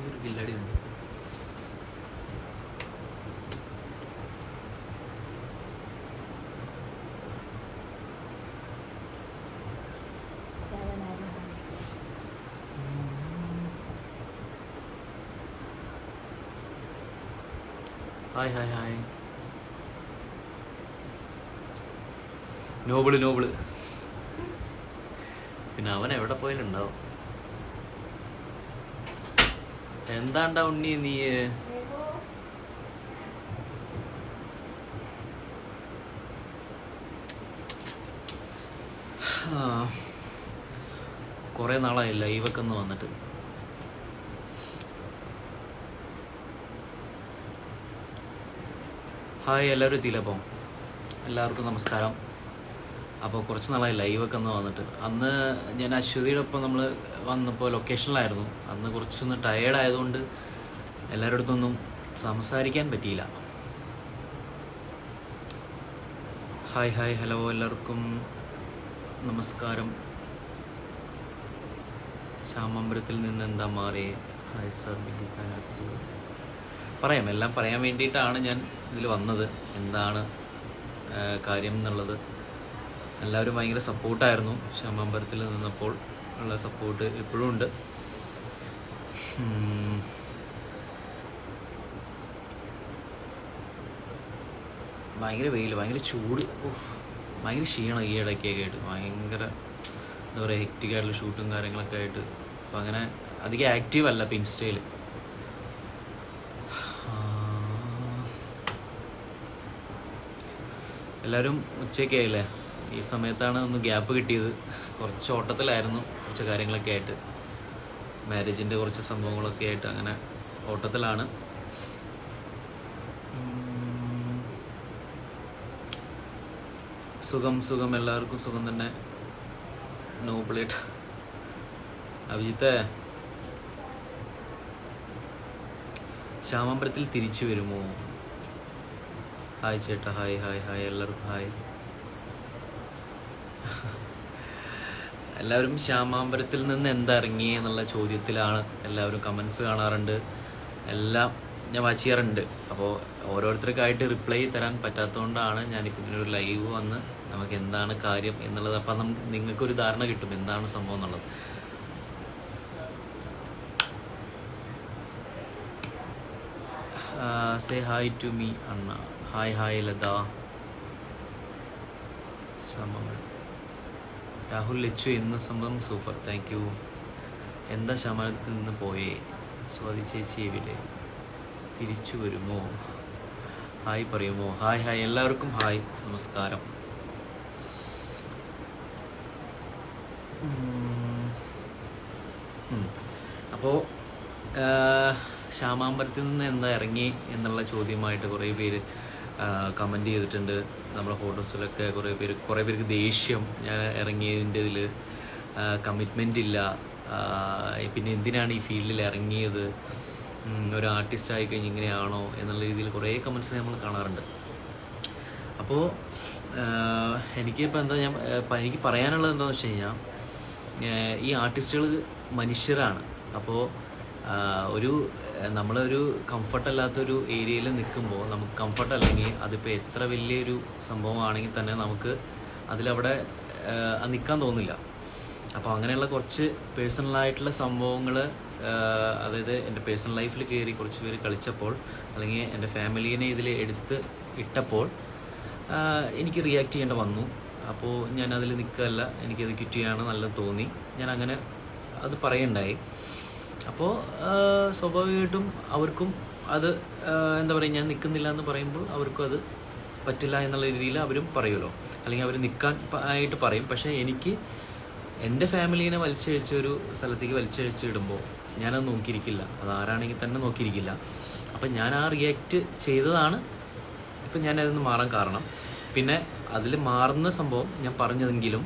ഒരു കില്ലടി ഉണ്ട്. Hi hi hi. Noble പിന്നെ അവൻ എവിടെ പോയാലുണ്ടാവും. എന്താണ്ടാ ഉണ്ണി നീ? കുറെ നാളായി ലൈവൊക്കെ ഒന്ന് വന്നിട്ട്. ഹായ്, എല്ലാവരും എത്തിയില്ല. അപ്പം എല്ലാവർക്കും നമസ്കാരം. അപ്പോൾ കുറച്ച് നാളായി ലൈവൊക്കെ ഒന്ന് വന്നിട്ട്. അന്ന് ഞാൻ അശ്വതിയുടെ ഒപ്പം നമ്മൾ വന്നപ്പോൾ ലൊക്കേഷനിലായിരുന്നു. അന്ന് കുറച്ചൊന്ന് ടയേർഡായതുകൊണ്ട് എല്ലാവരുടെ അടുത്തൊന്നും സംസാരിക്കാൻ പറ്റിയില്ല. ഹായ് ഹായ് ഹലോ, എല്ലാവർക്കും നമസ്കാരം. ശ്യാമമ്പരത്തിൽ നിന്ന് എന്താ മാറിയേ? ഹായ് സർ, ബിഗ് ഫാനാക്കി. എല്ലാം പറയാൻ വേണ്ടിയിട്ടാണ് ഞാൻ ഇതിൽ വന്നത്. എന്താണ് കാര്യം എന്നുള്ളത്. എല്ലാവരും ഭയങ്കര സപ്പോർട്ടായിരുന്നു. ശ്യാമമ്പരത്തിൽ നിന്നപ്പോൾ ഉള്ള സപ്പോർട്ട് ഇപ്പോഴും ഉണ്ട്. ഭയങ്കര വെയിൽ, ഭയങ്കര ചൂട്, ഭയങ്കര ക്ഷീണം ഈ ഇടയ്ക്കൊക്കെ ആയിട്ട്. ഭയങ്കര എന്താ പറയുക, ഹെക്റ്റിക്കായിട്ടുള്ള ഷൂട്ടും കാര്യങ്ങളൊക്കെ ആയിട്ട്. അപ്പം അങ്ങനെ അധികം ആക്റ്റീവ് അല്ല ഇപ്പം ഇൻസ്റ്റയിൽ. എല്ലാവരും ഉച്ചയ്ക്കായില്ലേ? ഈ സമയത്താണ് ഒന്ന് ഗ്യാപ്പ് കിട്ടിയത്. കുറച്ച് ഓട്ടത്തിലായിരുന്നു, കുറച്ച് കാര്യങ്ങളൊക്കെ ആയിട്ട്, മാരേജിൻ്റെ കുറച്ച് സംഭവങ്ങളൊക്കെ ആയിട്ട് അങ്ങനെ ഓട്ടത്തിലാണ്. സുഖം, എല്ലാവർക്കും സുഖം തന്നെ. നോബിളേറ്റ് അഭിജിത്തെ, ശ്യാമമ്പരത്തിൽ തിരിച്ചു വരുമോ? ഹായ് ചേട്ടാ, ഹായ് ഹായ് ഹായ്, എല്ലാവർക്കും ഹായ്. എല്ലാവരും ശ്യാമാമ്പരത്തിൽ നിന്ന് എന്താ എന്നുള്ള ചോദ്യത്തിലാണ് എല്ലാവരും കമൻസ് കാണാറുണ്ട്. എല്ലാം ഞാൻ വാച്ച് ചെയ്യാറുണ്ട്. അപ്പോൾ ഓരോരുത്തർക്കായിട്ട് റിപ്ലൈ തരാൻ പറ്റാത്തതുകൊണ്ടാണ് ഞാനിപ്പോൾ ഇങ്ങനെ ഒരു ലൈവ് വന്ന് നമുക്ക് എന്താണ് കാര്യം എന്നുള്ളത്, അപ്പം നിങ്ങൾക്കൊരു ധാരണ കിട്ടും എന്താണ് സംഭവം എന്നുള്ളത്. സേ ഹായ് ടു മീ അണ്ണ. Hi hi Latha. രാഹുൽ ലച്ചു എന്ന സംഭവം സൂപ്പർ, താങ്ക് യു. എന്താ ശമനത്തിൽ നിന്ന് പോയേ? സ്വാതി ചേച്ചി എവിടെ? തിരിച്ചു വരുമോ? ഹായ് പറയുമോ? ഹായ് ഹായ്, എല്ലാവർക്കും ഹായ്, നമസ്കാരം. അപ്പോൾ ശ്യാമാമ്പരത്തിൽ നിന്ന് എന്താ ഇറങ്ങി എന്നുള്ള ചോദ്യമായിട്ട് കുറേ പേര് കമൻറ്റ് ചെയ്തിട്ടുണ്ട്. നമ്മുടെ ഫോട്ടോസിലൊക്കെ കുറേ പേർക്ക് ദേഷ്യം ഞാൻ ഇറങ്ങിയതിൻ്റെ ഇതിൽ, കമ്മിറ്റ്മെൻ്റ് ഇല്ല, പിന്നെ എന്തിനാണ് ഈ ഫീൽഡിൽ ഇറങ്ങിയത്, ഒരു ആർട്ടിസ്റ്റ് ആയിക്കഴിഞ്ഞ് ഇങ്ങനെയാണോ എന്നുള്ള രീതിയിൽ കുറേ കമൻറ്റ്സ് നമ്മൾ കാണാറുണ്ട്. അപ്പോൾ എനിക്കിപ്പോൾ എനിക്ക് പറയാനുള്ളത് എന്താണെന്ന് വെച്ച് കഴിഞ്ഞാൽ, ഈ ആർട്ടിസ്റ്റുകൾ മനുഷ്യരാണ്. അപ്പോൾ നമ്മളൊരു കംഫർട്ടല്ലാത്തൊരു ഏരിയയിൽ നിൽക്കുമ്പോൾ, നമുക്ക് കംഫർട്ട് അല്ലെങ്കിൽ അതിപ്പോൾ എത്ര വലിയൊരു സംഭവമാണെങ്കിൽ തന്നെ നമുക്ക് അതിലവിടെ നിൽക്കാൻ തോന്നില്ല. അപ്പോൾ അങ്ങനെയുള്ള കുറച്ച് പേഴ്സണലായിട്ടുള്ള സംഭവങ്ങൾ, അതായത് എൻ്റെ പേഴ്സണൽ ലൈഫിൽ കയറി കുറച്ച് പേര് കളിച്ചപ്പോൾ, അല്ലെങ്കിൽ എൻ്റെ ഫാമിലീനെ ഇതിൽ എടുത്ത് ഇട്ടപ്പോൾ എനിക്ക് റിയാക്ട് ചെയ്യേണ്ട വന്നു. അപ്പോൾ ഞാൻ അതിൽ നിൽക്കുകയല്ല, എനിക്കത് ക്വിറ്റ് ചെയ്യാണ് നല്ലത് തോന്നി. ഞാൻ അങ്ങനെ അത് പറയുണ്ടായി. അപ്പോൾ സ്വാഭാവികമായിട്ടും അവർക്കും അത് എന്താ പറയുക, ഞാൻ നിൽക്കുന്നില്ല എന്ന് പറയുമ്പോൾ അവർക്കും അത് പറ്റില്ല എന്നുള്ള രീതിയിൽ അവരും പറയുമല്ലോ, അല്ലെങ്കിൽ അവർ നിൽക്കാൻ ആയിട്ട് പറയും. പക്ഷേ എനിക്ക് എൻ്റെ ഫാമിലീനെ വലിച്ചഴിച്ച ഒരു സ്ഥലത്തേക്ക് വലിച്ചഴിച്ചിടുമ്പോൾ ഞാനത് നോക്കിയിരിക്കില്ല, അതാരാണെങ്കിൽ തന്നെ നോക്കിയിരിക്കില്ല. അപ്പം ഞാൻ ആ റിയാക്ട് ചെയ്തതാണ് ഇപ്പം ഞാൻ അതിൽ നിന്ന് മാറാൻ കാരണം. പിന്നെ അതിൽ മാറുന്ന സംഭവം ഞാൻ പറഞ്ഞതെങ്കിലും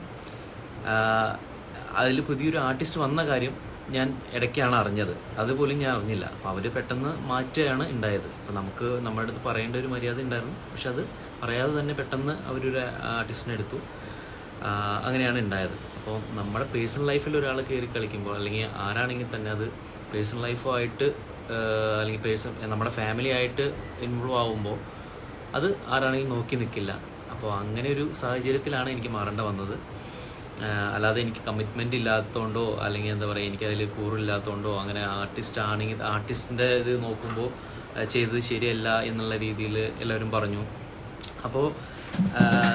അതിൽ പുതിയൊരു ആർട്ടിസ്റ്റ് വന്ന കാര്യം ഞാൻ ഇടയ്ക്കാണ് അറിഞ്ഞത്, അതുപോലും ഞാൻ അറിഞ്ഞില്ല. അപ്പം അവർ പെട്ടെന്ന് മാറ്റുകയാണ് ഉണ്ടായത്. അപ്പം നമ്മുടെ അടുത്ത് പറയേണ്ട ഒരു മര്യാദ ഉണ്ടായിരുന്നു, പക്ഷെ അത് പറയാതെ തന്നെ പെട്ടെന്ന് അവരൊരു ആർട്ടിസ്റ്റിനെ എടുത്തു. അങ്ങനെയാണ് ഉണ്ടായത്. അപ്പോൾ നമ്മുടെ പേഴ്സണൽ ലൈഫിൽ ഒരാൾ കയറി കളിക്കുമ്പോൾ അല്ലെങ്കിൽ ആരാണെങ്കിൽ തന്നെ അത് പേഴ്സണൽ ലൈഫുമായിട്ട് അല്ലെങ്കിൽ നമ്മുടെ ഫാമിലി ആയിട്ട് ഇൻവോൾവ് ആവുമ്പോൾ അത് ആരാണെങ്കിലും നോക്കി നിൽക്കില്ല. അപ്പോൾ അങ്ങനെ ഒരു സാഹചര്യത്തിലാണ് എനിക്ക് മാറേണ്ട വന്നത്. അല്ലാതെ എനിക്ക് കമ്മിറ്റ്മെൻ്റ് ഇല്ലാത്തതുകൊണ്ടോ അല്ലെങ്കിൽ എന്താ പറയുക എനിക്കതിൽ കൂറില്ലാത്തതുകൊണ്ടോ അങ്ങനെ ആർട്ടിസ്റ്റിൻ്റെ ഇത് നോക്കുമ്പോൾ ചെയ്തത് ശരിയല്ല എന്നുള്ള രീതിയിൽ എല്ലാവരും പറഞ്ഞു. അപ്പോൾ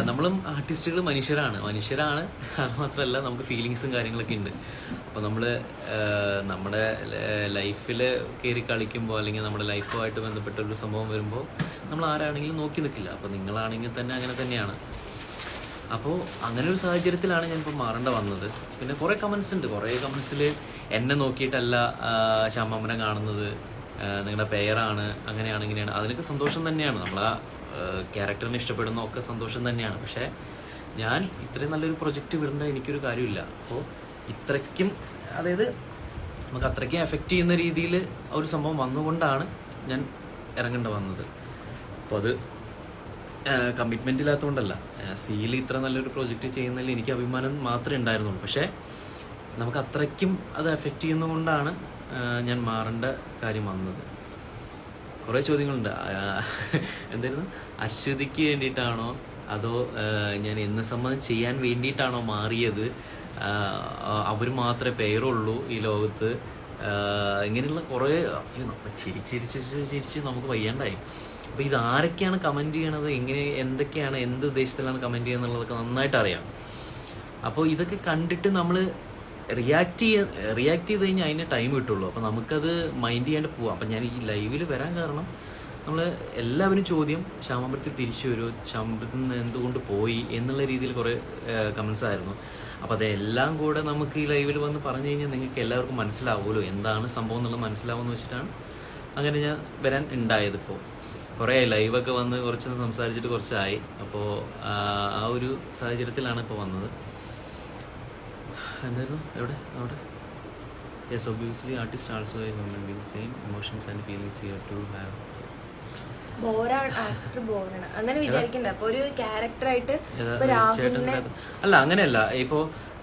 നമ്മളും ആർട്ടിസ്റ്റുകൾ മനുഷ്യരാണ്. അത് മാത്രമല്ല നമുക്ക് ഫീലിങ്സും കാര്യങ്ങളൊക്കെ ഉണ്ട്. അപ്പോൾ നമ്മുടെ ലൈഫിൽ കയറി കളിക്കുമ്പോൾ അല്ലെങ്കിൽ നമ്മുടെ ലൈഫുമായിട്ട് ബന്ധപ്പെട്ട ഒരു സംഭവം വരുമ്പോൾ നമ്മൾ ആരാണെങ്കിലും നോക്കി നിൽക്കില്ല. അപ്പോൾ നിങ്ങളാണെങ്കിൽ തന്നെ അങ്ങനെ തന്നെയാണ്. അപ്പോൾ അങ്ങനെ ഒരു സാഹചര്യത്തിലാണ് ഞാനിപ്പോൾ മാറേണ്ട വന്നത്. പിന്നെ കുറേ കമൻസിൽ എന്നെ നോക്കിയിട്ടല്ല ശ്യാമാമനെ കാണുന്നത്, നിങ്ങളുടെ പെയറാണ്, അങ്ങനെയാണ് ഇങ്ങനെയാണ്. അതിനൊക്കെ സന്തോഷം തന്നെയാണ്, നമ്മൾ ആ ക്യാരക്ടറിനെ ഇഷ്ടപ്പെടുന്ന ഒക്കെ സന്തോഷം തന്നെയാണ്. പക്ഷേ ഞാൻ ഇത്രയും നല്ലൊരു പ്രൊജക്റ്റ് വിടേണ്ട എനിക്കൊരു കാര്യമില്ല. അപ്പോൾ ഇത്രയ്ക്കും അതായത് നമുക്ക് അത്രയ്ക്കും എഫക്റ്റ് ചെയ്യുന്ന രീതിയിൽ ഒരു സംഭവം വന്നുകൊണ്ടാണ് ഞാൻ ഇറങ്ങേണ്ട വന്നത്. അപ്പോൾ അത് കമ്മിറ്റ്മെൻ്റ് ഇല്ലാത്തതുകൊണ്ടല്ല. സീൽ ഇത്ര നല്ലൊരു പ്രൊജക്റ്റ് ചെയ്യുന്നതിൽ എനിക്ക് അഭിമാനം മാത്രമേ ഉണ്ടായിരുന്നുള്ളൂ. പക്ഷേ നമുക്ക് അത്രയ്ക്കും അത് എഫക്റ്റ് ചെയ്യുന്നതുകൊണ്ടാണ് ഞാൻ മാറേണ്ട കാര്യം വന്നത്. കുറേ ചോദ്യങ്ങളുണ്ട്. എന്തായിരുന്നു, അശ്വതിക്ക് വേണ്ടിയിട്ടാണോ അതോ ഞാൻ എന്നെ സംബന്ധം ചെയ്യാൻ വേണ്ടിയിട്ടാണോ മാറിയത്, അവർ മാത്രമേ പേരുള്ളൂ ഈ ലോകത്ത്, ഇങ്ങനെയുള്ള കുറേ ചിരിച്ച് നമുക്ക് വയ്യാണ്ടായി. അപ്പോൾ ഇതാരൊക്കെയാണ് കമൻറ്റ് ചെയ്യണത്, എന്തൊക്കെയാണ് എന്ത് ഉദ്ദേശത്തിലാണ് കമൻറ്റ് ചെയ്യുക എന്നുള്ളതൊക്കെ നന്നായിട്ട് അറിയാം. അപ്പോൾ ഇതൊക്കെ കണ്ടിട്ട് നമ്മൾ റിയാക്ട് ചെയ്ത് കഴിഞ്ഞാൽ അതിന് ടൈം കിട്ടുള്ളൂ. അപ്പോൾ നമുക്കത് മൈൻഡ് ചെയ്യാണ്ട് പോവാം. അപ്പം ഞാൻ ഈ ലൈവിൽ വരാൻ കാരണം നമ്മൾ എല്ലാവരും ചോദ്യം ശ്യാമാമ്പലത്തിൽ തിരിച്ചു വരുമോ, ശ്യാമാമ്പലത്തിൽ നിന്ന് എന്തുകൊണ്ട് പോയി എന്നുള്ള രീതിയിൽ കുറേ കമൻസ് ആയിരുന്നു. അപ്പോൾ അതെല്ലാം കൂടെ നമുക്ക് ഈ ലൈവിൽ വന്ന് പറഞ്ഞു കഴിഞ്ഞാൽ നിങ്ങൾക്ക് എല്ലാവർക്കും മനസ്സിലാവുമല്ലോ എന്താണ് സംഭവം എന്നുള്ളത് മനസ്സിലാവുമെന്ന് വെച്ചിട്ടാണ് അങ്ങനെ ഞാൻ വരാൻ ഉണ്ടായത്. ഇപ്പോൾ കുറേ ലൈവൊക്കെ വന്ന് കുറച്ചൊന്ന് സംസാരിച്ചിട്ട് കുറച്ചായി. അപ്പോൾ ആ ഒരു സാഹചര്യത്തിലാണ് ഇപ്പോൾ വന്നത്. എന്തായിരുന്നു അവിടെ yes obviously artist also a human being same emotions and feelings here to have. അങ്ങനെ വിചാരിക്കണ്ട. അപ്പൊ ഒരു ക്യാരക്ടറായിട്ട് അല്ല, അങ്ങനെയല്ല.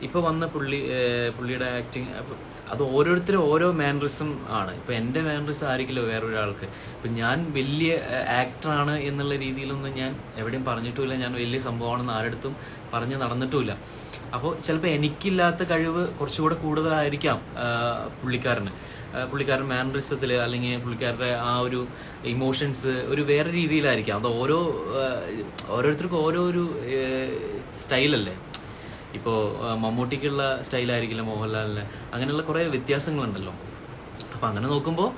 ഇപ്പൊ വന്ന പുള്ളിയുടെ ആക്ടിങ് അത് ഓരോരുത്തരും ഓരോ മാനറിസം ആണ്. ഇപ്പൊ എന്റെ മാനറിസം ആയിരിക്കില്ല വേറൊരാൾക്ക്. ഇപ്പൊ ഞാൻ വലിയ ആക്ടറാണ് എന്നുള്ള രീതിയിലൊന്നും ഞാൻ എവിടെയും പറഞ്ഞിട്ടുമില്ല. ഞാൻ വലിയ സംഭവമാണെന്ന് ആരടുത്തും പറഞ്ഞ് നടന്നിട്ടുമില്ല. അപ്പോൾ ചിലപ്പോൾ എനിക്കില്ലാത്ത കഴിവ് കുറച്ചുകൂടെ കൂടുതലായിരിക്കാം പുള്ളിക്കാരൻ മാനറിസത്തിൽ അല്ലെങ്കിൽ പുള്ളിക്കാരുടെ ആ ഒരു ഇമോഷൻസ് ഒരു വേറെ രീതിയിലായിരിക്കാം. അത് ഓരോരുത്തർക്കും ഓരോ ഒരു സ്റ്റൈലല്ലേ. ഇപ്പോൾ മമ്മൂട്ടിക്കുള്ള സ്റ്റൈലായിരിക്കില്ല മോഹൻലാലിന്. അങ്ങനെയുള്ള കുറേ വ്യത്യാസങ്ങളുണ്ടല്ലോ. അപ്പോൾ അങ്ങനെ നോക്കുമ്പോൾ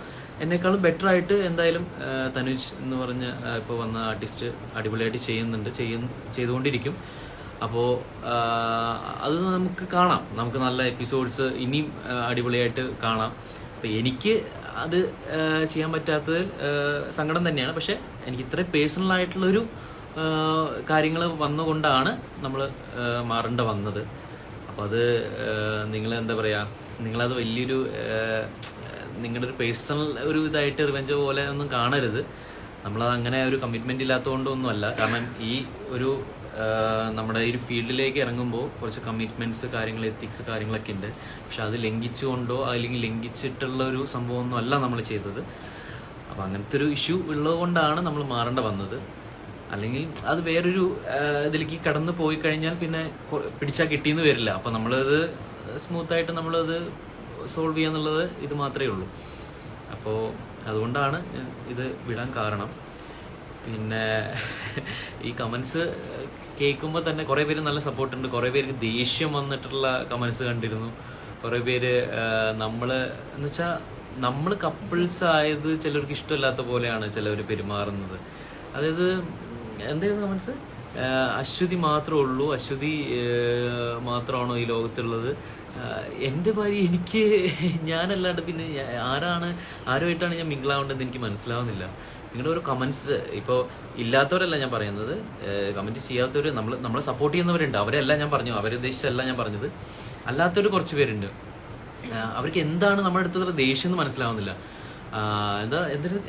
എന്നെക്കാളും ബെറ്റർ ആയിട്ട് എന്തായാലും തനുജ് എന്ന് പറഞ്ഞ ഇപ്പോൾ വന്ന ആർട്ടിസ്റ്റ് അടിപൊളിയായിട്ട് ചെയ്തുകൊണ്ടിരിക്കും. അപ്പോൾ അത് നമുക്ക് കാണാം. നമുക്ക് നല്ല എപ്പിസോഡ്സ് ഇനിയും അടിപൊളിയായിട്ട് കാണാം. അപ്പം എനിക്ക് അത് ചെയ്യാൻ പറ്റാത്തത് സങ്കടം തന്നെയാണ്. പക്ഷെ എനിക്ക് ഇത്രയും പേഴ്സണലായിട്ടുള്ളൊരു കാര്യങ്ങൾ വന്നുകൊണ്ടാണ് നമ്മൾ മാറേണ്ട വന്നത്. അപ്പം അത് നിങ്ങൾ എന്താ പറയുക, നിങ്ങളത് വലിയൊരു നിങ്ങളുടെ ഒരു പേഴ്സണൽ ഒരു ഇതായിട്ട് റിവെഞ്ച് പോലെ ഒന്നും കാണരുത്. നമ്മളത് അങ്ങനെ ഒരു കമ്മിറ്റ്മെന്റ് ഇല്ലാത്തതുകൊണ്ടൊന്നും അല്ല. കാരണം ഈ ഒരു നമ്മുടെ ഈ ഒരു ഫീൽഡിലേക്ക് ഇറങ്ങുമ്പോൾ കുറച്ച് കമ്മിറ്റ്മെന്റ്സ് കാര്യങ്ങൾ എത്തിക്സ് കാര്യങ്ങളൊക്കെ ഉണ്ട്. പക്ഷെ അത് ലംഘിച്ചുകൊണ്ടോ അല്ലെങ്കിൽ ലംഘിച്ചിട്ടുള്ള ഒരു സംഭവമൊന്നും അല്ല നമ്മൾ ചെയ്തത്. അപ്പം അങ്ങനത്തെ ഒരു ഇഷ്യൂ ഉള്ളത് കൊണ്ടാണ് നമ്മൾ മാറേണ്ട വന്നത്. അല്ലെങ്കിൽ അത് വേറൊരു ഇതിലേക്ക് കടന്നു പോയി കഴിഞ്ഞാൽ പിന്നെ പിടിച്ചാൽ കിട്ടിയെന്ന് വരില്ല. അപ്പം നമ്മളത് സ്മൂത്തായിട്ട് നമ്മളത് സോൾവ് ചെയ്യാന്നുള്ളത് ഇത് മാത്രമേ ഉള്ളൂ. അപ്പോൾ അതുകൊണ്ടാണ് ഇത് വിടാൻ കാരണം. പിന്നെ ഈ കമൻസ് കേൾക്കുമ്പോൾ തന്നെ കുറേ പേര് നല്ല സപ്പോർട്ടുണ്ട്. കുറേ പേർക്ക് ദേഷ്യം വന്നിട്ടുള്ള കമൻസ് കണ്ടിരുന്നു. കുറേ പേര് നമ്മൾ കപ്പിൾസ് ആയത് ചിലർക്ക് ഇഷ്ടമില്ലാത്ത പോലെയാണ് ചിലവർ പെരുമാറുന്നത്. അതായത് എന്തായിരുന്നു കമൻസ്, അശ്വതി മാത്രമേ ഉള്ളൂ, അശ്വതി മാത്രമാണോ ഈ ലോകത്തുള്ളത്, എൻ്റെ ഭാര്യ എനിക്ക് ഞാനല്ലാണ്ട് പിന്നെ ആരുമായിട്ടാണ് ഞാൻ മിങ്കിളാവേണ്ടതെന്ന് എനിക്ക് മനസ്സിലാവുന്നില്ല. നിങ്ങളുടെ ഒരു കമൻസ് ഇപ്പോൾ ഇല്ലാത്തവരല്ല ഞാൻ പറയുന്നത്, കമൻറ്റ് ചെയ്യാത്തവർ നമ്മളെ സപ്പോർട്ട് ചെയ്യുന്നവരുണ്ട്. അവരല്ല ഞാൻ പറഞ്ഞു, അവരുദ്ദേശിച്ചല്ല ഞാൻ പറഞ്ഞത്. അല്ലാത്തവർ കുറച്ച് പേരുണ്ട്. അവർക്ക് എന്താണ് നമ്മുടെ അടുത്തുള്ള ദേഷ്യം എന്ന് മനസ്സിലാവുന്നില്ല.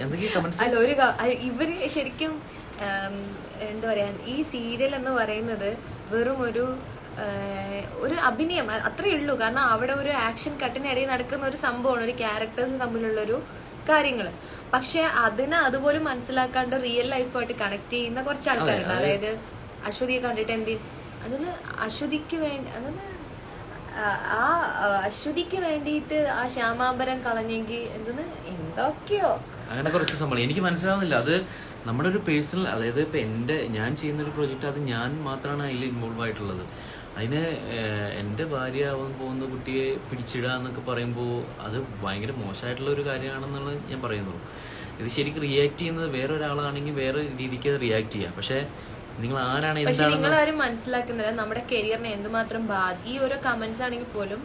എന്തൊക്കെയാ കമന്റ്സ്? അല്ല, ഇവര് ശരിക്കും എന്താ പറയാ, ഈ സീരിയൽ എന്ന് പറയുന്നത് വെറും ഒരു ഒരു അഭിനയം അത്രയേ ഉള്ളൂ. കാരണം അവിടെ ഒരു ആക്ഷൻ കട്ടിനിടയിൽ നടക്കുന്ന ഒരു സംഭവമാണ്, ഒരു ക്യാരക്ടേഴ്സ് തമ്മിലുള്ളൊരു കാര്യങ്ങൾ. പക്ഷെ അതിനെ അതുപോലും മനസ്സിലാക്കാണ്ട് റിയൽ ലൈഫുമായിട്ട് കണക്ട് ചെയ്യുന്ന കുറച്ച് ആൾക്കാരുണ്ട്. അതായത് അശ്വതിയെ കണ്ടിട്ട് അതൊന്ന് അശ്വതിക്ക് വേണ്ടി ആ അശ്വതിക്ക് വേണ്ടിയിട്ട് ആ ശ്യാമാംബരം കളഞ്ഞെങ്കിൽ എന്തൊക്കെയോ അങ്ങനെ കുറച്ച് സംഭവം എനിക്ക് മനസ്സിലാവുന്നില്ല. അത് നമ്മുടെ ഒരു പേഴ്സണൽ, അതായത് ഇപ്പൊ ഞാൻ ചെയ്യുന്നൊരു പ്രൊജക്റ്റ്, അത് ഞാൻ മാത്രമാണ് അതിൽ ഇൻവോൾവ് ആയിട്ടുള്ളത്. അതിന് എൻ്റെ ഭാര്യ ആവാൻ പോകുന്ന കുട്ടിയെ പിടിച്ചിടുക എന്നൊക്കെ പറയുമ്പോൾ അത് ഭയങ്കര മോശമായിട്ടുള്ള ഒരു കാര്യമാണെന്നുള്ളത് ഞാൻ പറയുന്നുള്ളൂ. ഇത് ശരിക്കും റിയാക്ട് ചെയ്യുന്നത് വേറെ ഒരാളാണെങ്കിൽ വേറെ രീതിക്ക് അത് റിയാക്ട് ചെയ്യാം. പക്ഷെ നിങ്ങൾ ആരാണ് പക്ഷെ നിങ്ങളാരും മനസ്സിലാക്കുന്നില്ല നമ്മുടെ കരിയറിനെ എന്തുമാത്രം ഈ ഓരോ കമന്റ്സ് ആണെങ്കിൽ പോലും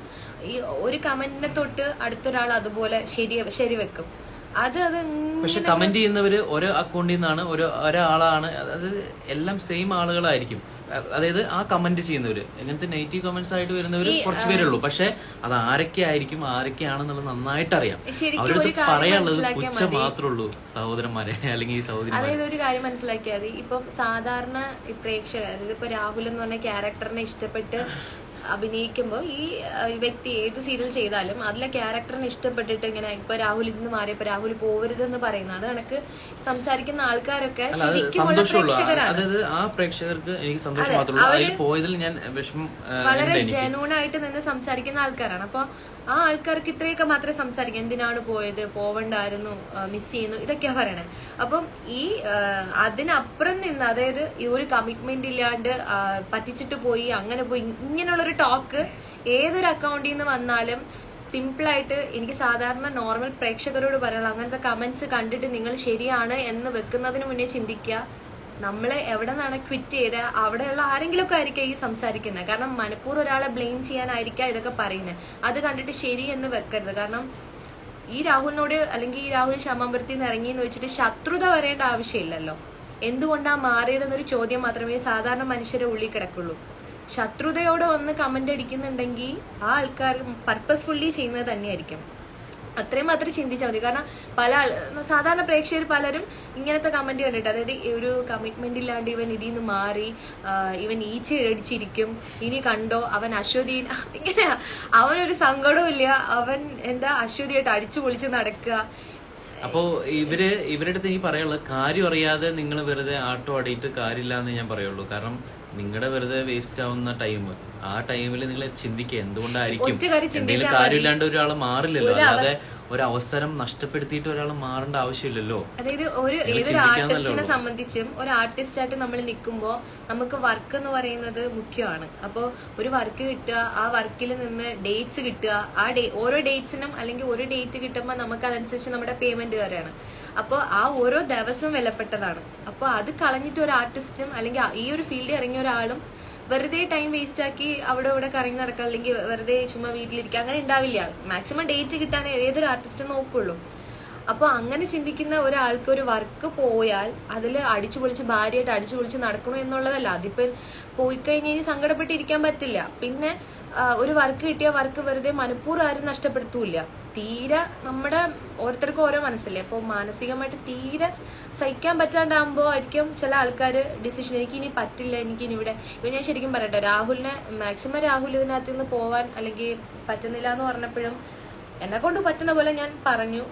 ഈ ഒരു കമന്റിനെ തൊട്ട് അടുത്തൊരാൾ അതുപോലെ ശരിവെക്കും. പക്ഷെ കമന്റ് ചെയ്യുന്നവര് ഓരോ അക്കൗണ്ടിൽ നിന്നാണ്, ഒരാളാണ്, അതായത് എല്ലാം സെയിം ആളുകളായിരിക്കും. അതായത് ആ കമന്റ് ചെയ്യുന്നവര് എങ്ങനത്തെ നെഗറ്റീവ് കമന്റ്സ് ആയിട്ട് വരുന്നവര് കുറച്ച് പേരുള്ളൂ. പക്ഷെ അത് ആരൊക്കെയാണെന്നുള്ളത് നന്നായിട്ട് അറിയാം. അവരത് പറയാനുള്ളത് പുച്ഛം മാത്രമേ ഉള്ളൂ സഹോദരന്മാരെ അല്ലെങ്കിൽ ഈ സഹോദരി. അതായത് ഒരു കാര്യം മനസ്സിലാക്കിയാൽ ഇപ്പം സാധാരണ ഈ പ്രേക്ഷകർ, അതായത് ഇപ്പൊ രാഹുൽ എന്ന് പറഞ്ഞ ക്യാരക്ടറിനെ ഇഷ്ടപ്പെട്ട് അഭിനയിക്കുമ്പോൾ ഈ വ്യക്തി ഏത് സീരിയൽ ചെയ്താലും അതിലെ ക്യാരക്ടറിനെ ഇഷ്ടപ്പെട്ടിട്ട് ഇങ്ങനെ ഇപ്പൊ രാഹുൽ ഇന്ന് മാറിയപ്പോ രാഹുൽ പോവരുതെന്ന് പറയുന്നത്, അത് കണക്ക് സംസാരിക്കുന്ന ആൾക്കാരൊക്കെ അതായത് ആ പ്രേക്ഷകർക്ക് എനിക്ക് സന്തോഷം മാത്രമേ ഉള്ളൂ. അതിൽ പോയതിൽ ഞാൻ വിഷമം വളരെ ജെന്യൂൺ ആയിട്ട് നിന്ന് സംസാരിക്കുന്ന ആൾക്കാരാണ്. അപ്പൊ ആ ആൾക്കാർക്ക് ഇത്രയൊക്കെ മാത്രമേ സംസാരിക്കൂ. എന്തിനാണ് പോയത്, പോവണ്ടായിരുന്നു, മിസ് ചെയ്യുന്നു, ഇതൊക്കെയാ പറയണേ. അപ്പം ഈ അതിനപ്പുറം നിന്ന്, അതായത് ഈ ഒരു കമ്മിറ്റ്മെന്റ് ഇല്ലാണ്ട് പറ്റിച്ചിട്ട് പോയി അങ്ങനെ പോയി ഇങ്ങനെയുള്ളൊരു ടോക്ക് ഏതൊരു അക്കൗണ്ടിൽ നിന്ന് വന്നാലും സിമ്പിളായിട്ട് എനിക്ക് സാധാരണ നോർമൽ പ്രേക്ഷകരോട് പറയാനുള്ള അങ്ങനത്തെ കമന്റ്സ് കണ്ടിട്ട് നിങ്ങൾ ശരിയാണ് എന്ന് വെക്കുന്നതിന് മുന്നേ ചിന്തിക്കുക, നമ്മളെ എവിടെ നിന്നാണ് ക്വിറ്റ് ചെയ്ത് അവിടെയുള്ള ആരെങ്കിലും ഒക്കെ ആയിരിക്കും ഈ സംസാരിക്കുന്നത്. കാരണം മനഃപൂർവ്വം ഒരാളെ ബ്ലെയിം ചെയ്യാനായിരിക്കാം ഇതൊക്കെ പറയുന്നത്. അത് കണ്ടിട്ട് ശരി എന്ന് വെക്കരുത്. കാരണം ഈ രാഹുലിനോട് അല്ലെങ്കിൽ ഈ രാഹുൽ ശ്യാമാംബരത്തിൽ നിന്ന് ഇറങ്ങി എന്ന് വെച്ചിട്ട് ശത്രുത വരേണ്ട ആവശ്യമില്ലല്ലോ. എന്തുകൊണ്ടാ മാറിയതെന്നൊരു ചോദ്യം മാത്രമേ സാധാരണ മനുഷ്യരുടെ ഉള്ളിൽ കിടക്കുള്ളൂ. ശത്രുതയോടെ വന്ന് കമന്റ് അടിക്കുന്നുണ്ടെങ്കിൽ ആ ആൾക്കാർ പർപ്പസ്ഫുള്ളി ചെയ്യുന്നത് തന്നെയായിരിക്കും. അത്രയും മാത്രം ചിന്തിച്ചാൽ മതി. കാരണം സാധാരണ പ്രേക്ഷകർ പലരും ഇങ്ങനത്തെ കമന്റ് കണ്ടിട്ട്, അതായത് ഒരു കമ്മിറ്റ്മെന്റ് ഇല്ലാണ്ട് ഇവൻ ഇതിന്ന് മാറി, ഇവൻ ഈച്ച അടിച്ചിരിക്കും, ഇനി കണ്ടോ അവൻ അശ്വതി, ഇങ്ങനെ അവനൊരു സങ്കടവും ഇല്ല, അവൻ അശ്വതിയായിട്ട് അടിച്ചു പൊളിച്ച് നടക്കുക. അപ്പോ ഇവരുടെ അടുത്ത് എനിക്ക് പറയാനുള്ളത്, കാര്യം അറിയാതെ നിങ്ങൾ വെറുതെ ആട്ടോ അടിയിട്ട് കാര്യമില്ല എന്ന് ഞാൻ പറയുള്ളൂ. കാരണം നിങ്ങളുടെ വെറുതെ വേസ്റ്റ് ആവുന്ന ടൈം, ആ ടൈമിൽ നിങ്ങൾ ചിന്തിക്കുക എന്തുകൊണ്ടായിരിക്കും. എന്തെങ്കിലും കാര്യമില്ലാണ്ട് ഒരാൾ മാറില്ലല്ലോ. അല്ലാതെ ഒരു അവസരം നഷ്ടപ്പെടുത്തിയിട്ട് ഒരാൾ മാറേണ്ട ആവശ്യമില്ലല്ലോ. അതായത് ഏതൊരു ആർട്ടിസ്റ്റിനെ സംബന്ധിച്ചും ഒരു ആർട്ടിസ്റ്റ് ആയിട്ട് നമ്മൾ നിൽക്കുമ്പോൾ നമുക്ക് വർക്ക് എന്ന് പറയുന്നത് മുഖ്യമാണ്. അപ്പോൾ ഒരു വർക്ക് കിട്ടുക, ആ വർക്കിൽ നിന്ന് ഡേറ്റ്സ് കിട്ടുക, ഓരോ ഡേറ്റ്സിനും അല്ലെങ്കിൽ ഒരു ഡേറ്റ് കിട്ടുമ്പോൾ നമുക്ക് അതനുസരിച്ച് നമ്മുടെ പേയ്മെന്റ് കയറുകയാണ്. അപ്പോൾ ആ ഓരോ ദിവസവും വിലപ്പെട്ടതാണ്. അപ്പോൾ അത് കളഞ്ഞിട്ട് ഒരു ആർട്ടിസ്റ്റും അല്ലെങ്കിൽ ഈ ഒരു ഫീൽഡിൽ ഇറങ്ങിയ ഒരാളും വെറുതെ ടൈം വേസ്റ്റ് ആക്കി അവിടെ ഇവിടെ കറങ്ങി നടക്കുക, അല്ലെങ്കിൽ വെറുതെ ചുമ്മാ വീട്ടിലിരിക്കുക, അങ്ങനെ ഉണ്ടാവില്ല. മാക്സിമം ഡേറ്റ് കിട്ടാൻ ഏതൊരു ആർട്ടിസ്റ്റും നോക്കുള്ളൂ. അപ്പൊ അങ്ങനെ ചിന്തിക്കുന്ന ഒരാൾക്ക് ഒരു വർക്ക് പോയാൽ അതിൽ അടിച്ചു പൊളിച്ച് ഭാര്യയായിട്ട് അടിച്ചു പൊളിച്ച് നടക്കണോ എന്നുള്ളതല്ല. അതിപ്പോ പോയി കഴിഞ്ഞാൽ ഇനി സങ്കടപ്പെട്ടിരിക്കാൻ പറ്റില്ല. പിന്നെ ഒരു വർക്ക് കിട്ടിയ വർക്ക് വെറുതെ മനഃപൂർവ്വം ആരും നഷ്ടപ്പെടുത്തൂല. തീരെ നമ്മുടെ ഓരോരുത്തർക്കും ഓരോ മനസ്സില്ലേ. അപ്പോൾ മാനസികമായിട്ട് തീരെ സഹിക്കാൻ പറ്റാണ്ടാകുമ്പോൾ ആയിരിക്കും ചില ആൾക്കാർ ഡിസിഷൻ, എനിക്ക് ഇനി പറ്റില്ല, എനിക്കിനി ഇവിടെ. ഇപ്പൊ ഞാൻ ശരിക്കും പറയട്ടെ, രാഹുലിനെ മാക്സിമം രാഹുൽ ഇതിനകത്ത് നിന്ന് പോവാൻ അല്ലെങ്കിൽ പറ്റുന്നില്ല എന്ന് പറഞ്ഞപ്പോഴും എന്നെ കൊണ്ട് പറ്റുന്ന പോലെ ഞാൻ പറഞ്ഞു,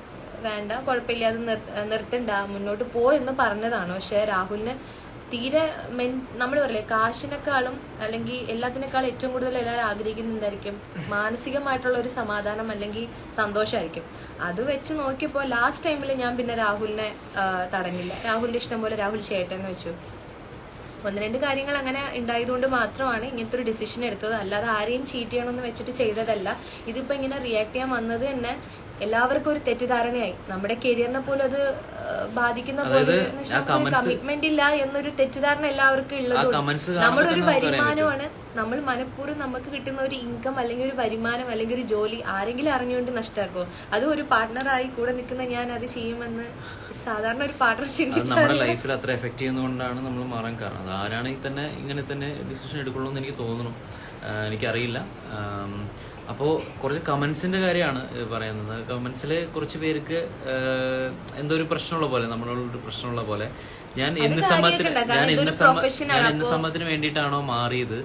വേണ്ട കുഴപ്പമില്ല, അത് നിർത്തണ്ട, മുന്നോട്ട് പോ എന്ന് പറഞ്ഞതാണ്. പക്ഷെ രാഹുലിന് തീരെ നമ്മൾ പറയില്ലേ, കാശിനേക്കാളും അല്ലെങ്കിൽ എല്ലാത്തിനേക്കാളും ഏറ്റവും കൂടുതൽ എല്ലാവരും ആഗ്രഹിക്കുന്നത് എന്തായിരിക്കും, മാനസികമായിട്ടുള്ള ഒരു സമാധാനം അല്ലെങ്കിൽ സന്തോഷമായിരിക്കും. അത് വെച്ച് നോക്കിയപ്പോൾ ലാസ്റ്റ് ടൈമിൽ ഞാൻ പിന്നെ രാഹുലിനെ തടഞ്ഞില്ല. രാഹുലിന്റെ ഇഷ്ടം പോലെ രാഹുൽ ചേട്ടൻ വെച്ചു. ഒന്ന് രണ്ട് കാര്യങ്ങൾ അങ്ങനെ ഉണ്ടായതുകൊണ്ട് മാത്രമാണ് ഇങ്ങനത്തെ ഒരു ഡിസിഷൻ എടുത്തത്. അല്ലാതെ ആരെയും ചീറ്റ് ചെയ്യണമെന്ന് വെച്ചിട്ട് ചെയ്തതല്ല. ഇതിപ്പോ ഇങ്ങനെ റിയാക്ട് ചെയ്യാൻ വന്നത് തന്നെ എല്ലാവർക്കും ഒരു തെറ്റിദ്ധാരണയായി. നമ്മുടെ കരിയറിനെ പോലും അത് ബാധിക്കുന്ന പോലെ കമ്മിറ്റ്മെന്റ് ഇല്ല എന്നൊരു തെറ്റിദ്ധാരണ എല്ലാവർക്കും ഉള്ളത്. നമ്മുടെ ഒരു വരുമാനമാണ്, നമ്മൾ മനഃപൂർവ്വം നമുക്ക് കിട്ടുന്ന ഒരു ഇൻകം അല്ലെങ്കിൽ ഒരു വരുമാനം അല്ലെങ്കിൽ ഒരു ജോലി ആരെങ്കിലും അറിഞ്ഞുകൊണ്ട് നഷ്ടമാക്കോ? അത് ഒരു പാർട്ട്ണറായി കൂടെ നിൽക്കുന്ന ഞാൻ അത് ചെയ്യുമെന്ന് സാധാരണ ഒരു പാർട്ട്ണർ ചിന്തിച്ചു. നമ്മുടെ ലൈഫിൽ അത്ര എഫക്ട് ചെയ്യുന്നതുകൊണ്ടാണ് നമ്മൾ മാറാൻ കാരണം. അത് ആരാണെങ്കിൽ തന്നെ ഇങ്ങനെ തന്നെ ഡിസിഷൻ എടുക്കുള്ളൂ എന്ന് എനിക്ക് തോന്നുന്നു. എനിക്കറിയില്ല. അപ്പോൾ കുറച്ച് കമന്റ്സിന്റെ കാര്യമാണ് പറയുന്നത്. കമന്റ്സിൽ കുറച്ച് പേർക്ക് എന്തോ ഒരു പ്രശ്നമുള്ള പോലെ, നമ്മളൊരു പ്രശ്നമുള്ള പോലെ, ഞാൻ എന്ത് സംഭവത്തിന് വേണ്ടിയിട്ടാണോ മാറിയത്,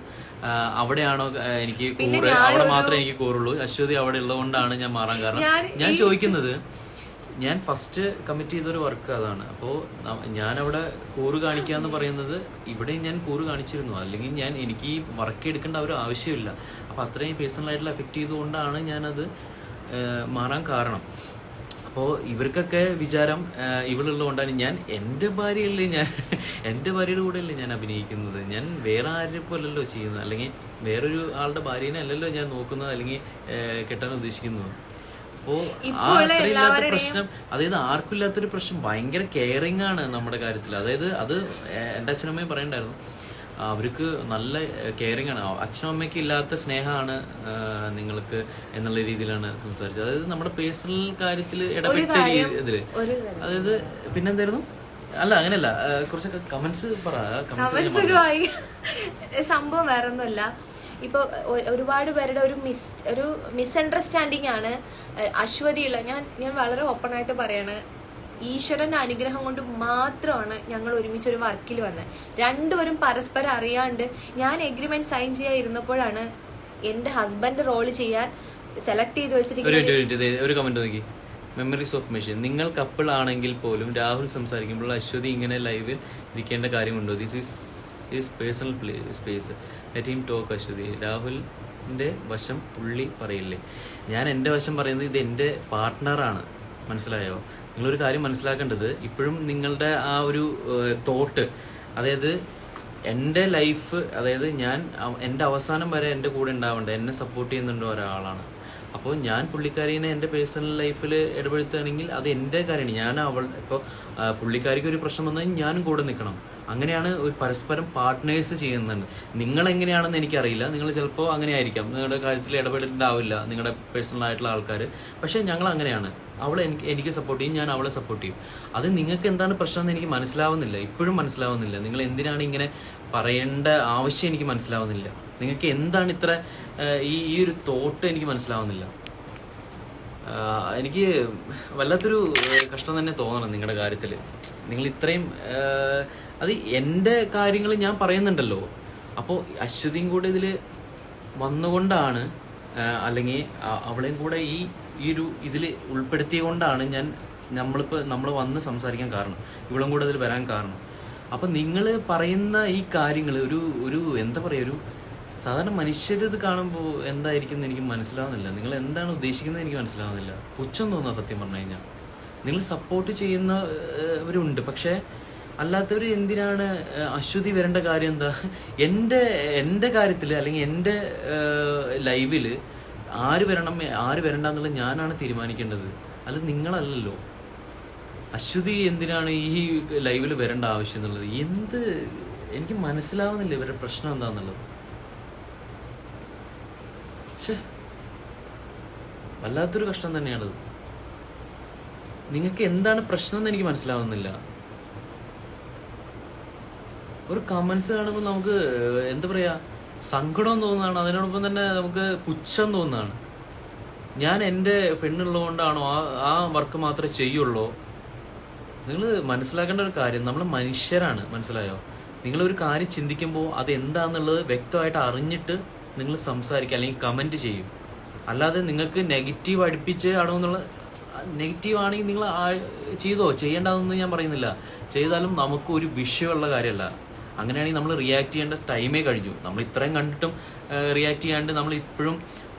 അവിടെയാണോ എനിക്ക് കൂറ്, അവിടെ മാത്രമേ എനിക്ക് കൂറുള്ളൂ, അശ്വതി അവിടെ ഉള്ളതുകൊണ്ടാണ് ഞാൻ മാറാൻ കാരണം. ഞാൻ ചോദിക്കുന്നത്, ഞാൻ ഫസ്റ്റ് കമ്മിറ്റ് ചെയ്തൊരു വർക്ക് അതാണ്. അപ്പോൾ ഞാനവിടെ കൂറ് കാണിക്കുക എന്ന് പറയുന്നത് ഇവിടെയും ഞാൻ കൂറ് കാണിച്ചിരുന്നു, അല്ലെങ്കിൽ എനിക്ക് ഈ വർക്ക് എടുക്കേണ്ട ഒരു ആവശ്യമില്ല. അപ്പം അത്രയും പേഴ്സണലായിട്ടുള്ള എഫക്റ്റ് ചെയ്തുകൊണ്ടാണ് ഞാനത് മാറാൻ കാരണം. അപ്പോൾ ഇവർക്കൊക്കെ വിചാരം ഇവളുള്ളതുകൊണ്ടാണ് ഞാൻ എൻ്റെ ഭാര്യയുടെ കൂടെയല്ലേ ഞാൻ അഭിനയിക്കുന്നത്, ഞാൻ വേറെ ആരെപ്പോലല്ലോ ചെയ്യുന്നത്, അല്ലെങ്കിൽ വേറൊരു ആളുടെ ഭാര്യനെ അല്ലല്ലോ ഞാൻ നോക്കുന്നത് അല്ലെങ്കിൽ കെട്ടാൻ ഉദ്ദേശിക്കുന്നത്. അപ്പോ ആ അത്രയില്ലാത്ത പ്രശ്നം, അതായത് ആർക്കും ഇല്ലാത്തൊരു പ്രശ്നം, ഭയങ്കര കെയറിങ് ആണ് നമ്മുടെ കാര്യത്തിൽ. അതായത് അത് എൻ്റെ അച്ഛനമ്മയും പറയണ്ടായിരുന്നു, അവർക്ക് നല്ല കെയറിങ് ആണ്, അച്ഛനും അമ്മയ്ക്ക് ഇല്ലാത്ത സ്നേഹമാണ് നിങ്ങൾക്ക് എന്നുള്ള രീതിയിലാണ് സംസാരിച്ചത്. അതായത് നമ്മുടെ പേഴ്സണൽ കാര്യത്തിൽ ഇടപെട്ട ഇതില്. അതായത് പിന്നെന്തായിരുന്നു, അല്ല അങ്ങനെയല്ല, കുറച്ചൊക്കെ കമന്റ്സ് പറ. സംഭവം വേറെ ഒന്നുമല്ല, ഇപ്പൊ ഒരുപാട് പേരുടെ ഒരു മിസ്അണ്ടർസ്റ്റാൻഡിങ് ആണ് അശ്വതിയുള്ള. ഞാൻ വളരെ ഓപ്പൺ ആയിട്ട് പറയാണ്, ഈശ്വരന്റെ അനുഗ്രഹം കൊണ്ട് മാത്രമാണ് ഞങ്ങൾ ഒരുമിച്ച് ഒരു വർക്കിൽ വന്നത്. രണ്ടുപേരും പരസ്പരം അറിയാണ്ട് ഞാൻ എഗ്രിമെന്റ് സൈൻ ചെയ്യാതിരുന്നപ്പോഴാണ് എന്റെ ഹസ്ബൻഡ് റോള് ചെയ്യാൻ സെലക്ട് ചെയ്ത് വെച്ചിരിക്കുന്നത്. ഒരു കമന്റ് നോക്കി, മെമ്മറീസ് ഓഫ് മെഷീൻ, നിങ്ങൾ കപ്പിൾ ആണെങ്കിൽ പോലും രാഹുൽ സംസാരിക്കുമ്പോൾ അശ്വതി ഇങ്ങനെ ലൈവിൽ ഇരിക്കേണ്ട കാര്യമുണ്ടോ? This is personal space, let him talk. Aswathy, രാഹുലിന്റെ വശം പുള്ളി പറയില്ലേ? ഞാൻ എന്റെ വശം പറയുന്നത് ഇത് എന്റെ പാർട്ട്ണറാണ്, മനസ്സിലായോ? നിങ്ങളൊരു കാര്യം മനസ്സിലാക്കേണ്ടത്, ഇപ്പോഴും നിങ്ങളുടെ ആ ഒരു തോട്ട്, അതായത് എൻ്റെ ലൈഫ്, അതായത് ഞാൻ എൻ്റെ അവസാനം വരെ എൻ്റെ കൂടെ ഉണ്ടാവേണ്ട, എന്നെ സപ്പോർട്ട് ചെയ്യുന്നുണ്ടോ ഒരാളാണ്. അപ്പോൾ ഞാൻ പുള്ളിക്കാരിനെ എൻ്റെ പേഴ്സണൽ ലൈഫിൽ ഇടപെടുത്തുകയാണെങ്കിൽ അത് എൻ്റെ കാര്യമാണ്. ഇപ്പോൾ പുള്ളിക്കാരിക്ക് ഒരു പ്രശ്നം വന്നാൽ ഞാനും കൂടെ നിൽക്കണം. അങ്ങനെയാണ് ഒരു പരസ്പരം പാർട്ട്നേഴ്സ് ചെയ്യുന്നുണ്ട്. നിങ്ങൾ എങ്ങനെയാണെന്ന് എനിക്കറിയില്ല, നിങ്ങൾ ചിലപ്പോൾ അങ്ങനെ ആയിരിക്കാം, നിങ്ങളുടെ കാര്യത്തിൽ ഇടപെടേണ്ടാവില്ല നിങ്ങളുടെ പേഴ്സണൽ ആയിട്ടുള്ള ആൾക്കാർ. പക്ഷേ ഞങ്ങൾ അങ്ങനെയാണ്, അവളെ എനിക്ക് സപ്പോർട്ട് ചെയ്യും, ഞാൻ അവളെ സപ്പോർട്ട് ചെയ്യും. അത് നിങ്ങൾക്ക് എന്താണ് പ്രശ്നം എന്ന് എനിക്ക് മനസ്സിലാവുന്നില്ല, ഇപ്പോഴും മനസ്സിലാവുന്നില്ല. നിങ്ങൾ എന്തിനാണ് ഇങ്ങനെ പറയേണ്ട ആവശ്യം എനിക്ക് മനസ്സിലാവുന്നില്ല. നിങ്ങൾക്ക് എന്താണ് ഇത്ര ഈ ഒരു തോട്ട് എനിക്ക് മനസ്സിലാവുന്നില്ല. എനിക്ക് വല്ലാത്തൊരു കഷ്ടം തന്നെ തോന്നണം നിങ്ങളുടെ കാര്യത്തിൽ. നിങ്ങൾ ഇത്രയും അത് എൻ്റെ കാര്യങ്ങൾ ഞാൻ പറയുന്നുണ്ടല്ലോ, അപ്പോൾ അശ്വതിയും കൂടെ ഇതിൽ വന്നുകൊണ്ടാണ്, അല്ലെങ്കിൽ അവളെയും കൂടെ ഈ ഒരു ഇതിൽ ഉൾപ്പെടുത്തിയതുകൊണ്ടാണ് നമ്മൾ വന്ന് സംസാരിക്കാൻ കാരണം, ഇവളും കൂടെ ഇതിൽ വരാൻ കാരണം. അപ്പം നിങ്ങൾ പറയുന്ന ഈ കാര്യങ്ങൾ ഒരു എന്താ പറയുക, ഒരു സാധാരണ മനുഷ്യരിത് കാണുമ്പോൾ എന്തായിരിക്കും എന്ന് എനിക്ക് മനസ്സിലാവുന്നില്ല. നിങ്ങൾ എന്താണ് ഉദ്ദേശിക്കുന്നത് എനിക്ക് മനസ്സിലാവുന്നില്ല. പുച്ഛം തോന്നുക സത്യം പറഞ്ഞു കഴിഞ്ഞാൽ. നിങ്ങൾ സപ്പോർട്ട് ചെയ്യുന്നവരുണ്ട്, പക്ഷേ അല്ലാത്തവർ എന്തിനാണ് അശ്വതി വരേണ്ട കാര്യം എന്താ? എൻ്റെ കാര്യത്തിൽ അല്ലെങ്കിൽ എൻ്റെ ലൈവിൽ ആര് വരണം ആര് വരണ്ട എന്നുള്ളത് ഞാനാണ് തീരുമാനിക്കേണ്ടത്, അല്ല നിങ്ങളല്ലല്ലോ. അശ്വതി എന്തിനാണ് ഈ ലൈവിൽ വരേണ്ട ആവശ്യം എന്നുള്ളത് എനിക്ക് മനസ്സിലാവുന്നില്ല ഇവരുടെ പ്രശ്നം എന്താന്നുള്ളത്. വല്ലാത്തൊരു കഷ്ടം തന്നെയാണത്. നിങ്ങൾക്ക് എന്താണ് പ്രശ്നം എന്ന് എനിക്ക് മനസ്സിലാവുന്നില്ല. ഒരു കമന്റ്സ് കാണുമ്പോൾ നമുക്ക് എന്താ പറയാ, സങ്കടം തോന്നുന്നതാണ്, അതിനോടൊപ്പം തന്നെ നമുക്ക് പുച്ഛം തോന്നുന്നതാണ്. ഞാൻ എൻ്റെ പെണ്ണുള്ളതുകൊണ്ടാണോ ആ വർക്ക് മാത്രമേ ചെയ്യുള്ളൂ? നിങ്ങൾ മനസ്സിലാക്കേണ്ട ഒരു കാര്യം, നമ്മൾ മനുഷ്യരാണ്, മനസ്സിലായോ? നിങ്ങളൊരു കാര്യം ചിന്തിക്കുമ്പോൾ അത് എന്താണെന്നുള്ളത് വ്യക്തമായിട്ട് അറിഞ്ഞിട്ട് നിങ്ങൾ സംസാരിക്കുക, അല്ലെങ്കിൽ കമന്റ് ചെയ്യും. അല്ലാതെ നിങ്ങൾക്ക് നെഗറ്റീവ് അടുപ്പിച്ച് ആണെന്നുള്ള, നെഗറ്റീവ് ആണെങ്കിൽ നിങ്ങൾ ചെയ്യേണ്ടതെന്ന് ഞാൻ പറയുന്നില്ല. ചെയ്താലും നമുക്ക് ഒരു വിഷയമുള്ള കാര്യമല്ല. അങ്ങനെയാണെങ്കിൽ നമ്മൾ റിയാക്ട് ചെയ്യേണ്ട ടൈമേ കഴിഞ്ഞു. നമ്മൾ ഇത്രയും കണ്ടിട്ടും റിയാക്ട് ചെയ്യാണ്ട് നമ്മൾ ഇപ്പോഴും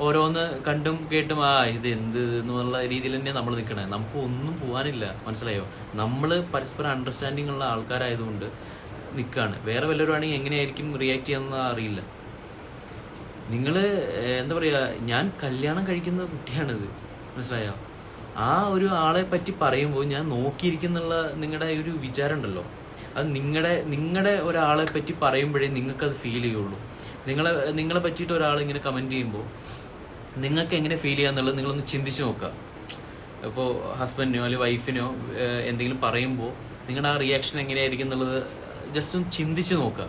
ഓരോന്ന് കണ്ടും കേട്ടും ഇത് എന്ത് എന്നുള്ള രീതിയിൽ തന്നെ നമ്മൾ നിൽക്കണേ. നമുക്ക് ഒന്നും പോകാനില്ല, മനസ്സിലായോ? നമ്മൾ പരസ്പരം അണ്ടർസ്റ്റാൻഡിങ് ഉള്ള ആൾക്കാരായതുകൊണ്ട് നിൽക്കുകയാണ്. വേറെ വല്ലവരുമാണെങ്കിൽ എങ്ങനെയായിരിക്കും റിയാക്ട് ചെയ്യാമെന്ന് അറിയില്ല. നിങ്ങൾ എന്താ പറയുക, ഞാൻ കല്യാണം കഴിക്കുന്ന കുട്ടിയാണിത്, മനസ്സിലായോ? ആ ഒരു ആളെ പറ്റി പറയുമ്പോൾ ഞാൻ നോക്കിയിരിക്കുന്നുള്ള നിങ്ങളുടെ ഒരു വിചാരം ഉണ്ടല്ലോ, അത് നിങ്ങളുടെ ഒരാളെ പറ്റി പറയുമ്പോഴേ നിങ്ങൾക്കത് ഫീൽ ചെയ്യുള്ളൂ. നിങ്ങളെ പറ്റിയിട്ട് ഒരാൾ ഇങ്ങനെ കമന്റ് ചെയ്യുമ്പോൾ നിങ്ങൾക്ക് എങ്ങനെ ഫീൽ ചെയ്യാന്നുള്ളത് നിങ്ങളൊന്ന് ചിന്തിച്ച് നോക്കുക. ഇപ്പോൾ ഹസ്ബൻഡിനോ അല്ലെങ്കിൽ വൈഫിനോ എന്തെങ്കിലും പറയുമ്പോൾ നിങ്ങളുടെ ആ റിയാക്ഷൻ എങ്ങനെയായിരിക്കും എന്നുള്ളത് ജസ്റ്റ് ഒന്ന് ചിന്തിച്ച് നോക്കുക.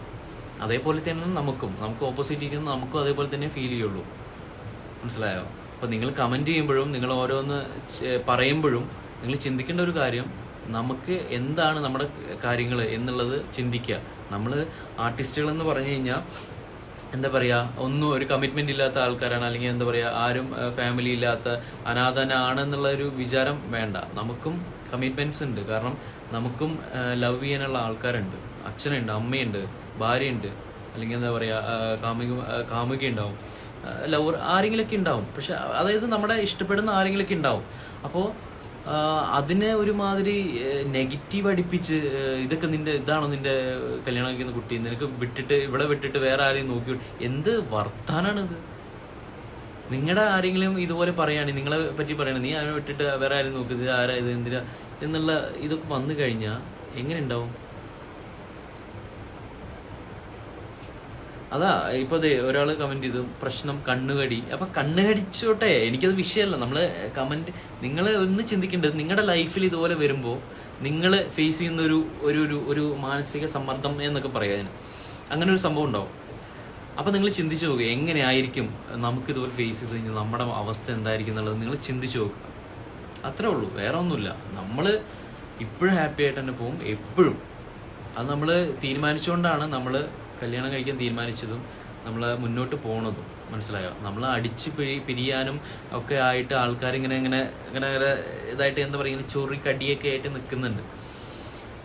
അതേപോലെ തന്നെ നമുക്ക് ഓപ്പോസിറ്റ് ഇരിക്കുന്ന നമുക്കും അതേപോലെ തന്നെ ഫീൽ ചെയ്യുള്ളൂ, മനസ്സിലായോ? അപ്പോൾ നിങ്ങൾ കമന്റ് ചെയ്യുമ്പോഴും നിങ്ങൾ ഓരോന്ന് പറയുമ്പോഴും നിങ്ങൾ ചിന്തിക്കേണ്ട ഒരു കാര്യം, നമുക്ക് എന്താണ് നമ്മുടെ കാര്യങ്ങൾ എന്നുള്ളത് ചിന്തിക്കുക. നമ്മൾ ആർട്ടിസ്റ്റുകൾ എന്ന് പറഞ്ഞു കഴിഞ്ഞാൽ എന്താ പറയാ, ഒന്നും ഒരു കമ്മിറ്റ്മെന്റ് ഇല്ലാത്ത ആൾക്കാരാണ്, അല്ലെങ്കിൽ എന്താ പറയാ ആരും ഫാമിലി ഇല്ലാത്ത അനാഥനാണെന്നുള്ള ഒരു വിചാരം വേണ്ട. നമുക്കും കമ്മിറ്റ്മെന്റ്സ് ഉണ്ട്. കാരണം നമുക്കും ലവ് ചെയ്യാനുള്ള ആൾക്കാരുണ്ട്. അച്ഛനുണ്ട്, അമ്മയുണ്ട്, ഭാര്യയുണ്ട്, അല്ലെങ്കിൽ എന്താ പറയാ കാമുകയുണ്ടാവും, ലവർ ആരെങ്കിലൊക്കെ ഉണ്ടാവും. പക്ഷെ അതായത് നമ്മുടെ ഇഷ്ടപ്പെടുന്ന ആരെങ്കിലൊക്കെ ഉണ്ടാവും. അപ്പോൾ അതിനെ ഒരുമാതിരി നെഗറ്റീവ് അടിപ്പിച്ച് ഇതൊക്കെ ഇതാണോ നിന്റെ കല്യാണം കഴിക്കുന്ന കുട്ടി, നിനക്ക് ഇവിടെ വിട്ടിട്ട് വേറെ ആരെയും നോക്കി, എന്ത് വർത്താനാണിത്? നിങ്ങളുടെ ആരെങ്കിലും ഇതുപോലെ പറയാണ്, നിങ്ങളെ പറ്റി പറയണ, നീ അവനെ വിട്ടിട്ട് വേറെ ആരും നോക്കുന്നത്, ആരാ ഇത്, എന്തിനാ എന്നുള്ള ഇതൊക്കെ വന്നു കഴിഞ്ഞാൽ എങ്ങനെ ഉണ്ടാവും? അതാ ഇപ്പൊ ഒരാള് കമന്റ് ചെയ്തു, പ്രശ്നം കണ്ണുകടി. അപ്പൊ കണ്ണുകടിച്ചോട്ടെ, എനിക്കത് വിഷയമല്ല. നമ്മള് കമന്റ്, നിങ്ങൾ ഒന്ന് ചിന്തിക്കേണ്ടത്, നിങ്ങളുടെ ലൈഫിൽ ഇതുപോലെ വരുമ്പോ നിങ്ങൾ ഫേസ് ചെയ്യുന്ന ഒരു മാനസിക സമ്മർദ്ദം എന്നൊക്കെ പറയാൻ, അങ്ങനെ ഒരു സംഭവം ഉണ്ടാവും. അപ്പൊ നിങ്ങൾ ചിന്തിച്ചു നോക്കുക, എങ്ങനെയായിരിക്കും നമുക്ക് ഇതുപോലെ ഫേസ് ചെയ്ത് കഴിഞ്ഞാൽ നമ്മുടെ അവസ്ഥ എന്തായിരിക്കും എന്നുള്ളത് നിങ്ങൾ ചിന്തിച്ചു നോക്കുക. അത്രേ ഉള്ളൂ, വേറെ ഒന്നുമില്ല. നമ്മള് ഇപ്പോഴും ഹാപ്പി ആയിട്ട് തന്നെ പോകും, എപ്പോഴും. അത് നമ്മൾ തീരുമാനിച്ചുകൊണ്ടാണ് നമ്മൾ കല്യാണം കഴിക്കാൻ തീരുമാനിച്ചതും നമ്മൾ മുന്നോട്ട് പോണതും, മനസ്സിലായോ? നമ്മൾ അടിച്ച് പിരിയാനും ഒക്കെ ആയിട്ട് ആൾക്കാർ ഇങ്ങനെ ഇതായിട്ട് എന്താ പറയുക, ചൊറിക്കടിയൊക്കെ ആയിട്ട് നിൽക്കുന്നുണ്ട്.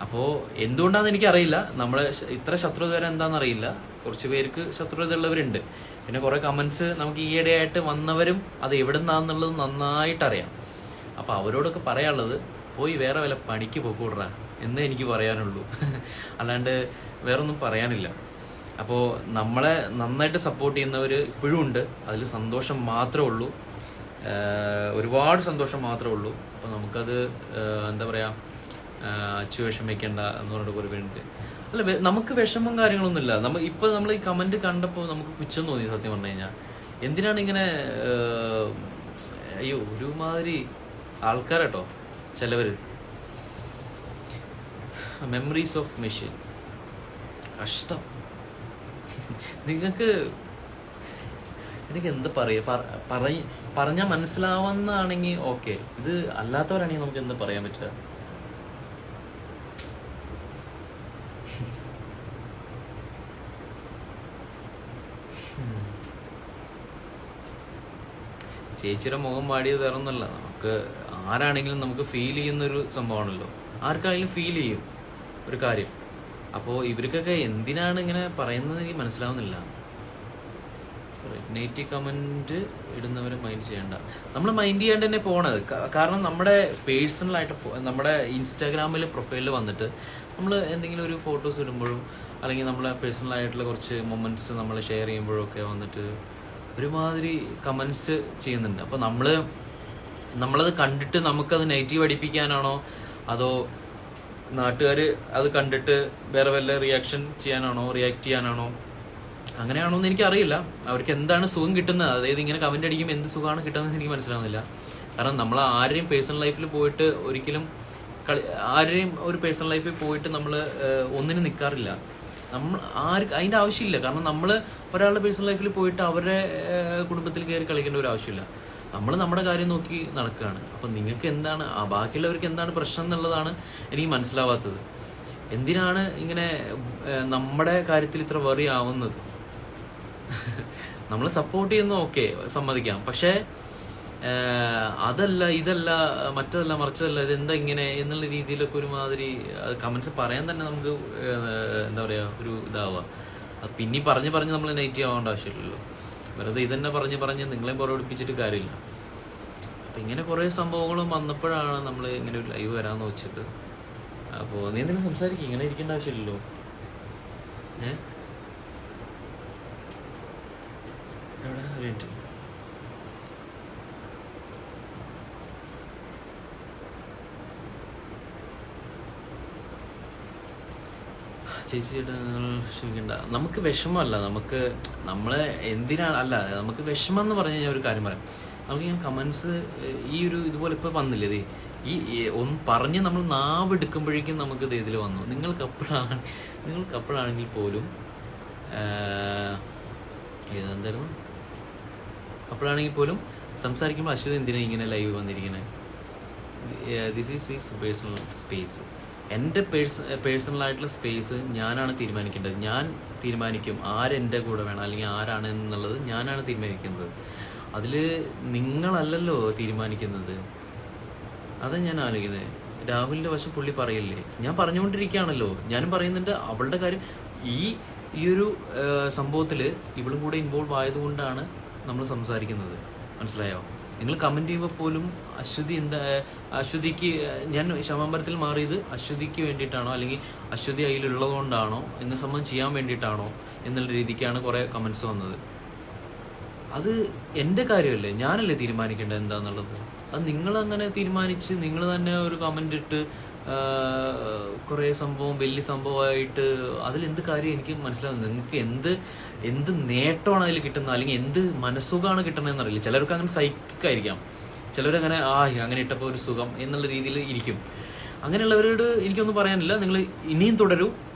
അപ്പോൾ എന്തുകൊണ്ടാണെന്ന് എനിക്കറിയില്ല. നമ്മളെ ഇത്ര ശത്രുതരം എന്താണെന്നറിയില്ല. കുറച്ച് പേർക്ക് ശത്രുത ഉള്ളവരുണ്ട്. പിന്നെ കുറെ കമന്റ്സ് നമുക്ക് ഈയിടെയായിട്ട് വന്നവരും അത് എവിടെ നിന്നാന്നുള്ളത് നന്നായിട്ട് അറിയാം. അപ്പൊ അവരോടൊക്കെ പറയാനുള്ളത്, പോയി വേറെ വല്ല പണിക്ക് പോക്കൂടാ എന്നേ എനിക്ക് പറയാനുള്ളൂ. അല്ലാണ്ട് വേറൊന്നും പറയാനില്ല. അപ്പോൾ നമ്മളെ നന്നായിട്ട് സപ്പോർട്ട് ചെയ്യുന്നവർ ഇപ്പോഴും ഉണ്ട്. അതിൽ സന്തോഷം മാത്രമേ ഉള്ളൂ, ഒരുപാട് സന്തോഷം മാത്രമേ ഉള്ളൂ. അപ്പോൾ നമുക്കത് എന്താ പറയുക, അച്ചു വിഷമിക്കേണ്ട എന്ന് പറഞ്ഞിട്ട് കുറേ പേരുണ്ട്. അല്ല, നമുക്ക് വിഷമം കാര്യങ്ങളൊന്നുമില്ല. നമ്മൾ ഈ കമന്റ് കണ്ടപ്പോൾ നമുക്ക് പുച്ഛം തോന്നി, സത്യം പറഞ്ഞു കഴിഞ്ഞാൽ. എന്തിനാണ് ഇങ്ങനെ അയ്യോ, ഒരുമാതിരി ആൾക്കാരട്ടോ ചിലവര്. മെമ്മറീസ് ഓഫ് മെഷീൻ, കഷ്ടം. നിങ്ങൾക്ക് എനിക്ക് എന്താ പറഞ്ഞാൽ മനസ്സിലാവുന്നതാണെങ്കിൽ ഓക്കെ, ഇത് അല്ലാത്തവരാണെങ്കിൽ നമുക്ക് എന്താ പറയാൻ പറ്റുക? ചേച്ചിയുടെ മുഖം വാടിയത് വേറൊന്നുമല്ല, നമുക്ക് ആരാണെങ്കിലും നമുക്ക് ഫീൽ ചെയ്യുന്നൊരു സംഭവമാണല്ലോ. ആർക്കാണെങ്കിലും ഫീൽ ചെയ്യും ഒരു കാര്യം. അപ്പോൾ ഇവർക്കൊക്കെ എന്തിനാണ് ഇങ്ങനെ പറയുന്നത് എനിക്ക് മനസ്സിലാവുന്നില്ല. നെഗറ്റീവ് കമന്റ് ഇടുന്നവരെ മൈൻഡ് ചെയ്യണ്ട. നമ്മൾ മൈൻഡ് ചെയ്യാണ്ട് തന്നെ പോണത്. കാരണം നമ്മുടെ പേഴ്സണലായിട്ട് നമ്മുടെ ഇൻസ്റ്റാഗ്രാമിൽ പ്രൊഫൈലിൽ വന്നിട്ട് നമ്മൾ എന്തെങ്കിലും ഒരു ഫോട്ടോസ് ഇടുമ്പോഴും അല്ലെങ്കിൽ നമ്മളെ പേഴ്സണലായിട്ടുള്ള കുറച്ച് മൊമെന്റ്സ് നമ്മൾ ഷെയർ ചെയ്യുമ്പോഴും ഒക്കെ വന്നിട്ട് ഒരുമാതിരി കമന്റ്സ് ചെയ്യുന്നുണ്ട്. അപ്പോൾ നമ്മളത് കണ്ടിട്ട് നമുക്കത് നെഗറ്റീവ് അടിപ്പിക്കാനാണോ, അതോ നാട്ടുകാർ അത് കണ്ടിട്ട് വേറെ വല്ല റിയാക്ട് ചെയ്യാനാണോ, അങ്ങനെയാണോ എന്ന് എനിക്കറിയില്ല. അവർക്ക് എന്താണ് സുഖം കിട്ടുന്നത്, അതായത് ഇങ്ങനെ കമന്റ് അടിക്കുമ്പോൾ എന്ത് സുഖമാണ് കിട്ടുന്നത് എനിക്ക് മനസ്സിലാവുന്നില്ല. കാരണം നമ്മൾ ആരെയും പേഴ്സണൽ ലൈഫിൽ പോയിട്ട് ഒരിക്കലും ആരെയും ഒരു പേഴ്സണൽ ലൈഫിൽ പോയിട്ട് നമ്മൾ ഒന്നിനും നിൽക്കാറില്ല. നമ്മൾ അതിന്റെ ആവശ്യമില്ല. കാരണം നമ്മൾ ഒരാളുടെ പേഴ്സണൽ ലൈഫിൽ പോയിട്ട് അവരുടെ കുടുംബത്തിൽ കയറി കളിക്കേണ്ട ഒരു ആവശ്യമില്ല. നമ്മൾ നമ്മുടെ കാര്യം നോക്കി നടക്കുകയാണ്. അപ്പം നിങ്ങൾക്ക് എന്താണ്, ബാക്കിയുള്ളവർക്ക് എന്താണ് പ്രശ്നം എന്നുള്ളതാണ് എനിക്ക് മനസ്സിലാവാത്തത്. എന്തിനാണ് ഇങ്ങനെ നമ്മുടെ കാര്യത്തിൽ ഇത്ര വറി ആവുന്നത്? നമ്മൾ സപ്പോർട്ട് ചെയ്യുന്ന ഓക്കെ, സമ്മതിക്കാം. പക്ഷേ അതല്ല, ഇതല്ല, മറ്റതല്ല, മറിച്ചതല്ല, ഇതെന്താ ഇങ്ങനെ എന്നുള്ള രീതിയിലൊക്കെ ഒരുമാതിരി കമന്റ്സ് പറയാൻ തന്നെ നമുക്ക് എന്താ പറയാ, ഒരു ഇതാവുക. അത് പിന്നെ പറഞ്ഞ് നമ്മൾ നെഗറ്റീവ് ആവേണ്ട ആവശ്യമില്ലല്ലോ. വെറുതെ ഇതന്നെ പറഞ്ഞ് നിങ്ങളെ പുറപ്പെടുപ്പിച്ചിട്ട് കാര്യമില്ല. അപ്പം ഇങ്ങനെ കുറേ സംഭവങ്ങളും വന്നപ്പോഴാണ് നമ്മൾ ഇങ്ങനെ ഒരു ലൈവ് വരാമെന്ന് വെച്ചിട്ട്. അപ്പോൾ നീ എന്തെങ്കിലും സംസാരിക്കും, ഇങ്ങനെ ഇരിക്കേണ്ട ആവശ്യമില്ലല്ലോ. എവിടെ ഒരു മിനിറ്റ്. ചേച്ചിയുടെ ക്ഷമിക്കണ്ട, നമുക്ക് വിഷമമല്ല, നമ്മളെ എന്തിനാണ്, അല്ല നമുക്ക് വിഷമം എന്ന് പറഞ്ഞു കഴിഞ്ഞാൽ ഒരു കാര്യം പറയാം. നമുക്ക് ഞാൻ കമന്റ്സ് ഈ ഒരു ഇതുപോലെ ഇപ്പൊ വന്നില്ലേ, ഈ ഒന്ന് പറഞ്ഞ് നമ്മൾ നാവെടുക്കുമ്പോഴേക്കും നമുക്ക് ഇതിൽ വന്നു. നിങ്ങൾ കപ്പിളാണെങ്കിൽ പോലും ഏതെന്തായിരുന്നു, കപ്പിളാണെങ്കിൽ പോലും സംസാരിക്കുമ്പോൾ അശ്വതി എന്തിനാ ഇങ്ങനെ ലൈവ് വന്നിരിക്കണേ? This is personal space. എൻ്റെ പേഴ്സണലായിട്ടുള്ള സ്പേസ് ഞാനാണ് തീരുമാനിക്കേണ്ടത്. ഞാൻ തീരുമാനിക്കും ആരെൻ്റെ കൂടെ വേണം അല്ലെങ്കിൽ ആരാണ് എന്നുള്ളത് ഞാനാണ് തീരുമാനിക്കുന്നത്. അതിൽ നിങ്ങളല്ലല്ലോ തീരുമാനിക്കുന്നത്. അതാണ് ഞാൻ ആലോചിക്കുന്നത്. രാഹുലിൻ്റെ വശം പുള്ളി പറയില്ലേ? ഞാൻ പറഞ്ഞുകൊണ്ടിരിക്കുകയാണല്ലോ, ഞാനും പറയുന്നുണ്ട്. അവളുടെ കാര്യം ഈ ഒരു സംഭവത്തിൽ ഇവളും കൂടെ ഇൻവോൾവ് ആയതുകൊണ്ടാണ് നമ്മൾ സംസാരിക്കുന്നത്. മനസ്സിലായോ? നിങ്ങൾ കമന്റ് ചെയ്യുമ്പോൾ പോലും അശ്വതിക്ക് ഞാൻ ശമാമ്പരത്തിൽ മാറിയത് അശ്വതിക്ക് വേണ്ടിയിട്ടാണോ അല്ലെങ്കിൽ അശ്വതി അതിലുള്ളതുകൊണ്ടാണോ എന്ന സംബന്ധം ചെയ്യാൻ വേണ്ടിയിട്ടാണോ എന്നുള്ള രീതിക്കാണ് കുറെ കമന്റ്സ് വന്നത്. അത് എൻ്റെ കാര്യമല്ലേ, ഞാനല്ലേ തീരുമാനിക്കേണ്ടത് എന്താന്നുള്ളത്. അത് നിങ്ങൾ അങ്ങനെ തീരുമാനിച്ച് നിങ്ങൾ തന്നെ ഒരു കമന്റ് ഇട്ട് കുറെ സംഭവം വലിയ സംഭവമായിട്ട് അതിലെന്ത് കാര്യം എനിക്ക് മനസ്സിലാവുന്നത്. നിങ്ങൾക്ക് എന്ത് നേട്ടമാണ് അതിൽ കിട്ടുന്നത് അല്ലെങ്കിൽ എന്ത് മനസ്സുഖമാണ് കിട്ടണമെന്ന് അറിയില്ല. ചിലർക്ക് അങ്ങനെ സൈക്കിക്കായിരിക്കാം, ചിലരങ്ങനെ അങ്ങനെ ഇട്ടപ്പോൾ ഒരു സുഖം എന്നുള്ള രീതിയിൽ ഇരിക്കും. അങ്ങനെയുള്ളവരോട് എനിക്കൊന്നും പറയാനില്ല. നിങ്ങൾ ഇനിയും തുടരൂ,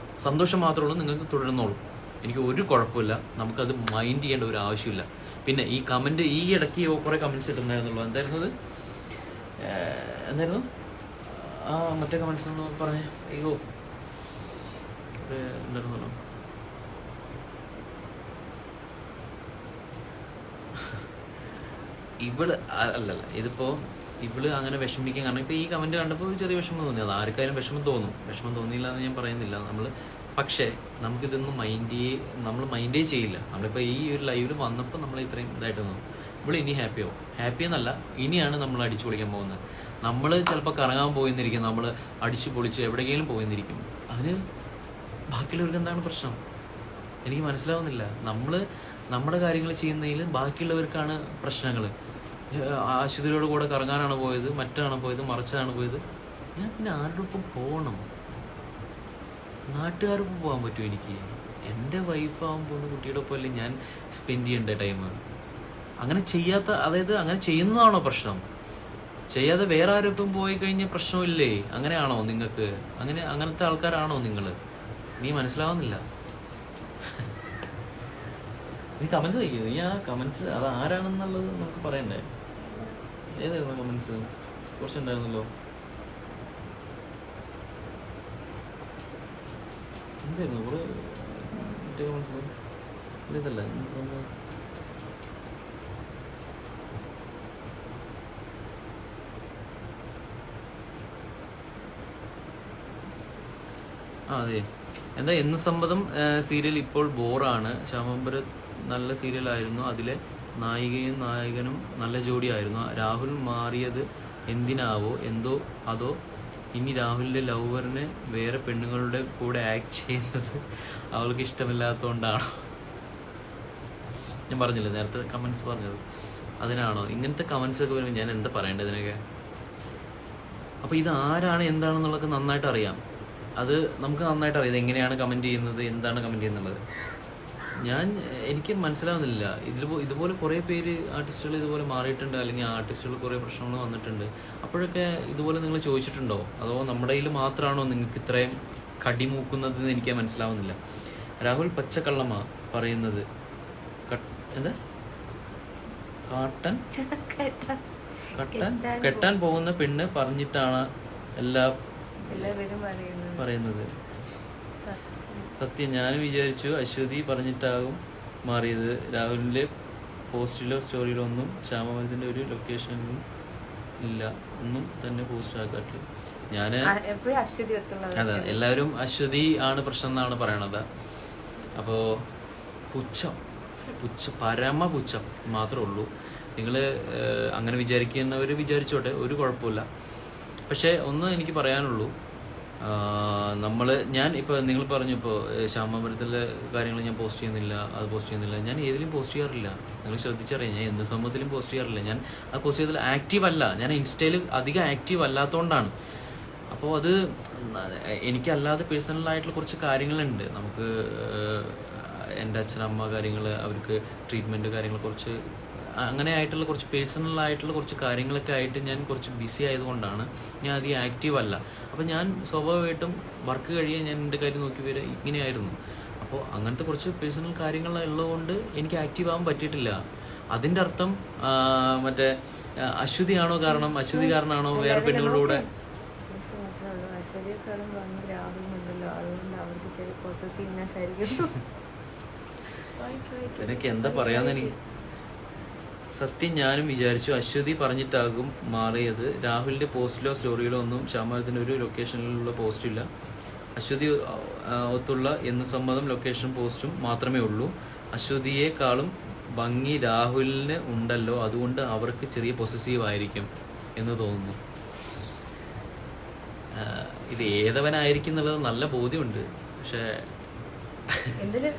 സന്തോഷം മാത്രമേ ഉള്ളൂ, നിങ്ങൾക്ക് തുടരുന്നോളൂ. എനിക്ക് ഒരു കുഴപ്പമില്ല, നമുക്കത് മൈൻഡ് ചെയ്യേണ്ട ഒരു ആവശ്യമില്ല. പിന്നെ ഈ കമന്റ് ഈ ഇടയ്ക്ക് കുറെ കമന്റ്സ് ഇട്ടുണ്ടായിരുന്നുള്ളൂ. എന്തായിരുന്നു മറ്റേ കമന്റ്സ് ഒന്ന് പറഞ്ഞേ. അയ്യോ ഉണ്ടായിരുന്നല്ലോ. ഇവള് അല്ലല്ല, ഇതിപ്പോ ഇവള് അങ്ങനെ വിഷമിക്കാൻ കാരണം ഇപ്പൊ ഈ കമന്റ് കണ്ടപ്പോൾ ഒരു ചെറിയ വിഷമം തോന്നി. അത് ആർക്കായാലും വിഷമം തോന്നും. വിഷമം തോന്നിയില്ല എന്ന് ഞാൻ പറയുന്നില്ല. പക്ഷേ നമുക്കിതൊന്നും നമ്മൾ മൈൻഡേ ചെയ്യില്ല. നമ്മളിപ്പോൾ ഈ ഒരു ലൈവിൽ വന്നപ്പോൾ നമ്മൾ ഇത്രയും ഇതായിട്ട് തോന്നും. ഇവിടെ ഇനി ഹാപ്പി എന്നല്ല, ഇനിയാണ് നമ്മൾ അടിച്ചു പൊളിക്കാൻ പോകുന്നത്. നമ്മൾ ചിലപ്പോൾ കറങ്ങാൻ പോയെന്നിരിക്കും, നമ്മൾ അടിച്ചു പൊളിച്ച് എവിടെയെങ്കിലും പോയെന്നിരിക്കും. അതിന് ബാക്കിയുള്ളവർക്ക് എന്താണ് പ്രശ്നം? എനിക്ക് മനസ്സിലാവുന്നില്ല. നമ്മൾ നമ്മുടെ കാര്യങ്ങൾ ചെയ്യുന്നതിൽ ബാക്കിയുള്ളവർക്കാണ് പ്രശ്നങ്ങൾ. ആശുപത്രിയോട് കൂടെ കറങ്ങാനാണ് പോയത്, മറ്റാണ് പോയത്, മറിച്ചാണ് പോയത്. ഞാൻ പിന്നെ ആരോടൊപ്പം പോകണം? നാട്ടുകാരൊപ്പം പോകാൻ പറ്റും എനിക്ക്? എൻ്റെ വൈഫാവാൻ പോകുന്ന കുട്ടിയുടെ ഒപ്പം അല്ലേ ഞാൻ സ്പെൻഡ് ചെയ്യേണ്ട ടൈം? അങ്ങനെ ചെയ്യാത്ത, അതായത് അങ്ങനെ ചെയ്യുന്നതാണോ പ്രശ്നം? ചെയ്യാതെ വേറെ ആരൊപ്പം പോയി കഴിഞ്ഞാൽ പ്രശ്നമില്ലേ? അങ്ങനെയാണോ നിങ്ങൾക്ക്? അങ്ങനത്തെ ആൾക്കാരാണോ നിങ്ങൾ? നീ മനസ്സിലാവുന്നില്ല. നീ കമന്റ്സ് കഴിക്കുന്നത്, നീ ആ കമന്റ്സ് അത് ആരാണെന്നുള്ളത് നമുക്ക് പറയണ്ടേ? ഏതായിരുന്നു കമന്റ്സ്? കുറച്ചുണ്ടായിരുന്നല്ലോ. എന്തായിരുന്നു ഇവിടെ മറ്റേ കമന്റ്സ്? ഇതല്ല അതെ. എന്താ എന്ന് സമ്മതം സീരിയൽ ഇപ്പോൾ ബോറാണ്. ശാമംബരം നല്ല സീരിയലായിരുന്നു. അതിലെ നായികയും നായകനും നല്ല ജോഡിയായിരുന്നു. രാഹുൽ മാറിയത് എന്തിനാവോ അതോ ഇനി രാഹുലിന്റെ ലവറിന് വേറെ പെണ്ണുങ്ങളുടെ കൂടെ ആക്ട് ചെയ്യുന്നത് അവൾക്ക് ഇഷ്ടമില്ലാത്തതുകൊണ്ടാണോ? ഞാൻ പറഞ്ഞില്ലേ നേരത്തെ കമന്റ്സ് പറഞ്ഞത്, അതിനാണോ? ഇങ്ങനത്തെ കമന്റ്സ് ഒക്കെ വരുമ്പോൾ ഞാൻ എന്താ പറയേണ്ടത് ഇതിനൊക്കെ? അപ്പൊ ഇത് ആരാണ് എന്താണെന്നുള്ളത് നന്നായിട്ട് അറിയാം. അത് നമുക്ക് നന്നായിട്ട് അറിയാം എങ്ങനെയാണ് കമന്റ് ചെയ്യുന്നത്, എന്താണ് കമന്റ് ചെയ്യുന്നുള്ളത്. എനിക്ക് മനസ്സിലാവുന്നില്ല. ഇതുപോലെ കുറേ പേര് ആർട്ടിസ്റ്റുകൾ ഇതുപോലെ മാറിയിട്ടുണ്ട്, അല്ലെങ്കിൽ ആർട്ടിസ്റ്റുകൾ കുറേ പ്രശ്നങ്ങൾ വന്നിട്ടുണ്ട്. അപ്പോഴൊക്കെ ഇതുപോലെ നിങ്ങൾ ചോദിച്ചിട്ടുണ്ടോ? അതോ നമ്മുടെ കയ്യിൽ മാത്രമാണോ നിങ്ങൾക്ക് ഇത്രയും കടിമൂക്കുന്നതെന്ന് എനിക്ക് മനസ്സിലാവുന്നില്ല. രാഹുൽ പച്ചക്കള്ളമാ പറയുന്നത്. എന്താ കെട്ടാൻ പോകുന്ന പെണ്ണ് പറഞ്ഞിട്ടാണ് എല്ലാവരും പറയുന്നത്. സത്യം, ഞാൻ വിചാരിച്ചു അശ്വതി പറഞ്ഞിട്ടാകും മാറിയത്. രാഹുലിന്റെ പോസ്റ്റിലോ സ്റ്റോറിയിലോ ഒന്നും ശ്യാമമരത്തിന്റെ ഒരു ലൊക്കേഷനിലും ഇല്ല, ഒന്നും തന്നെ പോസ്റ്റ് ആക്കാട്ടില്ല. അതെ, എല്ലാവരും അശ്വതി ആണ് പ്രശ്നം എന്നാണ് പറയണത്. അപ്പോ പരമ പുച്ഛം മാത്രമേ ഉള്ളൂ. നിങ്ങൾ അങ്ങനെ വിചാരിക്കുന്നവർ വിചാരിച്ചോട്ടെ, ഒരു കുഴപ്പമില്ല. പക്ഷെ ഒന്ന് എനിക്ക് പറയാനുള്ളൂ, ഞാൻ ഇപ്പോൾ നിങ്ങൾ പറഞ്ഞു ഇപ്പോൾ ശ്യാമപുരത്തിലെ കാര്യങ്ങൾ ഞാൻ പോസ്റ്റ് ചെയ്യുന്നില്ല. ഞാൻ ഏതിലും പോസ്റ്റ് ചെയ്യാറില്ല. നിങ്ങൾ ശ്രദ്ധിച്ചറിയാം, ഞാൻ എന്ത് സംഭവത്തിലും പോസ്റ്റ് ചെയ്യാറില്ല. ഞാൻ ആ പോസ്റ്റ് ചെയ്തതിൽ ആക്റ്റീവ് അല്ല. ഞാൻ ഇൻസ്റ്റയിൽ അധികം ആക്റ്റീവ് അല്ലാത്തതുകൊണ്ടാണ്. അപ്പോൾ അത് എനിക്കല്ലാതെ പേഴ്സണലായിട്ടുള്ള കുറച്ച് കാര്യങ്ങളുണ്ട്. നമുക്ക് എൻ്റെ അച്ഛനമ്മ കാര്യങ്ങൾ, അവർക്ക് ട്രീറ്റ്മെൻറ്റ് കാര്യങ്ങൾ, കുറച്ച് അങ്ങനെ ആയിട്ടുള്ള കുറച്ച് പേഴ്സണൽ ആയിട്ടുള്ള കുറച്ച് കാര്യങ്ങളൊക്കെ ആയിട്ട് ഞാൻ കുറച്ച് ബിസി ആയതുകൊണ്ടാണ് ഞാൻ അധികം ആക്റ്റീവ് അല്ല. അപ്പോൾ ഞാൻ സ്വാഭാവികമായിട്ടും വർക്ക് കഴിയാൻ ഞാൻ എൻ്റെ കാര്യം നോക്കി വരെ ഇങ്ങനെയായിരുന്നു. അപ്പോൾ അങ്ങനത്തെ കുറച്ച് പേഴ്സണൽ കാര്യങ്ങൾ ഉള്ളതുകൊണ്ട് എനിക്ക് ആക്റ്റീവ് ആവാൻ പറ്റിയിട്ടില്ല. അതിൻ്റെ അർത്ഥം മറ്റേ അശ്വതി കാരണമാണോ വേറെ പെണ്ണുങ്ങളുടെ മാത്രമേ ഉള്ളൂ. അശ്വതിയെക്കാളും വന്ന് രാഹുലിനുണ്ടല്ലോ, അതുകൊണ്ട് അവർക്ക് ചെറിയ പൊസസീവ്നെസ് ആയിരിക്കും. എനിക്ക് എന്താ പറയാന്ന് എനിക്ക് സത്യം ഞാനും വിചാരിച്ചു അശ്വതി പറഞ്ഞിട്ടാകും മാറിയത്. രാഹുലിന്റെ പോസ്റ്റിലോ സ്റ്റോറിയിലോ ഒന്നും ശ്യാമാരത്തിന്റെ ഒരു ലൊക്കേഷനിലുള്ള പോസ്റ്റില്ല. അശ്വതി ഒത്തുള്ള എന്ന് സമ്മതം ലൊക്കേഷൻ പോസ്റ്റും മാത്രമേ ഉള്ളൂ. അശ്വതിയെക്കാളും ഭംഗി രാഹുലിന് ഉണ്ടല്ലോ, അതുകൊണ്ട് അവർക്ക് ചെറിയ പൊസസീവ് ആയിരിക്കും എന്ന് തോന്നുന്നു. ഇത് ഏതവനായിരിക്കും എന്നുള്ളത് നല്ല ബോധ്യമുണ്ട്. പക്ഷെ എന്തിന്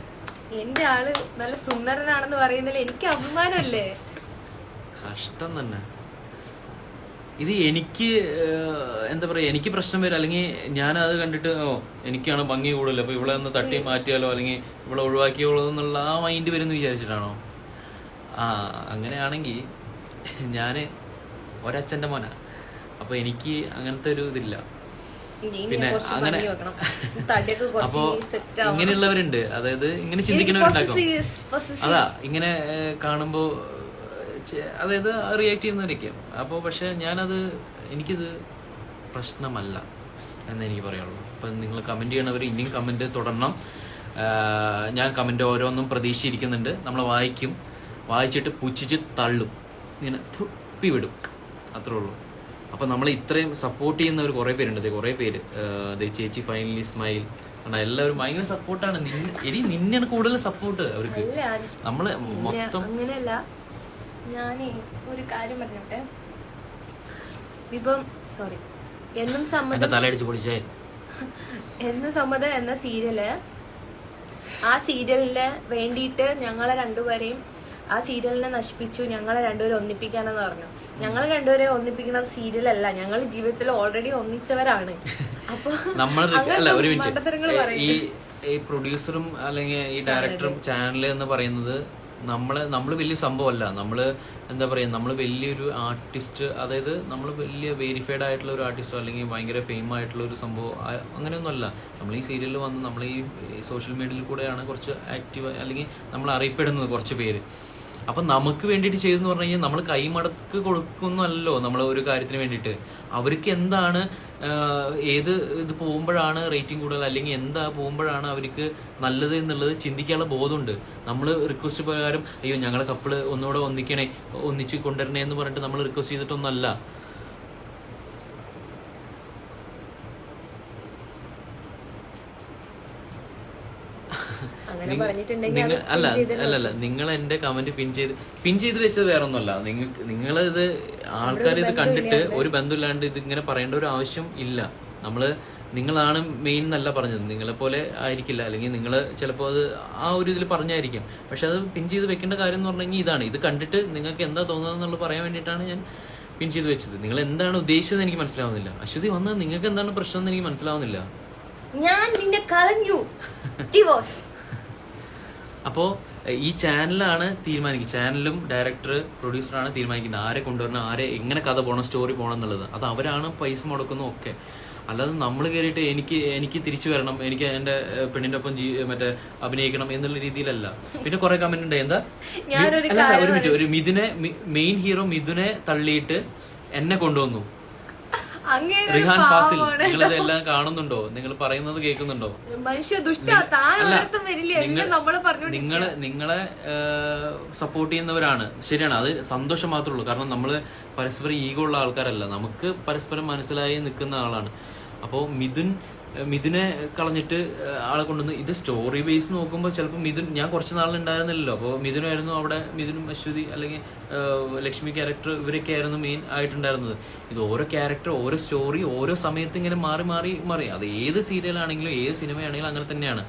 എന്റെ ആള് നല്ല സുന്ദരനാണെന്ന് പറയുന്നതിൽ എനിക്ക് അഭിമാനമല്ലേ? കഷ്ടം തന്നെ. ഇത് എനിക്ക് എന്താ പറയാ, എനിക്ക് പ്രശ്നം വരും. അല്ലെങ്കിൽ ഞാൻ അത് കണ്ടിട്ട് എനിക്കാണ് ഭംഗി കൂടുതൽ, അപ്പൊ ഇവിടെ ഒന്ന് തട്ടി മാറ്റിയാലോ അല്ലെങ്കിൽ ഇവിടെ ഒഴിവാക്കിയോളൂ എന്നുള്ള ആ മൈൻഡ് വരുന്നു വിചാരിച്ചിട്ടാണോ? അങ്ങനെയാണെങ്കിൽ ഞാന് ഒരച്ഛന്റെ മോനാ. അപ്പൊ എനിക്ക് അങ്ങനത്തെ ഒരു ഇതില്ല. പിന്നെ അങ്ങനെ അപ്പൊ ഇങ്ങനെയുള്ളവരുണ്ട്, അതായത് ഇങ്ങനെ ചിന്തിക്കുന്നവരുണ്ടാക്കും. അതാ ഇങ്ങനെ കാണുമ്പോ അതായത് റിയാക്ട് ചെയ്യുന്നവരൊക്കെ. അപ്പോൾ പക്ഷെ എനിക്കിത് പ്രശ്നമല്ല എന്ന് എനിക്ക് പറയുള്ളൂ. അപ്പം നിങ്ങൾ കമന്റ് ചെയ്യണവർ ഇനിയും കമന്റ് തുടരണം. ഞാൻ കമന്റ് ഓരോന്നും പ്രതീക്ഷിച്ചിരിക്കുന്നുണ്ട്. നമ്മൾ വായിച്ചിട്ട് പുച്ഛിച്ച് തള്ളും, ഇങ്ങനെ തുപ്പി വിടും, അത്രേ ഉള്ളൂ. അപ്പൊ നമ്മളെ ഇത്രയും സപ്പോർട്ട് ചെയ്യുന്നവർ കുറെ പേരുണ്ട്. കുറെ പേര് ചേച്ചി ഫൈനലി സ്മൈൽ എല്ലാവരും ഭയങ്കര സപ്പോർട്ടാണ്. നിന്നെയാണ് കൂടുതൽ സപ്പോർട്ട് അവർക്ക്. നമ്മള് മൊത്തം അങ്ങനെയല്ല. ഞാനേ ഒരു കാര്യം പറഞ്ഞോട്ടെ. ഇപ്പം സോറി, എന്നും സമ്മതം എന്ന സീരിയല്, ആ സീരിയലിന് വേണ്ടിയിട്ട് ഞങ്ങളെ രണ്ടുപേരെയും ആ സീരിയലിനെ നശിപ്പിച്ചു. ഞങ്ങളെ രണ്ടുപേരും ഒന്നിപ്പിക്കാനെന്ന് പറഞ്ഞു. ഞങ്ങൾ രണ്ടുപേരെ ഒന്നിപ്പിക്കുന്ന സീരിയലല്ല, ഞങ്ങൾ ജീവിതത്തിൽ ഓൾറെഡി ഒന്നിച്ചവരാണ്. അപ്പൊ ഈ പ്രൊഡ്യൂസറും അല്ലെങ്കിൽ ഈ ഡയറക്ടറും ചാനല് എന്ന് പറയുന്നത് നമ്മള് വലിയ സംഭവമല്ല. നമ്മള് എന്താ പറയാ, നമ്മള് വലിയൊരു ആർട്ടിസ്റ്റ്, അതായത് നമ്മൾ വലിയ വെരിഫൈഡ് ആയിട്ടുള്ള ഒരു ആർട്ടിസ്റ്റോ അല്ലെങ്കിൽ ഭയങ്കര ഫെയിം ആയിട്ടുള്ള ഒരു സംഭവം അങ്ങനെയൊന്നും അല്ല. നമ്മൾ ഈ സീരിയലിൽ വന്ന് നമ്മൾ ഈ സോഷ്യൽ മീഡിയയിൽ കൂടെയാണ് കുറച്ച് ആക്റ്റീവ് അല്ലെങ്കിൽ നമ്മൾ അറിയപ്പെടുന്നത് കുറച്ച് പേര്. അപ്പൊ നമുക്ക് വേണ്ടിയിട്ട് ചെയ്തെന്ന് പറഞ്ഞു കഴിഞ്ഞാൽ നമ്മൾ കൈമടക്ക് കൊടുക്കുന്നല്ലോ നമ്മൾ ഒരു കാര്യത്തിന് വേണ്ടിയിട്ട്. അവർക്ക് എന്താണ് ഏത് ഇത് പോകുമ്പോഴാണ് റേറ്റിംഗ് കൂടുതൽ അല്ലെങ്കിൽ എന്താ പോകുമ്പോഴാണ് അവർക്ക് നല്ലത് എന്നുള്ളത് ചിന്തിക്കാനുള്ള ബോധമുണ്ട്. നമ്മൾ റിക്വസ്റ്റ് പ്രകാരം അയ്യോ ഞങ്ങളെ കപ്പിള് ഒന്നുകൂടെ ഒന്നിച്ച് കൊണ്ടുവരണേ എന്ന് പറഞ്ഞിട്ട് നമ്മൾ റിക്വസ്റ്റ് ചെയ്തിട്ടൊന്നല്ല. അല്ല നിങ്ങൾ എന്റെ കമന്റ് പിൻ ചെയ്ത് വെച്ചത് വേറെ ഒന്നുമല്ല. നിങ്ങളിത് ആൾക്കാർ ഇത് കണ്ടിട്ട് ഒരു ബന്ധമില്ലാണ്ട് ഇത് ഇങ്ങനെ പറയേണ്ട ഒരു ആവശ്യം ഇല്ല. നിങ്ങളാണ് മെയിൻ എന്നല്ല പറഞ്ഞത്, നിങ്ങളെ പോലെ ആയിരിക്കില്ല, അല്ലെങ്കിൽ നിങ്ങൾ ചിലപ്പോൾ അത് ആ ഒരു ഇതിൽ പറഞ്ഞായിരിക്കും. പക്ഷെ അത് പിൻ ചെയ്ത് വെക്കേണ്ട കാര്യം എന്ന് പറഞ്ഞു കഴിഞ്ഞാൽ ഇതാണ്. ഇത് കണ്ടിട്ട് നിങ്ങൾക്ക് എന്താ തോന്നുന്നത് എന്നുള്ളത് പറയാൻ വേണ്ടിയിട്ടാണ് ഞാൻ പിൻ ചെയ്ത് വെച്ചത്. നിങ്ങൾ എന്താണ് ഉദ്ദേശിച്ചത് എനിക്ക് മനസ്സിലാവുന്നില്ല. അശ്വതി വന്നത് നിങ്ങൾക്ക് എന്താണ് പ്രശ്നം എന്ന് എനിക്ക് മനസ്സിലാവുന്നില്ല. ഞാൻ നിന്നെ കളഞ്ഞു. ഡിവോഴ്സ്. അപ്പോ ഈ ചാനലാണ് തീരുമാനിക്കുന്നത്. ചാനലും ഡയറക്ടർ പ്രൊഡ്യൂസറാണ് തീരുമാനിക്കുന്നത് ആരെ കൊണ്ടുവരണം, ആരെ എങ്ങനെ കഥ പോകണം, സ്റ്റോറി പോകണം എന്നുള്ളത്. അത് അവരാണ് പൈസ മുടക്കുന്നത് ഒക്കെ. അല്ലാതെ നമ്മൾ കയറിയിട്ട് എനിക്ക് തിരിച്ചു വരണം, എനിക്ക് എന്റെ പെണ്ണിന്റെ ഒപ്പം മറ്റേ അഭിനയിക്കണം എന്നുള്ള രീതിയിലല്ല. പിന്നെ കുറെ കമന്റ് ഉണ്ട്, എന്താ ഒരു മിനിറ്റ്, ഒരു മെയിൻ ഹീറോ മിഥുനെ തള്ളിയിട്ട് എന്നെ കൊണ്ടുവന്നു. റിഹാൻ ഫാസിൽ, നിങ്ങൾ ഇതെല്ലാം കാണുന്നുണ്ടോ? നിങ്ങൾ പറയുന്നത് കേൾക്കുന്നുണ്ടോ? നിങ്ങളെ സപ്പോർട്ട് ചെയ്യുന്നവരാണ്, ശരിയാണ്, അത് സന്തോഷം മാത്രമേ ഉള്ളൂ. കാരണം നമ്മള് പരസ്പരം ഈഗോ ഉള്ള ആൾക്കാരല്ല, നമുക്ക് പരസ്പരം മനസ്സിലായി നിൽക്കുന്ന ആളാണ്. അപ്പോ മിഥുനെ കളഞ്ഞിട്ട് ആളെ കൊണ്ടുവന്ന് ഇത് സ്റ്റോറി ബേസ് നോക്കുമ്പോൾ ചിലപ്പോൾ ഞാൻ കുറച്ച് നാളുണ്ടായിരുന്നില്ലല്ലോ. അപ്പോൾ മിഥുനായിരുന്നു അവിടെ, മിഥുനും അശ്വതി അല്ലെങ്കിൽ ലക്ഷ്മി ക്യാരക്ടർ ഇവരൊക്കെ ആയിരുന്നു മെയിൻ ആയിട്ടുണ്ടായിരുന്നത്. ഇത് ഓരോ ക്യാരക്ടർ, ഓരോ സ്റ്റോറി ഓരോ സമയത്ത് ഇങ്ങനെ മാറി അത് ഏത് സീരിയലാണെങ്കിലും ഏത് സിനിമയാണെങ്കിലും അങ്ങനെ തന്നെയാണ്.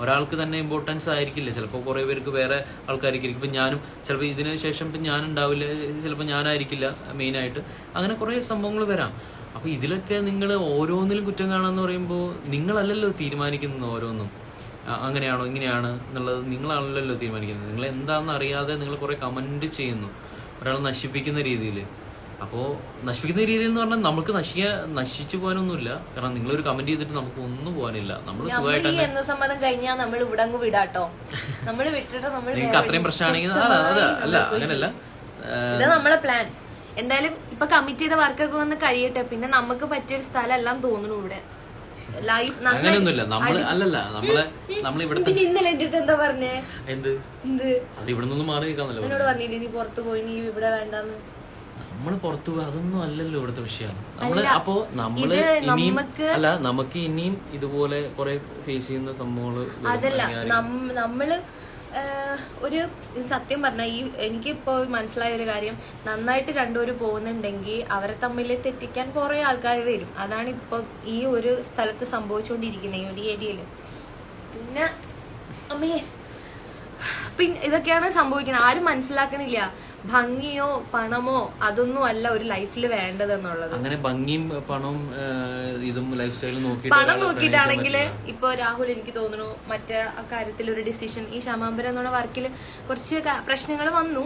ഒരാൾക്ക് തന്നെ ഇമ്പോർട്ടൻസ് ആയിരിക്കില്ല, ചിലപ്പോൾ കുറെ പേർക്ക് വേറെ ആൾക്കാരായിരിക്കും. ഇപ്പൊ ഞാനും ചിലപ്പോൾ ഇതിന് ശേഷം ഞാനുണ്ടാവില്ല, ചിലപ്പോൾ ഞാനായിരിക്കില്ല മെയിനായിട്ട്. അങ്ങനെ കുറെ സംഭവങ്ങൾ വരാം. അപ്പൊ ഇതിലൊക്കെ നിങ്ങൾ ഓരോന്നിലും കുറ്റം കാണാന്ന് പറയുമ്പോൾ നിങ്ങളല്ലല്ലോ തീരുമാനിക്കുന്നത്. ഓരോന്നും അങ്ങനെയാണോ ഇങ്ങനെയാണ് എന്നുള്ളത് നിങ്ങളാണല്ലോ തീരുമാനിക്കുന്നത്. നിങ്ങൾ എന്താണെന്ന് അറിയാതെ നിങ്ങൾ കുറെ കമന്റ് ചെയ്യുന്നു ഒരാളെ നശിപ്പിക്കുന്ന രീതിയിൽ. അപ്പോ നശിപ്പിക്കുന്ന രീതിയിൽ എന്ന് പറഞ്ഞാൽ നമുക്ക് നശിച്ചു പോകാനൊന്നുമില്ല. കാരണം നിങ്ങളൊരു കമന്റ് ചെയ്തിട്ട് നമുക്ക് ഒന്നും പോകാനില്ല. നമ്മൾ സുഖമായിട്ട് നിങ്ങൾക്ക് അത്രയും പ്രശ്നമാണെങ്കിൽ അല്ല അങ്ങനല്ല, നമ്മളെ പ്ലാൻ എന്തായാലും ഇപ്പൊ കമ്മിറ്റ് ചെയ്ത വർക്കൊക്കെ ഒന്ന് കഴിയട്ടെ, പിന്നെ നമുക്ക് പറ്റിയൊരു സ്ഥലം എല്ലാം തോന്നുന്നു ഇവിടെ. ലൈഫ് അങ്ങനെയൊന്നുമില്ല. നമ്മളിവിടെ ഇന്നലെ എന്റെ അടുത്ത് എന്താ പറഞ്ഞേ? എന്ത് അത് ഇവിടെ നിന്നൊന്നും മാറി നിൽക്കാന്നല്ലോ എന്നോട് പറഞ്ഞില്ലേ നീ പുറത്തു പോയി, നീ ഇവിടെ വേണ്ടെന്ന്. നമ്മള് പുറത്തു പോയി അതൊന്നും അല്ലല്ലോ ഇവിടുത്തെ വിഷയം. അപ്പോ നമുക്ക് ഇനിയും ഇതുപോലെ കുറെ ഫേസ് ചെയ്യുന്ന സംഭവങ്ങള്. അതല്ല നമ്മള് ഒരു സത്യം പറഞ്ഞ എനിക്കിപ്പോ മനസ്സിലായ ഒരു കാര്യം, നന്നായിട്ട് രണ്ടുപേരും പോകുന്നുണ്ടെങ്കിൽ അവരെ തമ്മിൽ തെറ്റിക്കാൻ കുറെ ആൾക്കാർ വരും. അതാണ് ഇപ്പൊ ഈ ഒരു സ്ഥലത്ത് സംഭവിച്ചുകൊണ്ടിരിക്കുന്നത്, ഈ ഒരു ഏരിയയില്. പിന്നെ ഇതൊക്കെയാണ് സംഭവിക്കുന്നത്. ആരും മനസ്സിലാക്കണില്ല ഭംഗിയോ പണമോ അതൊന്നും അല്ല ഒരു ലൈഫിൽ വേണ്ടതെന്നുള്ളത്. അങ്ങനെ ഭംഗിയും പണവും ഇതും ലൈഫ് സ്റ്റൈലും പണം നോക്കിയിട്ടാണെങ്കിൽ ഇപ്പൊ രാഹുൽ എനിക്ക് തോന്നുന്നു മറ്റേ കാര്യത്തിൽ ഒരു ഡിസിഷൻ, ഈ ശമാംബരം എന്നുള്ള വർക്കിൽ കുറച്ച് പ്രശ്നങ്ങൾ വന്നു,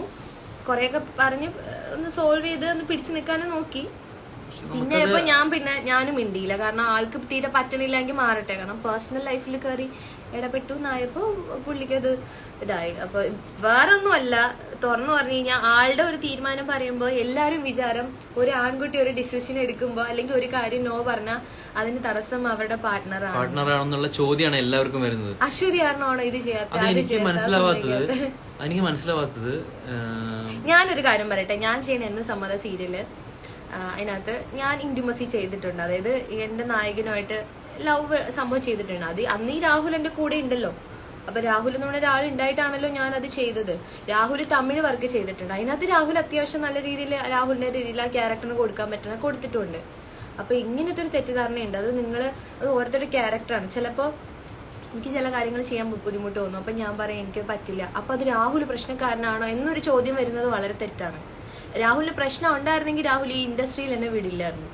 കൊറേയൊക്കെ പറഞ്ഞ് ഒന്ന് സോൾവ് ചെയ്ത് ഒന്ന് പിടിച്ചു നിൽക്കാനും നോക്കി. പിന്നെ ഇപ്പൊ ഞാനും മിണ്ടിയില്ല, കാരണം ആൾക്ക് തീരെ പറ്റണില്ലെങ്കിൽ മാറട്ടെ. കാരണം പേഴ്സണൽ ലൈഫിൽ കയറി ഇടപെട്ടു എന്നായപ്പോ പുള്ളിക്കത് ഇതായി. അപ്പൊ വേറൊന്നും അല്ല, തുറന്നു പറഞ്ഞു കഴിഞ്ഞാൽ ആളുടെ ഒരു തീരുമാനം പറയുമ്പോ എല്ലാരും വിചാരം ഒരു ആൺകുട്ടി ഒരു ഡിസിഷൻ എടുക്കുമ്പോ അല്ലെങ്കിൽ ഒരു കാര്യം നോ പറഞ്ഞാൽ അതിന് തടസ്സം അവരുടെ പാർട്ട്ണറാണെന്നുള്ള ചോദ്യമാണ് എല്ലാവർക്കും വരുന്നത്. അശ്വതി കാരണമാണോ ഇത് ചെയ്യാത്തത്? എനിക്ക് മനസ്സിലാവാത്തത് ഞാനൊരു കാര്യം പറയട്ടെ, ഞാൻ ചെയ്യണ എന്ന് സമ്മത സീരിയല് അതിനകത്ത് ഞാൻ ഇന്റിമസി ചെയ്തിട്ടുണ്ട്. അതായത് എന്റെ നായകനുമായിട്ട് ലവ് സംഭവം ചെയ്തിട്ടുണ്ട്. അത് അന്ന് ഈ രാഹുൽ എന്റെ കൂടെ ഉണ്ടല്ലോ. അപ്പൊ രാഹുൽ എന്ന് പറഞ്ഞ ഒരാൾ ഉണ്ടായിട്ടാണല്ലോ ഞാൻ അത് ചെയ്തത്. രാഹുൽ തമിഴ് വർക്ക് ചെയ്തിട്ടുണ്ട്. അതിനകത്ത് രാഹുൽ അത്യാവശ്യം നല്ല രീതിയിൽ രാഹുലിന്റെ രീതിയിൽ ആ ക്യാരക്ടറിന് കൊടുക്കാൻ പറ്റുന്ന കൊടുത്തിട്ടുണ്ട്. അപ്പൊ ഇങ്ങനത്തെ ഒരു തെറ്റിദ്ധാരണയുണ്ട്. അത് ഓരോരുത്തരുടെ ക്യാരക്ടറാണ്. ചിലപ്പോ എനിക്ക് ചില കാര്യങ്ങൾ ചെയ്യാൻ ബുദ്ധിമുട്ട് തോന്നും, അപ്പൊ ഞാൻ പറയാം എനിക്ക് പറ്റില്ല. അപ്പൊ അത് രാഹുൽ പ്രശ്നക്കാരനാണോ എന്നൊരു ചോദ്യം വരുന്നത് വളരെ തെറ്റാണ്. രാഹുലിന് പ്രശ്നം ഉണ്ടായിരുന്നെങ്കിൽ രാഹുൽ ഈ ഇൻഡസ്ട്രിയിൽ എന്നെ വിടില്ലായിരുന്നു.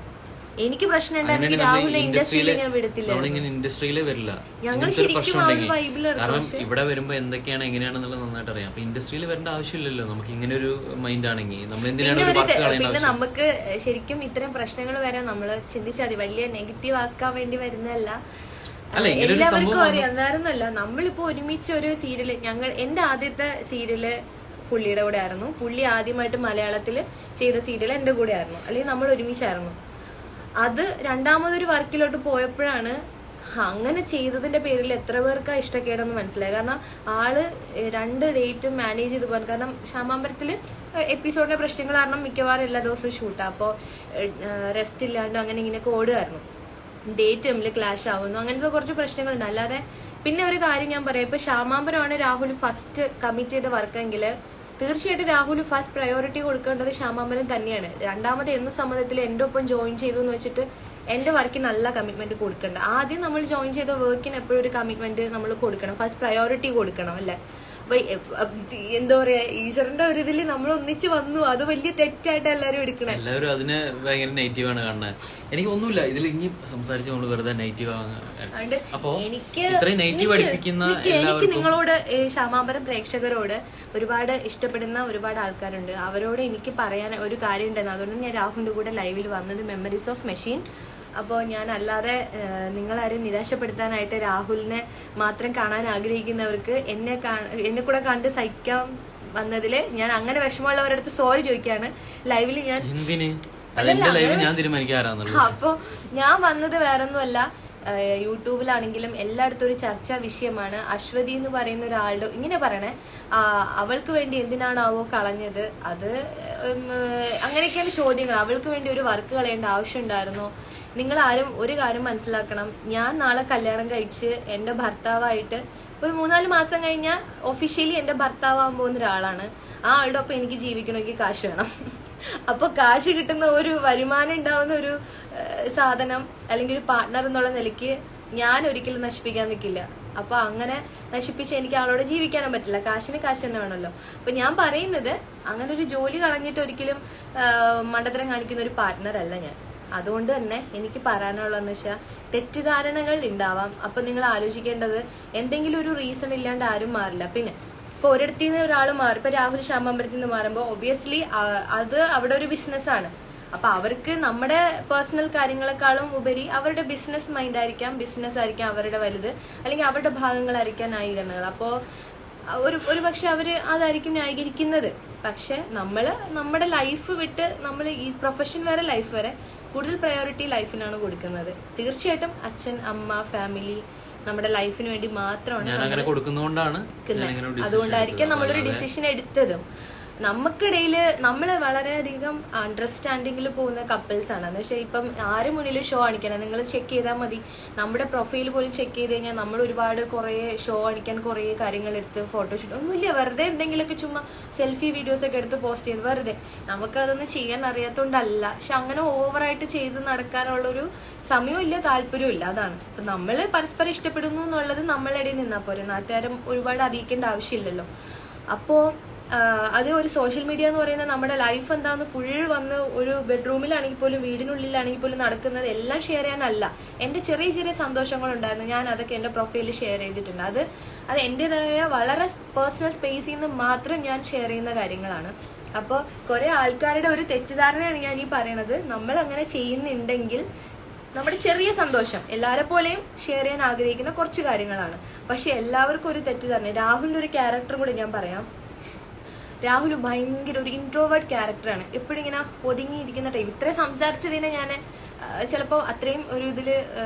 എനിക്ക് പ്രശ്നം ഉണ്ടായിരുന്നെങ്കിൽ രാഹുൽ ഇൻഡസ്ട്രിയിൽ ഞാൻ വിടത്തില്ല. ഇൻഡസ്ട്രിയിലെ വരില്ല. ഞങ്ങൾ ശരിക്കും ആ ഒരു വൈബിലാണ്. കാരണം ഇവിടെ വരുമ്പോ എന്തൊക്കെയാണ് എങ്ങനെയാണെന്നുള്ളത് നന്നായിട്ട് അറിയാം. അപ്പൊ ഇൻഡസ്ട്രിയിൽ വരേണ്ട ആവശ്യമില്ലല്ലോ. നമുക്ക് ഇങ്ങനെ ഒരു മൈൻഡ് ആണെങ്കിൽ നമ്മൾ എന്തിനാണ്. പിന്നെ നമുക്ക് ശരിക്കും ഇത്തരം പ്രശ്നങ്ങൾ വരാൻ നമ്മള് ചിന്തിച്ചാൽ മതി. വലിയ നെഗറ്റീവ് ആക്കാൻ വേണ്ടി വരുന്നതല്ല, എല്ലാവർക്കും അറിയാം. വേറൊന്നുമല്ല, നമ്മളിപ്പോ ഒരുമിച്ച് ഒരു സീരിയല്, എന്റെ ആദ്യത്തെ സീരിയല് പുള്ളിയുടെ കൂടെ ആയിരുന്നു. പുള്ളി ആദ്യമായിട്ട് മലയാളത്തിൽ ചെയ്ത സീരിയൽ എന്റെ കൂടെ ആയിരുന്നു, അല്ലെങ്കിൽ നമ്മൾ ഒരുമിച്ചായിരുന്നു. അത് രണ്ടാമതൊരു വർക്കിലോട്ട് പോയപ്പോഴാണ് അങ്ങനെ ചെയ്തതിന്റെ പേരിൽ എത്ര പേർക്ക് ഇഷ്ടക്കേടെന്ന് മനസ്സിലായി. കാരണം ആള് 2 ഡേറ്റും മാനേജ് ചെയ്ത് പോകാൻ, കാരണം ശാമാമ്പരത്തില് എപ്പിസോഡിന്റെ പ്രശ്നങ്ങൾ കാരണം മിക്കവാറും എല്ലാ ദിവസവും ഷൂട്ടാ. അപ്പോ റെസ്റ്റ് ഇല്ലാണ്ട് അങ്ങനെ ഇങ്ങനെയൊക്കെ ഓടുമായിരുന്നു. ഡേറ്റ് തമ്മിൽ ക്ലാഷ് ആവുന്നു, അങ്ങനത്തെ കുറച്ച് പ്രശ്നങ്ങളുണ്ട്. അല്ലാതെ പിന്നെ ഒരു കാര്യം ഞാൻ പറയാം, ഇപ്പൊ ശാമാമ്പരമാണ് രാഹുൽ ഫസ്റ്റ് കമ്മിറ്റ് ചെയ്ത വർക്കെങ്കിൽ തീർച്ചയായിട്ടും രാഹുൽ ഫസ്റ്റ് പ്രയോറിറ്റി കൊടുക്കേണ്ടത് ശാമാമ്പരം തന്നെയാണ്. രണ്ടാമത് എന്ന സമ്മതത്തിൽ എന്റെ ഒപ്പം ജോയിൻ ചെയ്തു എന്ന് വെച്ചിട്ട് എന്റെ വർക്കിന് നല്ല കമ്മിറ്റ്മെന്റ് കൊടുക്കണ്ട. ആദ്യം നമ്മൾ ജോയിൻ ചെയ്ത വർക്കിന് എപ്പോഴും ഒരു കമ്മിറ്റ്മെന്റ് നമ്മൾ കൊടുക്കണം, ഫസ്റ്റ് പ്രയോറിറ്റി കൊടുക്കണം അല്ലെ. അപ്പൊ എന്താ പറയാ, ഈശ്വരന്റെ ഒരു ഇതിൽ നമ്മൾ ഒന്നിച്ച് വന്നു, അത് വലിയ തെറ്റായിട്ട് എല്ലാരും എടുക്കണം. എല്ലാവരും അതിനെ ഭയങ്കര നെഗറ്റീവ് ആണ് കാണുന്നത്. എനിക്ക് ഒന്നുമില്ല ഇതിൽ ഇനി സംസാരിച്ച് നമ്മൾ വെറുതെ നെഗറ്റീവ് എനിക്ക് നിങ്ങളോട് ശാമാമ്പരം പ്രേക്ഷകരോട് ഒരുപാട് ഇഷ്ടപ്പെടുന്ന ഒരുപാട് ആൾക്കാരുണ്ട്. അവരോട് എനിക്ക് പറയാൻ ഒരു കാര്യം ഉണ്ടായിരുന്നു. അതുകൊണ്ട് ഞാൻ രാഹുലിന്റെ കൂടെ ലൈവിൽ വന്നത് മെമ്മറീസ് ഓഫ് മെഷീൻ. അപ്പോൾ ഞാൻ അല്ലാതെ നിങ്ങളാരും നിരാശപ്പെടുത്താനായിട്ട് രാഹുലിനെ മാത്രം കാണാൻ ആഗ്രഹിക്കുന്നവർക്ക് എന്നെ കൂടെ കണ്ട് സഹിക്കാൻ വന്നതില് ഞാൻ അങ്ങനെ വിഷമമുള്ളവരുടെ അടുത്ത് സോറി ചോദിക്കാണ്. ലൈവിൽ ഞാൻ അപ്പൊ ഞാൻ വന്നത് വേറൊന്നുമല്ല, യൂട്യൂബിലാണെങ്കിലും എല്ലായിടത്തും ഒരു ചർച്ചാ വിഷയമാണ്. അശ്വതി എന്ന് പറയുന്ന ഒരാളുടെ ഇങ്ങനെ പറയണേ, അവൾക്ക് വേണ്ടി എന്തിനാണാവോ കളഞ്ഞത്, അത് അങ്ങനെയൊക്കെയാണ് ചോദ്യങ്ങൾ. അവൾക്ക് വേണ്ടി ഒരു വർക്ക് കളയേണ്ട ആവശ്യം ഉണ്ടായിരുന്നോ? നിങ്ങൾ ആരും ഒരു കാര്യം മനസ്സിലാക്കണം, ഞാൻ നാളെ കല്യാണം കഴിച്ച് എന്റെ ഭർത്താവായിട്ട് ഒരു 3-4 മാസം കഴിഞ്ഞാൽ ഒഫീഷ്യലി എന്റെ ഭർത്താവാകാൻ പോകുന്ന ഒരാളാണ്. ആ ആളുടെ ഒപ്പം എനിക്ക് ജീവിക്കണമെങ്കിൽ കാശ് വേണം. അപ്പൊ കാശ് കിട്ടുന്ന ഒരു വരുമാനം ഉണ്ടാവുന്ന ഒരു സാധനം അല്ലെങ്കിൽ ഒരു പാർട്ട്ണർ എന്നുള്ള നിലയ്ക്ക് ഞാൻ ഒരിക്കലും നശിപ്പിക്കാൻ നിൽക്കില്ല. അപ്പൊ അങ്ങനെ നശിപ്പിച്ച് എനിക്ക് ആളോട് ജീവിക്കാനും പറ്റില്ല. കാശിന് കാശ് തന്നെ വേണമല്ലോ. അപ്പൊ ഞാൻ പറയുന്നത് അങ്ങനെ ഒരു ജോലി കളഞ്ഞിട്ട് ഒരിക്കലും മണ്ടത്തരം കാണിക്കുന്ന ഒരു പാർട്ട്ണർ അല്ല ഞാൻ. അതുകൊണ്ട് തന്നെ എനിക്ക് പറയാനുള്ളതെന്ന് വെച്ചാൽ തെറ്റിദ്ധാരണകൾ ഉണ്ടാവാം. അപ്പൊ നിങ്ങൾ ആലോചിക്കേണ്ടത് എന്തെങ്കിലും ഒരു റീസൺ ഇല്ലാണ്ട് ആരും മാറില്ല. പിന്നെ ഇപ്പൊ ഒരിടത്തു നിന്ന് ഒരാൾ മാറി, ഇപ്പൊ രാഹുൽ ശാമാമ്പരത്തിൽ നിന്ന് മാറുമ്പോൾ ഒബ്വിയസ്ലി അത് അവിടെ ഒരു ബിസിനസ്സാണ്. അപ്പൊ അവർക്ക് നമ്മുടെ പേഴ്സണൽ കാര്യങ്ങളെക്കാളും ഉപരി അവരുടെ ബിസിനസ് മൈൻഡ് ആയിരിക്കാം, ബിസിനസ് ആയിരിക്കാം അവരുടെ വലുത്, അല്ലെങ്കിൽ അവരുടെ ഭാഗങ്ങളായിരിക്കാം ന്യായീകരണങ്ങൾ. അപ്പോ ഒരു പക്ഷെ അവര് അതായിരിക്കും ന്യായീകരിക്കുന്നത്. പക്ഷെ നമ്മുടെ ലൈഫ് വിട്ട് നമ്മൾ ഈ പ്രൊഫഷൻ വരെ ലൈഫ് വരെ കൂടുതൽ പ്രയോറിറ്റി ലൈഫിനാണ് കൊടുക്കുന്നത്. തീർച്ചയായിട്ടും അച്ഛൻ, അമ്മ, ഫാമിലി നമ്മുടെ ലൈഫിന് വേണ്ടി മാത്രമാണ് കൊടുക്കുന്നതുകൊണ്ടാണ്. അതുകൊണ്ടായിരിക്കും നമ്മളൊരു ഡിസിഷൻ എടുത്തതും. നമുക്കിടയിൽ നമ്മൾ വളരെയധികം അണ്ടർസ്റ്റാൻഡിങ്ങിൽ പോകുന്ന കപ്പിൾസ് ആണ്. എന്ന് വെച്ചാൽ ഇപ്പം ആര് മുന്നിൽ ഷോ കാണിക്കണം, നിങ്ങൾ ചെക്ക് ചെയ്താൽ മതി. നമ്മുടെ പ്രൊഫൈൽ പോലും ചെക്ക് ചെയ്ത് കഴിഞ്ഞാൽ നമ്മൾ ഒരുപാട് കുറേ ഷോ കാണിക്കാൻ കുറേ കാര്യങ്ങൾ എടുത്ത് ഫോട്ടോഷൂട്ട് ഒന്നുമില്ല, വെറുതെ എന്തെങ്കിലുമൊക്കെ ചുമ്മാ സെൽഫി വീഡിയോസ് ഒക്കെ എടുത്ത് പോസ്റ്റ് ചെയ്ത് വെറുതെ. നമുക്കതൊന്നും ചെയ്യാൻ അറിയാത്തതുകൊണ്ടല്ല, പക്ഷെ അങ്ങനെ ഓവറായിട്ട് ചെയ്ത് നടക്കാനുള്ളൊരു സമയവും ഇല്ല, താല്പര്യവും ഇല്ല. അതാണ് ഇപ്പം നമ്മൾ പരസ്പരം ഇഷ്ടപ്പെടുന്നു എന്നുള്ളത് നമ്മളിടയിൽ നിന്നാൽ പോരെ, നാട്ടുകാരും ഒരുപാട് അറിയിക്കേണ്ട ആവശ്യമില്ലല്ലോ. അപ്പോൾ അത് ഒരു സോഷ്യൽ മീഡിയ എന്ന് പറയുന്നത് നമ്മുടെ ലൈഫ് എന്താണെന്ന് ഫുൾ വന്ന് ഒരു ബെഡ്റൂമിലാണെങ്കിൽ പോലും വീടിനുള്ളിലാണെങ്കിൽ പോലും നടക്കുന്നത് എല്ലാം ഷെയർ ചെയ്യാനല്ല. എൻ്റെ ചെറിയ ചെറിയ സന്തോഷങ്ങളുണ്ടായിരുന്നു, ഞാൻ അതൊക്കെ എൻ്റെ പ്രൊഫൈലിൽ ഷെയർ ചെയ്തിട്ടുണ്ട്. അത് എൻ്റെതായ വളരെ പേഴ്സണൽ സ്പേസിൽ നിന്ന് മാത്രം ഞാൻ ഷെയർ ചെയ്യുന്ന കാര്യങ്ങളാണ്. അപ്പോൾ കുറെ ആൾക്കാരുടെ ഒരു തെറ്റിദ്ധാരണയാണ് ഞാൻ ഈ പറയണത്. നമ്മൾ അങ്ങനെ ചെയ്യുന്നുണ്ടെങ്കിൽ നമ്മുടെ ചെറിയ സന്തോഷം എല്ലാവരെ പോലെയും ഷെയർ ചെയ്യാൻ ആഗ്രഹിക്കുന്ന കുറച്ച് കാര്യങ്ങളാണ്. പക്ഷെ എല്ലാവർക്കും ഒരു തെറ്റിദ്ധാരണ. രാഹുലിന്റെ ഒരു ക്യാരക്ടർ കൂടി ഞാൻ പറയാം. രാഹുൽ ഭയങ്കര ഒരു ഇൻട്രോവേർട്ട് ക്യാരക്ടറാണ്. എപ്പോഴും ഇങ്ങനെ ഒതുങ്ങിയിരിക്കുന്ന ടൈപ്പ്. ഇത്രയും സംസാരിച്ചതിനെ ഞാൻ ചിലപ്പോൾ അത്രയും ഒരു ഇതിൽ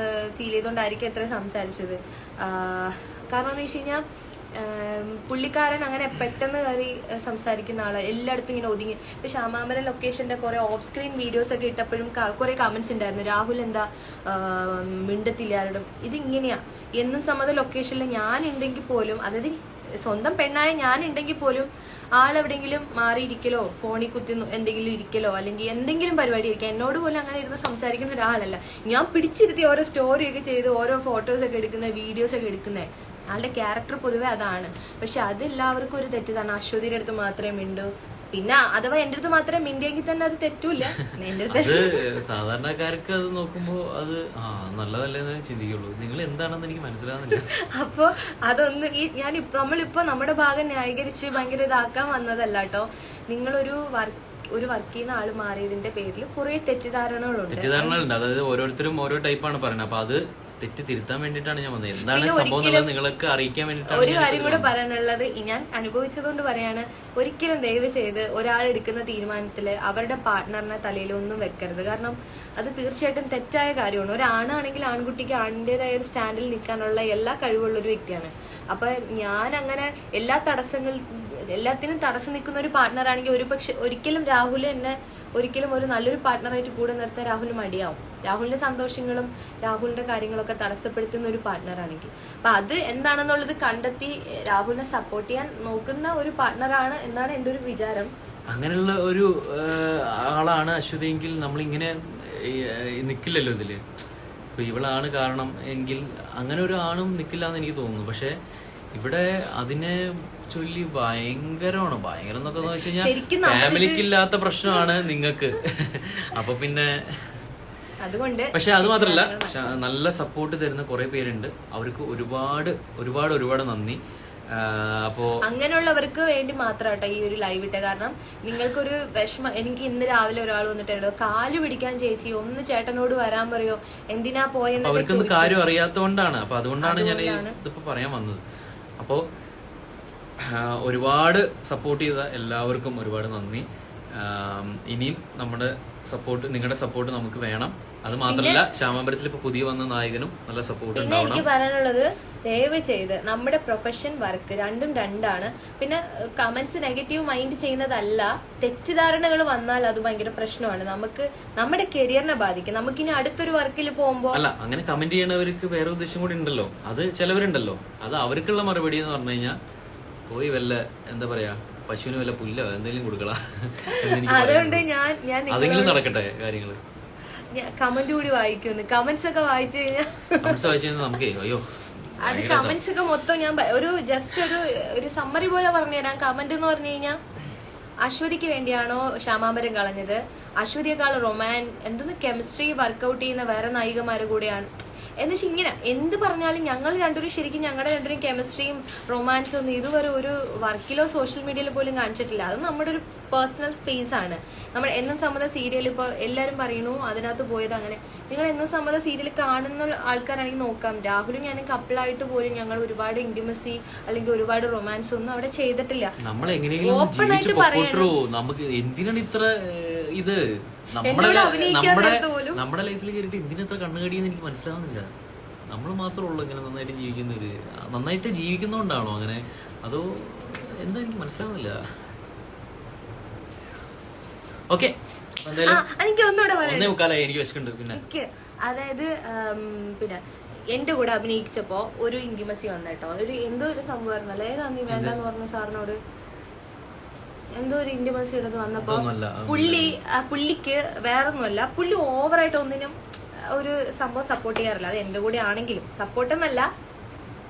ഫീൽ ചെയ്തുകൊണ്ടായിരിക്കും ഇത്രയും സംസാരിച്ചത്. കാരണം എന്ന് വെച്ച് കഴിഞ്ഞാൽ പുള്ളിക്കാരൻ അങ്ങനെ പെട്ടെന്ന് കയറി സംസാരിക്കുന്ന ആള്, എല്ലായിടത്തും ഇങ്ങനെ ഒതുങ്ങി. ഇപ്പൊ ശ്യാമാമര ലൊക്കേഷന്റെ കുറെ ഓഫ് സ്ക്രീൻ വീഡിയോസ് ഒക്കെ ഇട്ടപ്പോഴും കുറെ കമന്റ്സ് ഉണ്ടായിരുന്നു, രാഹുൽ എന്താ മിണ്ടത്തില്ലാരും, ഇതിങ്ങനെയാ. എന്നും സമ്മത ലൊക്കേഷനിൽ ഞാൻ ഉണ്ടെങ്കിൽ പോലും, അതായത് സ്വന്തം പെണ്ണായ ഞാൻ ഉണ്ടെങ്കിൽ പോലും ആളെവിടെയെങ്കിലും മാറിയിരിക്കലോ ഫോണിൽ കുത്തി എന്തെങ്കിലും ഇരിക്കലോ അല്ലെങ്കിൽ എന്തെങ്കിലും പരിപാടി ഇരിക്കുക, എന്നോട് പോലും അങ്ങനെ ഇരുന്ന് സംസാരിക്കുന്ന ഒരാളല്ല. ഞാൻ പിടിച്ചിരുത്തി ഓരോ സ്റ്റോറിയൊക്കെ ചെയ്ത് ഓരോ ഫോട്ടോസ് ഒക്കെ എടുക്കുന്ന വീഡിയോസ് ഒക്കെ എടുക്കുന്നത്. ആളുടെ ക്യാരക്ടർ പൊതുവെ അതാണ്. പക്ഷെ അത് എല്ലാവർക്കും ഒരു തെറ്റിതാണ്. അശ്വതിയുടെ അടുത്ത് മാത്രമേ മിണ്ടൂ, പിന്നെ അഥവാ എന്റെ അടുത്ത് മാത്രമേ മിണ്ടിയെങ്കിൽ തന്നെ അത് തെറ്റൂല. എന്റെ അടുത്ത് സാധാരണക്കാർക്ക് അത് നോക്കുമ്പോ അത് നല്ലതല്ലെന്ന് ചിന്തിക്കുള്ളൂ. നിങ്ങൾ എന്താണെന്ന് എനിക്ക് മനസ്സിലാവുന്നില്ല. അപ്പൊ അതൊന്നും നമ്മളിപ്പോ നമ്മുടെ ഭാഗം ന്യായീകരിച്ച് ഭയങ്കര ഇതാക്കാൻ വന്നതല്ല കേട്ടോ. നിങ്ങളൊരു വർക്ക് ചെയ്യുന്ന ആള് മാറിയതിന്റെ പേരിൽ കുറെ തെറ്റിദ്ധാരണകളുണ്ട്. അതായത് ഓരോരുത്തരും ഓരോ ടൈപ്പാണ് പറയുന്നത്. അപ്പൊ അത് തെറ്റ് തിരുത്താൻ വേണ്ടിയിട്ടാണ് ഞാൻ വന്നത്. എന്താണ് സംഭവം എന്നുള്ളത് നിങ്ങൾക്ക് അറിയിക്കാൻ വേണ്ടിയിട്ടാണ്. ഒരു കാര്യം കൂടെ പറയാനുള്ളത്, ഞാൻ അനുഭവിച്ചതുകൊണ്ട് പറയാണ്, ഒരിക്കലും ദയവ് ചെയ്ത് ഒരാൾ എടുക്കുന്ന തീരുമാനത്തില് അവരുടെ പാർട്ട്ണറിനെ തലയിലൊന്നും വെക്കരുത്. കാരണം അത് തീർച്ചയായിട്ടും തെറ്റായ കാര്യമാണ്. ഒരാണാണെങ്കിൽ ആൺകുട്ടിക്ക് ആണിന്റേതായ ഒരു സ്റ്റാൻഡിൽ നിൽക്കാനുള്ള എല്ലാ കഴിവുള്ള ഒരു വ്യക്തിയാണ്. അപ്പൊ ഞാൻ അങ്ങനെ എല്ലാത്തിനും തടസ്സം നിൽക്കുന്ന ഒരു പാർട്ട്ണറാണെങ്കിൽ ഒരിക്കലും രാഹുൽ എന്നെ ഒരിക്കലും ഒരു നല്ലൊരു പാർട്ട്ണറായിട്ട് കൂടെ നിർത്താൻ രാഹുൽ മടിയാവും. രാഹുലിന്റെ സന്തോഷങ്ങളും രാഹുലിന്റെ കാര്യങ്ങളൊക്കെ തടസ്സപ്പെടുത്തുന്ന ഒരു പാർട്ട്ണറാണെങ്കിൽ അപ്പൊ അത് എന്താണെന്നുള്ളത് കണ്ടെത്തി രാഹുലിനെ സപ്പോർട്ട് ചെയ്യാൻ നോക്കുന്ന ഒരു പാർട്ട്ണറാണ് എന്നാണ് എന്റെ ഒരു വിചാരം. അങ്ങനെയുള്ള ഒരു ആളാണ് അശ്വതിയെങ്കിൽ നമ്മളിങ്ങനെ നിക്കില്ലല്ലോ ഇതില്. ഇപ്പൊ ഇവളാണ് കാരണം എങ്കിൽ അങ്ങനെ ഒരു ആണും നിക്കില്ല എന്ന് എനിക്ക് തോന്നുന്നു. പക്ഷെ ഇവിടെ അതിനെ ചൊല്ലി ഭയങ്കരം എന്നൊക്കെ വെച്ച് കഴിഞ്ഞാൽ ഫാമിലിക്ക് ഇല്ലാത്ത പ്രശ്നമാണ് നിങ്ങൾക്ക്. അപ്പൊ പിന്നെ അതുകൊണ്ട് പക്ഷെ അത് മാത്രല്ല, നല്ല സപ്പോർട്ട് തരുന്ന കുറെ പേരുണ്ട്. അവർക്ക് ഒരുപാട് നന്ദി. അപ്പോ അങ്ങനെയുള്ളവർക്ക് വേണ്ടി മാത്രാട്ടോ ഈ ഒരു ലൈവ് ഇട്ട. കാരണം നിങ്ങൾക്കൊരു വിഷമം, എനിക്ക് ഇന്ന് രാവിലെ ഒരാൾ വന്നിട്ടുണ്ടോ കാല് പിടിക്കാൻ ചേച്ചി ഒന്ന് ചേട്ടനോട് വരാൻ പറയോ, എന്തിനാ പോയെന്ന് അവർക്കൊന്നും കാര്യം അറിയാത്തോണ്ടാണ്. അപ്പൊ അതുകൊണ്ടാണ് ഞാൻ ഇതിപ്പോ പറയാൻ വന്നത്. അപ്പോ ഒരുപാട് സപ്പോർട്ട് ചെയ്ത എല്ലാവർക്കും ഒരുപാട് നന്ദി. ഇനിയും നിങ്ങളുടെ സപ്പോർട്ട് നമുക്ക് വേണം. അത് മാത്രമല്ല, ശ്യാമാമ്പരത്തിൽ ഇപ്പൊ പുതിയ വന്ന നായകനും നല്ല സപ്പോർട്ട് ഉണ്ടാവണം. എനിക്ക് പറയാനുള്ളത്, ദയവ് ചെയ്ത് നമ്മുടെ പ്രൊഫഷൻ വർക്ക് രണ്ടാണ്. പിന്നെ കമന്റ്സ് നെഗറ്റീവ് മൈൻഡ് ചെയ്യുന്നതല്ല, തെറ്റിദ്ധാരണകൾ വന്നാൽ അത് ഭയങ്കര പ്രശ്നമാണ്. നമുക്ക് നമ്മുടെ കരിയറിനെ ബാധിക്കും. നമുക്കിനി അടുത്തൊരു വർക്കിൽ പോകുമ്പോ അല്ല, അങ്ങനെ കമന്റ് ചെയ്യണവർക്ക് വേറെ ഉദ്ദേശം കൂടി ഉണ്ടല്ലോ. അത് ചിലവരുണ്ടല്ലോ, അത് അവർക്കുള്ള മറുപടി എന്ന് പറഞ്ഞു കഴിഞ്ഞാൽ പോയി വല്ല എന്താ പറയാ പശുവിന് വല്ല പുല്ലോ എന്തെങ്കിലും കൊടുക്കളാ. അതുകൊണ്ട് അതെങ്കിലും നടക്കട്ടെ കാര്യങ്ങള്. കമന്റ് കൂടി വായിക്കുന്നു. കമന്റ്സ് ഒക്കെ വായിച്ചു കഴിഞ്ഞാൽ നമുക്ക് അയ്യോ അത് കമന്റ്സ് ഒക്കെ മൊത്തം ഞാൻ ജസ്റ്റ് ഒരു സമ്മറി പോലെ പറഞ്ഞുതരാം. കമന്റ് എന്ന് പറഞ്ഞു കഴിഞ്ഞാൽ, അശ്വതിക്ക് വേണ്ടിയാണോ ശ്യാമാംബരം കളഞ്ഞത്, അശ്വതിയെക്കാൾ എന്തൊന്ന് കെമിസ്ട്രി വർക്ക്ഔട്ട് ചെയ്യുന്ന വേറെ നായികമാരെ കൂടെയാണ്. എന്ന് വെച്ചാൽ ഇങ്ങനെ എന്ത് പറഞ്ഞാലും ഞങ്ങൾ രണ്ടുപേരും ശരിക്കും ഞങ്ങളുടെ രണ്ടുപേരും കെമിസ്ട്രിയും റൊമാൻസും ഒന്നും ഇതുവരെ ഒരു വർക്കിലോ സോഷ്യൽ മീഡിയയിലോ പോലും കാണിച്ചിട്ടില്ല. അത് നമ്മുടെ ഒരു പേഴ്സണൽ സ്പേസ് ആണ്. നമ്മൾ എന്നും സമ്മത സീരിയൽ ഇപ്പോൾ എല്ലാവരും പറയുന്നു അതിനകത്ത് പോയത് അങ്ങനെ. നിങ്ങൾ എന്നും സമ്മത സീരിയൽ കാണുന്ന ആൾക്കാരാണെങ്കിൽ നോക്കാം, രാഹുലും ഞാനും കപ്പിളായിട്ട് പോലും ഞങ്ങൾ ഒരുപാട് ഇന്റിമസി അല്ലെങ്കിൽ ഒരുപാട് റൊമാൻസ് ഒന്നും അവിടെ ചെയ്തിട്ടില്ല. ഓപ്പൺ ആയിട്ട് പറയണോ നമുക്ക് എന്തിനാണ് ഇത്ര ഇത് നമ്മുടെ ലൈഫിൽ കയറിയിട്ട് എന്തിനത്ര കണ്ണുകടിയെന്ന് എനിക്ക് മനസ്സിലാവുന്നില്ല. നമ്മൾ മാത്രമേ ഉള്ളൂ ഇങ്ങനെ നന്നായിട്ട് ജീവിക്കുന്നവര്. നന്നായിട്ട് ജീവിക്കുന്നോണ്ടാണോ അങ്ങനെ, അതോ എന്താ എനിക്ക് മനസ്സിലാവുന്നില്ല. ഓക്കെ എനിക്ക് ഒന്നുകൂടെ പറയാം, എനിക്ക് വിശക്കുന്നുണ്ട്. പിന്നെ അതായത് പിന്നെ എന്റെ കൂടെ അഭിനയിച്ചപ്പോ ഒരു ഇന്റിമസി വന്നേട്ടോ, ഒരു എന്തോ ഒരു സംഭവം അല്ലേ, ഏതാ നീ വേണ്ടെന്ന് പറഞ്ഞ സാറിനോട് എന്തോ ഒരു ഇന്റിമസി എടുത്ത് വന്നപ്പോ പുള്ളിക്ക് വേറൊന്നുമല്ല, പുള്ളി ഓവറായിട്ട് ഒന്നിനും ഒരു സംഭവം സപ്പോർട്ട് ചെയ്യാറില്ല. അത് എന്റെ കൂടെ ആണെങ്കിലും സപ്പോർട്ടെന്നല്ല,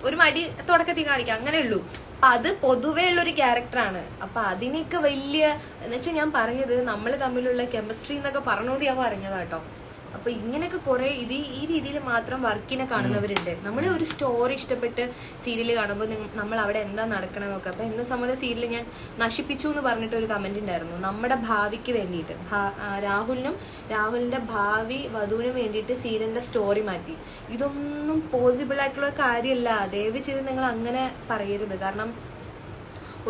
ഒരു മടി തുടക്കത്തിൽ കാണിക്കാം, അങ്ങനെ ഉള്ളൂ. അപ്പൊ അത് പൊതുവേ ഉള്ളൊരു ക്യാരക്ടറാണ്. അപ്പൊ അതിനൊക്കെ വലിയ എന്നുവെച്ചാൽ ഞാൻ പറഞ്ഞത് നമ്മൾ തമ്മിലുള്ള കെമിസ്ട്രി എന്നൊക്കെ പറഞ്ഞോണ്ട് ഞാൻ പറഞ്ഞതാട്ടോ. അപ്പൊ ഇങ്ങനെയൊക്കെ കുറെ ഈ രീതിയിൽ മാത്രം വർക്കിനെ കാണുന്നവരുണ്ട്. നമ്മൾ ഒരു സ്റ്റോറി ഇഷ്ടപ്പെട്ട് സീരിയൽ കാണുമ്പോൾ നമ്മൾ അവിടെ എന്താ നടക്കണേ നോക്കാം. അപ്പൊ എന്ന സമ്മത സീരിയൽ ഞാൻ നശിപ്പിച്ചു എന്ന് പറഞ്ഞിട്ട് ഒരു കമന്റ് ഉണ്ടായിരുന്നു. നമ്മുടെ ഭാവിക്ക് വേണ്ടിയിട്ട് രാഹുലിന്റെ ഭാവി വധുവിന് വേണ്ടിയിട്ട് സീരിയലിന്റെ സ്റ്റോറി മാറ്റി. ഇതൊന്നും പോസിബിൾ ആയിട്ടുള്ള കാര്യമല്ല. ദയവ് ചെയ്ത് നിങ്ങൾ അങ്ങനെ പറയരുത്. കാരണം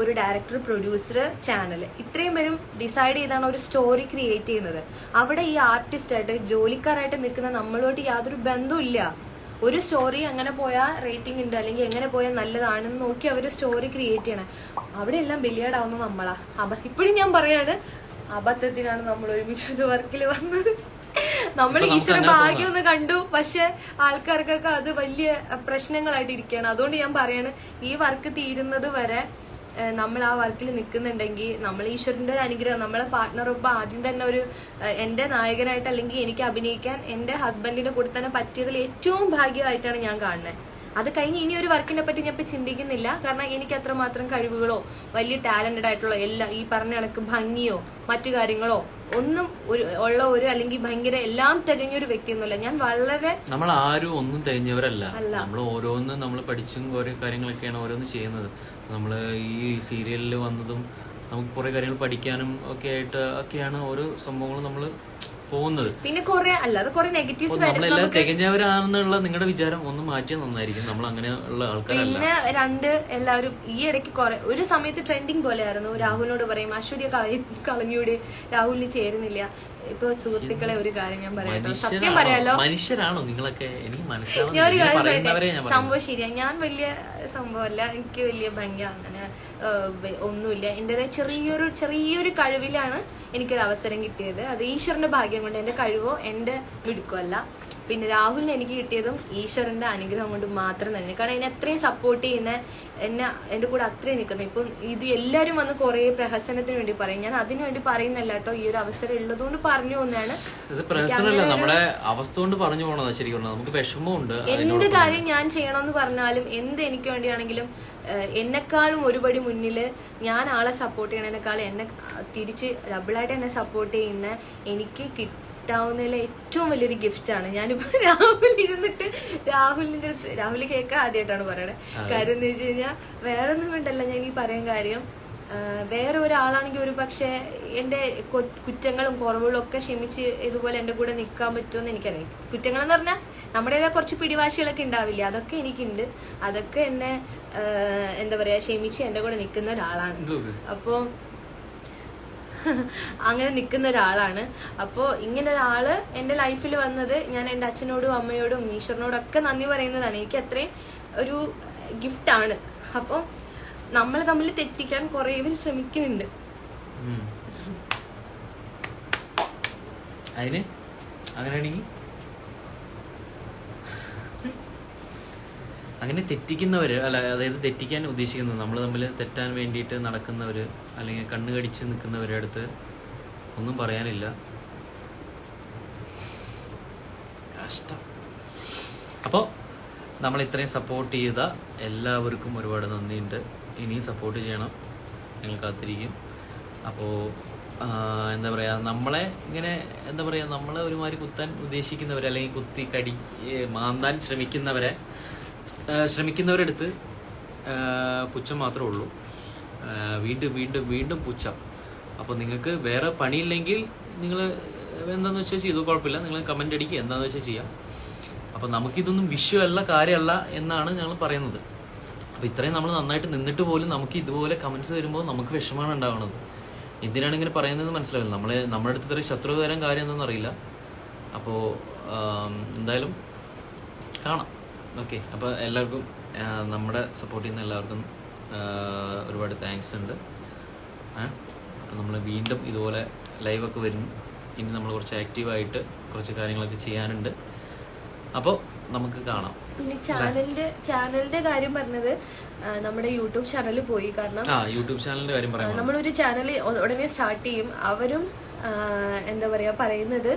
ഒരു ഡയറക്ടർ, പ്രൊഡ്യൂസർ, ചാനൽ ഇത്രയും പേരും ഡിസൈഡ് ചെയ്താണ് ഒരു സ്റ്റോറി ക്രിയേറ്റ് ചെയ്യുന്നത്. അവിടെ ഈ ആർട്ടിസ്റ്റായിട്ട് ജോലിക്കാരായിട്ട് നിൽക്കുന്ന നമ്മളോട്ട് യാതൊരു ബന്ധമില്ല. ഒരു സ്റ്റോറി അങ്ങനെ പോയാൽ റേറ്റിംഗ് ഉണ്ട് അല്ലെങ്കിൽ എങ്ങനെ പോയാൽ നല്ലതാണെന്ന് നോക്കി അവർ സ്റ്റോറി ക്രിയേറ്റ് ചെയ്യണം. അവിടെ എല്ലാം ബലിയാടാവുന്ന നമ്മളാ. ഇപ്പോഴും ഞാൻ പറയാണ്, അബദ്ധത്തിനാണ് നമ്മൾ ഒരുമിച്ചൊരു വർക്കിൽ വന്നത്. നമ്മൾ ഈശ്വര ഭാഗ്യം ഒന്ന് കണ്ടു, പക്ഷെ ആൾക്കാർക്കൊക്കെ അത് വലിയ പ്രശ്നങ്ങളായിട്ട് ഇരിക്കുകയാണ്. അതുകൊണ്ട് ഞാൻ പറയാണ്, ഈ വർക്ക് തീരുന്നത് വരെ നമ്മൾ ആ വർക്കിൽ നിൽക്കുന്നുണ്ടെങ്കിൽ നമ്മൾ ഈശ്വരന്റെ ഒരു അനുഗ്രഹം, നമ്മളെ പാർട്ട്ണറൊപ്പം ആദ്യം തന്നെ ഒരു എന്റെ നായകനായിട്ട് അല്ലെങ്കിൽ എനിക്ക് അഭിനയിക്കാൻ എന്റെ ഹസ്ബൻഡിന്റെ കൂടെ തന്നെ പറ്റിയതിൽ ഏറ്റവും ഭാഗ്യമായിട്ടാണ് ഞാൻ കാണുന്നത്. അത് കഴിഞ്ഞ് ഇനി ഒരു വർക്കിനെ പറ്റി ഞാൻ ഇപ്പൊ ചിന്തിക്കുന്നില്ല. കാരണം എനിക്ക് അത്രമാത്രം കഴിവുകളോ വലിയ ടാലന്റഡ് ആയിട്ടുള്ള എല്ലാം ഈ പറഞ്ഞ കണക്ക് ഭംഗിയോ മറ്റു കാര്യങ്ങളോ ഒന്നും ഉള്ള ഒരു അല്ലെങ്കിൽ ഭയങ്കര എല്ലാം തികഞ്ഞൊരു വ്യക്തിയൊന്നുമല്ല ഞാൻ. വളരെ നമ്മൾ ആരും ഒന്നും തികഞ്ഞവരല്ല. നമ്മൾ ഓരോന്നും നമ്മൾ പഠിച്ചും ഓരോ കാര്യങ്ങളൊക്കെയാണ് ഓരോന്ന് ചെയ്യുന്നത്. നമ്മള് ഈ സീരിയലിൽ വന്നതും നമുക്ക് കുറെ കാര്യങ്ങൾ പഠിക്കാനും ഒക്കെ ആയിട്ട് ഒക്കെയാണ് ഓരോ സംഭവങ്ങളും നമ്മള് പോകുന്നത്. പിന്നെ കുറെ അല്ലാതെ കുറെ നെഗറ്റീവ്സ് നമ്മളെല്ലാം തികഞ്ഞവരാണെന്നുള്ള നിങ്ങളുടെ വിചാരം ഒന്ന് മാറ്റിയാൽ നന്നായിരിക്കും. നമ്മൾ അങ്ങനെയുള്ള ആൾക്കാരല്ല. പിന്നെ എല്ലാവരും ഈ ഇടയ്ക്ക് ഒരു സമയത്ത് ട്രെൻഡിങ് പോലെയായിരുന്നു. രാഹുലിനോട് പറയും അശ്വതിയെ കളഞ്ഞൂടെ, രാഹുലിന് ചേരുന്നില്ല. ഇപ്പൊ സുഹൃത്തുക്കളെ ഒരു കാര്യം ഞാൻ പറയാം, സത്യം പറയാലോ, മനുഷ്യരാണോ നിങ്ങളൊക്കെ? എനിക്ക് ഞാൻ ഒരു കാര്യം സംഭവം ശരിയാ, ഞാൻ വലിയ സംഭവമല്ല, എനിക്ക് വലിയ ഭംഗി അങ്ങനെ ഒന്നുമില്ല. എന്റേതായ ചെറിയൊരു കഴിവിലാണ് എനിക്കൊരു അവസരം കിട്ടിയത്. അത് ഈശ്വരന്റെ ഭാഗ്യം കൊണ്ട്, എന്റെ കഴിവോ എന്റെ മിടുക്കോ അല്ല. പിന്നെ രാഹുലിന് എനിക്ക് കിട്ടിയതും ഈശ്വരന്റെ അനുഗ്രഹം കൊണ്ട് മാത്രം തന്നെ. കാരണം എന്നെ അത്രയും സപ്പോർട്ട് ചെയ്യുന്ന, എന്റെ കൂടെ അത്രയും നിൽക്കുന്നു. ഇപ്പം ഇത് എല്ലാവരും വന്ന് കുറെ പ്രഹസനത്തിന് വേണ്ടി പറയും, ഞാൻ അതിനു വേണ്ടി പറയുന്നല്ല കേട്ടോ. ഈ ഒരു അവസരം ഉള്ളതുകൊണ്ട് പറഞ്ഞു പോകുന്നതാണ്. നമ്മുടെ അവസ്ഥ കൊണ്ട് പറഞ്ഞു പോണതാ. ശരിക്കും നമുക്ക് വിഷമമുണ്ട്. എന്ത് കാര്യം ഞാൻ ചെയ്യണമെന്ന് പറഞ്ഞാലും എന്ത് എനിക്ക് വേണ്ടിയാണെങ്കിലും എന്നെക്കാളും ഒരുപടി മുന്നിൽ ഞാൻ ആളെ സപ്പോർട്ട് ചെയ്യണേക്കാളും എന്നെ തിരിച്ച് ഡബിളായിട്ട് എന്നെ സപ്പോർട്ട് ചെയ്യുന്ന എനിക്ക് കിട്ടാവുന്നതിൽ ഏറ്റവും വലിയൊരു ഗിഫ്റ്റാണ്. ഞാനിപ്പോ രാഹുൽ കേൾക്കാൻ ആദ്യമായിട്ടാണ് പറയണേ. കാര്യം എന്ന് വെച്ച് കഴിഞ്ഞാൽ വേറെ ഒന്നും കൊണ്ടല്ല ഞാൻ ഈ പറയാൻ കാര്യം. വേറെ ഒരാളാണെങ്കിൽ ഒരു പക്ഷെ എന്റെ കുറ്റങ്ങളും കുറവുകളും ഒക്കെ ക്ഷമിച്ച് ഇതുപോലെ എന്റെ കൂടെ നിൽക്കാൻ പറ്റുമെന്ന് എനിക്കറിയാം. കുറ്റങ്ങളെന്ന് പറഞ്ഞാൽ നമ്മുടെ കുറച്ച് പിടിവാശികളൊക്കെ ഉണ്ടാവില്ല, അതൊക്കെ എനിക്കുണ്ട്. അതൊക്കെ എന്നെ എന്താ പറയാ ക്ഷമിച്ച് എന്റെ കൂടെ നിൽക്കുന്ന ഒരാളാണ്. അപ്പോ അങ്ങനെ നിൽക്കുന്ന ഒരാളാണ്. അപ്പോൾ ഇങ്ങനെ ഒരാള് എന്റെ ലൈഫിൽ വന്നത് ഞാൻ എന്റെ അച്ഛനോടും അമ്മയോടും ഈശ്വരനോടും ഒക്കെ നന്ദി പറയുന്നതാണ്. എനിക്ക് അത്രയും ഒരു ഗിഫ്റ്റാണ്. അപ്പം നമ്മൾ തമ്മിൽ തെറ്റിക്കാൻ കുറെ പേര് ശ്രമിക്കുന്നുണ്ട്. അതിന് അങ്ങനെയാണെങ്കിൽ അങ്ങനെ തെറ്റിക്കുന്നവര് അല്ല, അതായത് തെറ്റിക്കാൻ ഉദ്ദേശിക്കുന്നത് നമ്മൾ തമ്മിൽ തെറ്റാൻ വേണ്ടിയിട്ട് നടക്കുന്നവര് അല്ലെങ്കിൽ കണ്ണു കടിച്ച് നിൽക്കുന്നവരുടെ അടുത്ത് ഒന്നും പറയാനില്ല. കഷ്ടം. അപ്പോൾ നമ്മൾ ഇത്രയും സപ്പോർട്ട് ചെയ്ത എല്ലാവർക്കും ഒരുപാട് നന്ദിയുണ്ട്. ഇനിയും സപ്പോർട്ട് ചെയ്യണം, ഞങ്ങൾ കാത്തിരിക്കും. അപ്പോൾ എന്താ പറയാ, നമ്മളെ ഇങ്ങനെ എന്താ പറയാ, നമ്മളെ ഒരുമാതിരി കുത്താൻ ഉദ്ദേശിക്കുന്നവരെ അല്ലെങ്കിൽ കുത്തി കടി മാന്താൻ ശ്രമിക്കുന്നവരെടുത്ത് പുച്ഛം മാത്രമേ ഉള്ളൂ. വീണ്ടും വീണ്ടും വീണ്ടും പുച്ഛം. അപ്പോൾ നിങ്ങൾക്ക് വേറെ പണിയില്ലെങ്കിൽ നിങ്ങൾ എന്താണെന്ന് വെച്ചാൽ ചെയ്തു, കുഴപ്പമില്ല. നിങ്ങൾ കമന്റ് അടിക്കുക, എന്താണെന്ന് വെച്ചാൽ ചെയ്യാം. അപ്പം നമുക്കിതൊന്നും വിഷയമല്ല, കാര്യമല്ല എന്നാണ് ഞങ്ങൾ പറയുന്നത്. അപ്പോൾ ഇത്രയും നമ്മൾ നന്നായിട്ട് നിന്നിട്ട് പോലും നമുക്ക് ഇതുപോലെ കമന്റ്സ് വരുമ്പോൾ നമുക്ക് വിഷമമാണ് ഉണ്ടാവുന്നത്. എന്തിനാണ് ഇങ്ങനെ പറയുന്നതെന്ന് മനസ്സിലാവില്ല. നമ്മുടെ അടുത്ത് ഇത്രയും ശത്രു തരം കാര്യം എന്താണെന്ന് അറിയില്ല. അപ്പോൾ എന്തായാലും കാണാം. ഓക്കെ, അപ്പോൾ എല്ലാവർക്കും നമ്മുടെ സപ്പോർട്ട് ചെയ്യുന്ന എല്ലാവർക്കും ഒരുപാട് താങ്ക്സ് ഉണ്ട്. അപ്പോൾ നമ്മൾ വീണ്ടും ഇതുപോലെ ലൈവൊക്കെ വരും. ഇനി നമ്മൾ കുറച്ച് ആക്റ്റീവായിട്ട് കുറച്ച് കാര്യങ്ങളൊക്കെ ചെയ്യാനുണ്ട്. അപ്പോൾ നമുക്ക് കാണാം. പിന്നെ ചാനലിന്റെ കാര്യം പറഞ്ഞത്, നമ്മുടെ യൂട്യൂബ് ചാനൽ പോയി. കാരണം യൂട്യൂബ് ചാനലിന്റെ കാര്യം പറയാം. നമ്മളൊരു ചാനൽ ഉടനെ സ്റ്റാർട്ട് ചെയ്യും. അവരും എന്താ പറയാ പറയുന്നത്,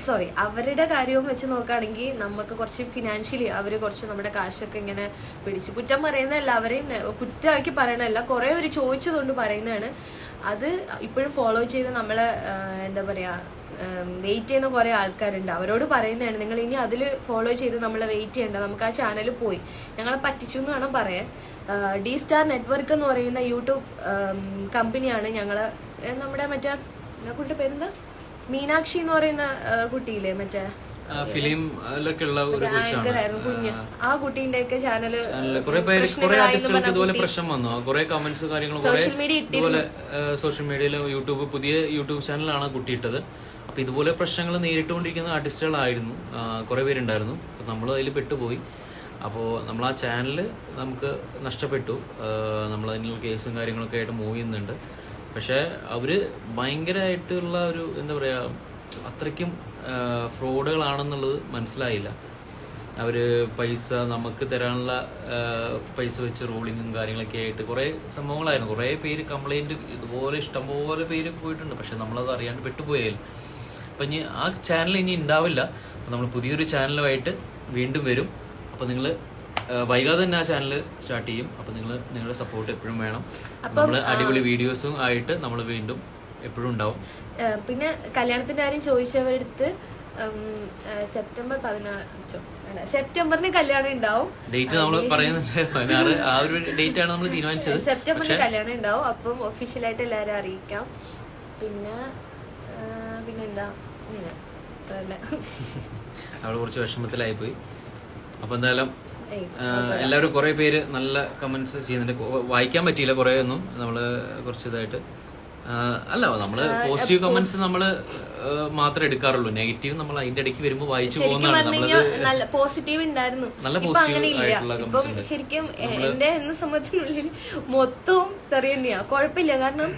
സോറി, അവരുടെ കാര്യവും വെച്ച് നോക്കുകയാണെങ്കിൽ നമുക്ക് കുറച്ച് ഫിനാൻഷ്യലി അവര് കുറച്ച് നമ്മുടെ കാശൊക്കെ ഇങ്ങനെ പിടിച്ച്, കുറ്റം പറയുന്നതല്ല, അവരെയും കുറ്റമാക്കി പറയണല്ല, കുറെ ഒരു ചോദിച്ചതുകൊണ്ട് പറയുന്നതാണ്. അത് ഇപ്പോഴും ഫോളോ ചെയ്ത് നമ്മളെ എന്താ പറയാ വെയിറ്റ് ചെയ്യുന്ന കുറെ ആൾക്കാരുണ്ട്. അവരോട് പറയുന്നതാണ്, നിങ്ങൾ ഇനി അതിൽ ഫോളോ ചെയ്ത് നമ്മളെ വെയിറ്റ് ചെയ്യണ്ട. നമുക്ക് ആ ചാനൽ പോയി, ഞങ്ങളെ പറ്റിച്ചു എന്ന് വേണം പറയാൻ. ഡി സ്റ്റാർ നെറ്റ്വർക്ക് എന്ന് പറയുന്ന യൂട്യൂബ് കമ്പനിയാണ് ഞങ്ങള്, നമ്മുടെ മറ്റേ കുട്ടിയുടെ പേരെന്താ, മീനാക്ഷി എന്ന് പറയുന്ന കുട്ടിയില്ലേ, മറ്റേ ആങ്കറായിരുന്നു കുഞ്ഞ്, ആ കുട്ടീന്റെ ഒക്കെ ചാനല് പ്രശ്നം വന്നു. കുറെ കമന്റ്സ് കാര്യങ്ങളും സോഷ്യൽ മീഡിയയിൽ പുതിയ യൂട്യൂബ് ചാനലാണ് കുട്ടി ഇട്ടത്. അപ്പൊ ഇതുപോലെ പ്രശ്നങ്ങൾ നേരിട്ടുകൊണ്ടിരിക്കുന്ന ആർട്ടിസ്റ്റുകളായിരുന്നു, കുറെ പേരുണ്ടായിരുന്നു. അപ്പൊ നമ്മൾ അതിൽ പെട്ടുപോയി. അപ്പോൾ നമ്മൾ ആ ചാനൽ നമുക്ക് നഷ്ടപ്പെട്ടു. നമ്മൾ അതിനുള്ള കേസും കാര്യങ്ങളൊക്കെ ആയിട്ട് മൂവ് ചെയ്യുന്നുണ്ട്. പക്ഷെ അവര് ഭയങ്കരമായിട്ടുള്ള ഒരു എന്താ പറയാ, അത്രയ്ക്കും ഫ്രോഡുകളാണെന്നുള്ളത് മനസ്സിലായില്ല. അവര് പൈസ നമുക്ക് തരാനുള്ള പൈസ വെച്ച് റൂളിങ്ങും കാര്യങ്ങളൊക്കെ ആയിട്ട് കുറെ സംഭവങ്ങളായിരുന്നു. കുറെ പേര് കംപ്ലൈന്റ് ഇതുപോലെ ഇഷ്ടംപോലെ പേര് പോയിട്ടുണ്ട്. പക്ഷെ നമ്മളത് അറിയാണ്ട് പെട്ടുപോയാലും. അപ്പൊ ഇനി ആ ചാനൽ ഇനി ഉണ്ടാവില്ല. അപ്പൊ നമ്മൾ പുതിയൊരു ചാനലുമായിട്ട് വീണ്ടും വരും. അപ്പൊ നിങ്ങള് വൈകാതെ തന്നെ ആ ചാനൽ സ്റ്റാർട്ട് ചെയ്യും. അപ്പൊ നിങ്ങളുടെ സപ്പോർട്ട് എപ്പോഴും വേണം. നമ്മള് അടിപൊളി വീഡിയോസും ആയിട്ട് നമ്മൾ വീണ്ടും എപ്പോഴും ഉണ്ടാവും. പിന്നെ കല്യാണത്തിന്റെ കാര്യം ചോദിച്ചവരടുത്ത് സെപ്റ്റംബറിന് കല്യാണം ഉണ്ടാവും. ഡേറ്റ് നമ്മൾ പറയുന്നുണ്ട് 16. ആ ഒരു ഡേറ്റ് ആണ് നമ്മൾ തീരുമാനിച്ചത്. സെപ്റ്റംബറിന് കല്യാണം ഉണ്ടാവും. അപ്പം ഒഫീഷ്യലായിട്ട് എല്ലാരും അറിയിക്കാം. പിന്നെന്താ അവള് കുറച്ച് വിഷമത്തിലായി പോയി. അപ്പൊ എന്തായാലും എല്ലാവരും കുറെ പേര് നല്ല കമന്റ്സ് ചെയ്യുന്നുണ്ട്. വായിക്കാൻ പറ്റിയില്ല കുറെ ഒന്നും, നമ്മള് കുറച്ച് ഇതായിട്ട് അല്ല, നമ്മള് പോസിറ്റീവ് കമന്റ്സ് നമ്മള് മാത്രമേ എടുക്കാറുള്ളൂ. നെഗറ്റീവ് നമ്മൾ അതിന്റെ ഇടയ്ക്ക് വരുമ്പോ വായിച്ചു പോകുന്നതാണ്. പോസിറ്റീവ് ഉണ്ടായിരുന്നു, ഇപ്പൊ അങ്ങനെ ഇല്ല. ഇപ്പം ശരിക്കും എന്റെ എന്ന സംബന്ധിക്കുള്ളിൽ മൊത്തവും തെറി തന്നെയാ. കുഴപ്പമില്ല, കാരണം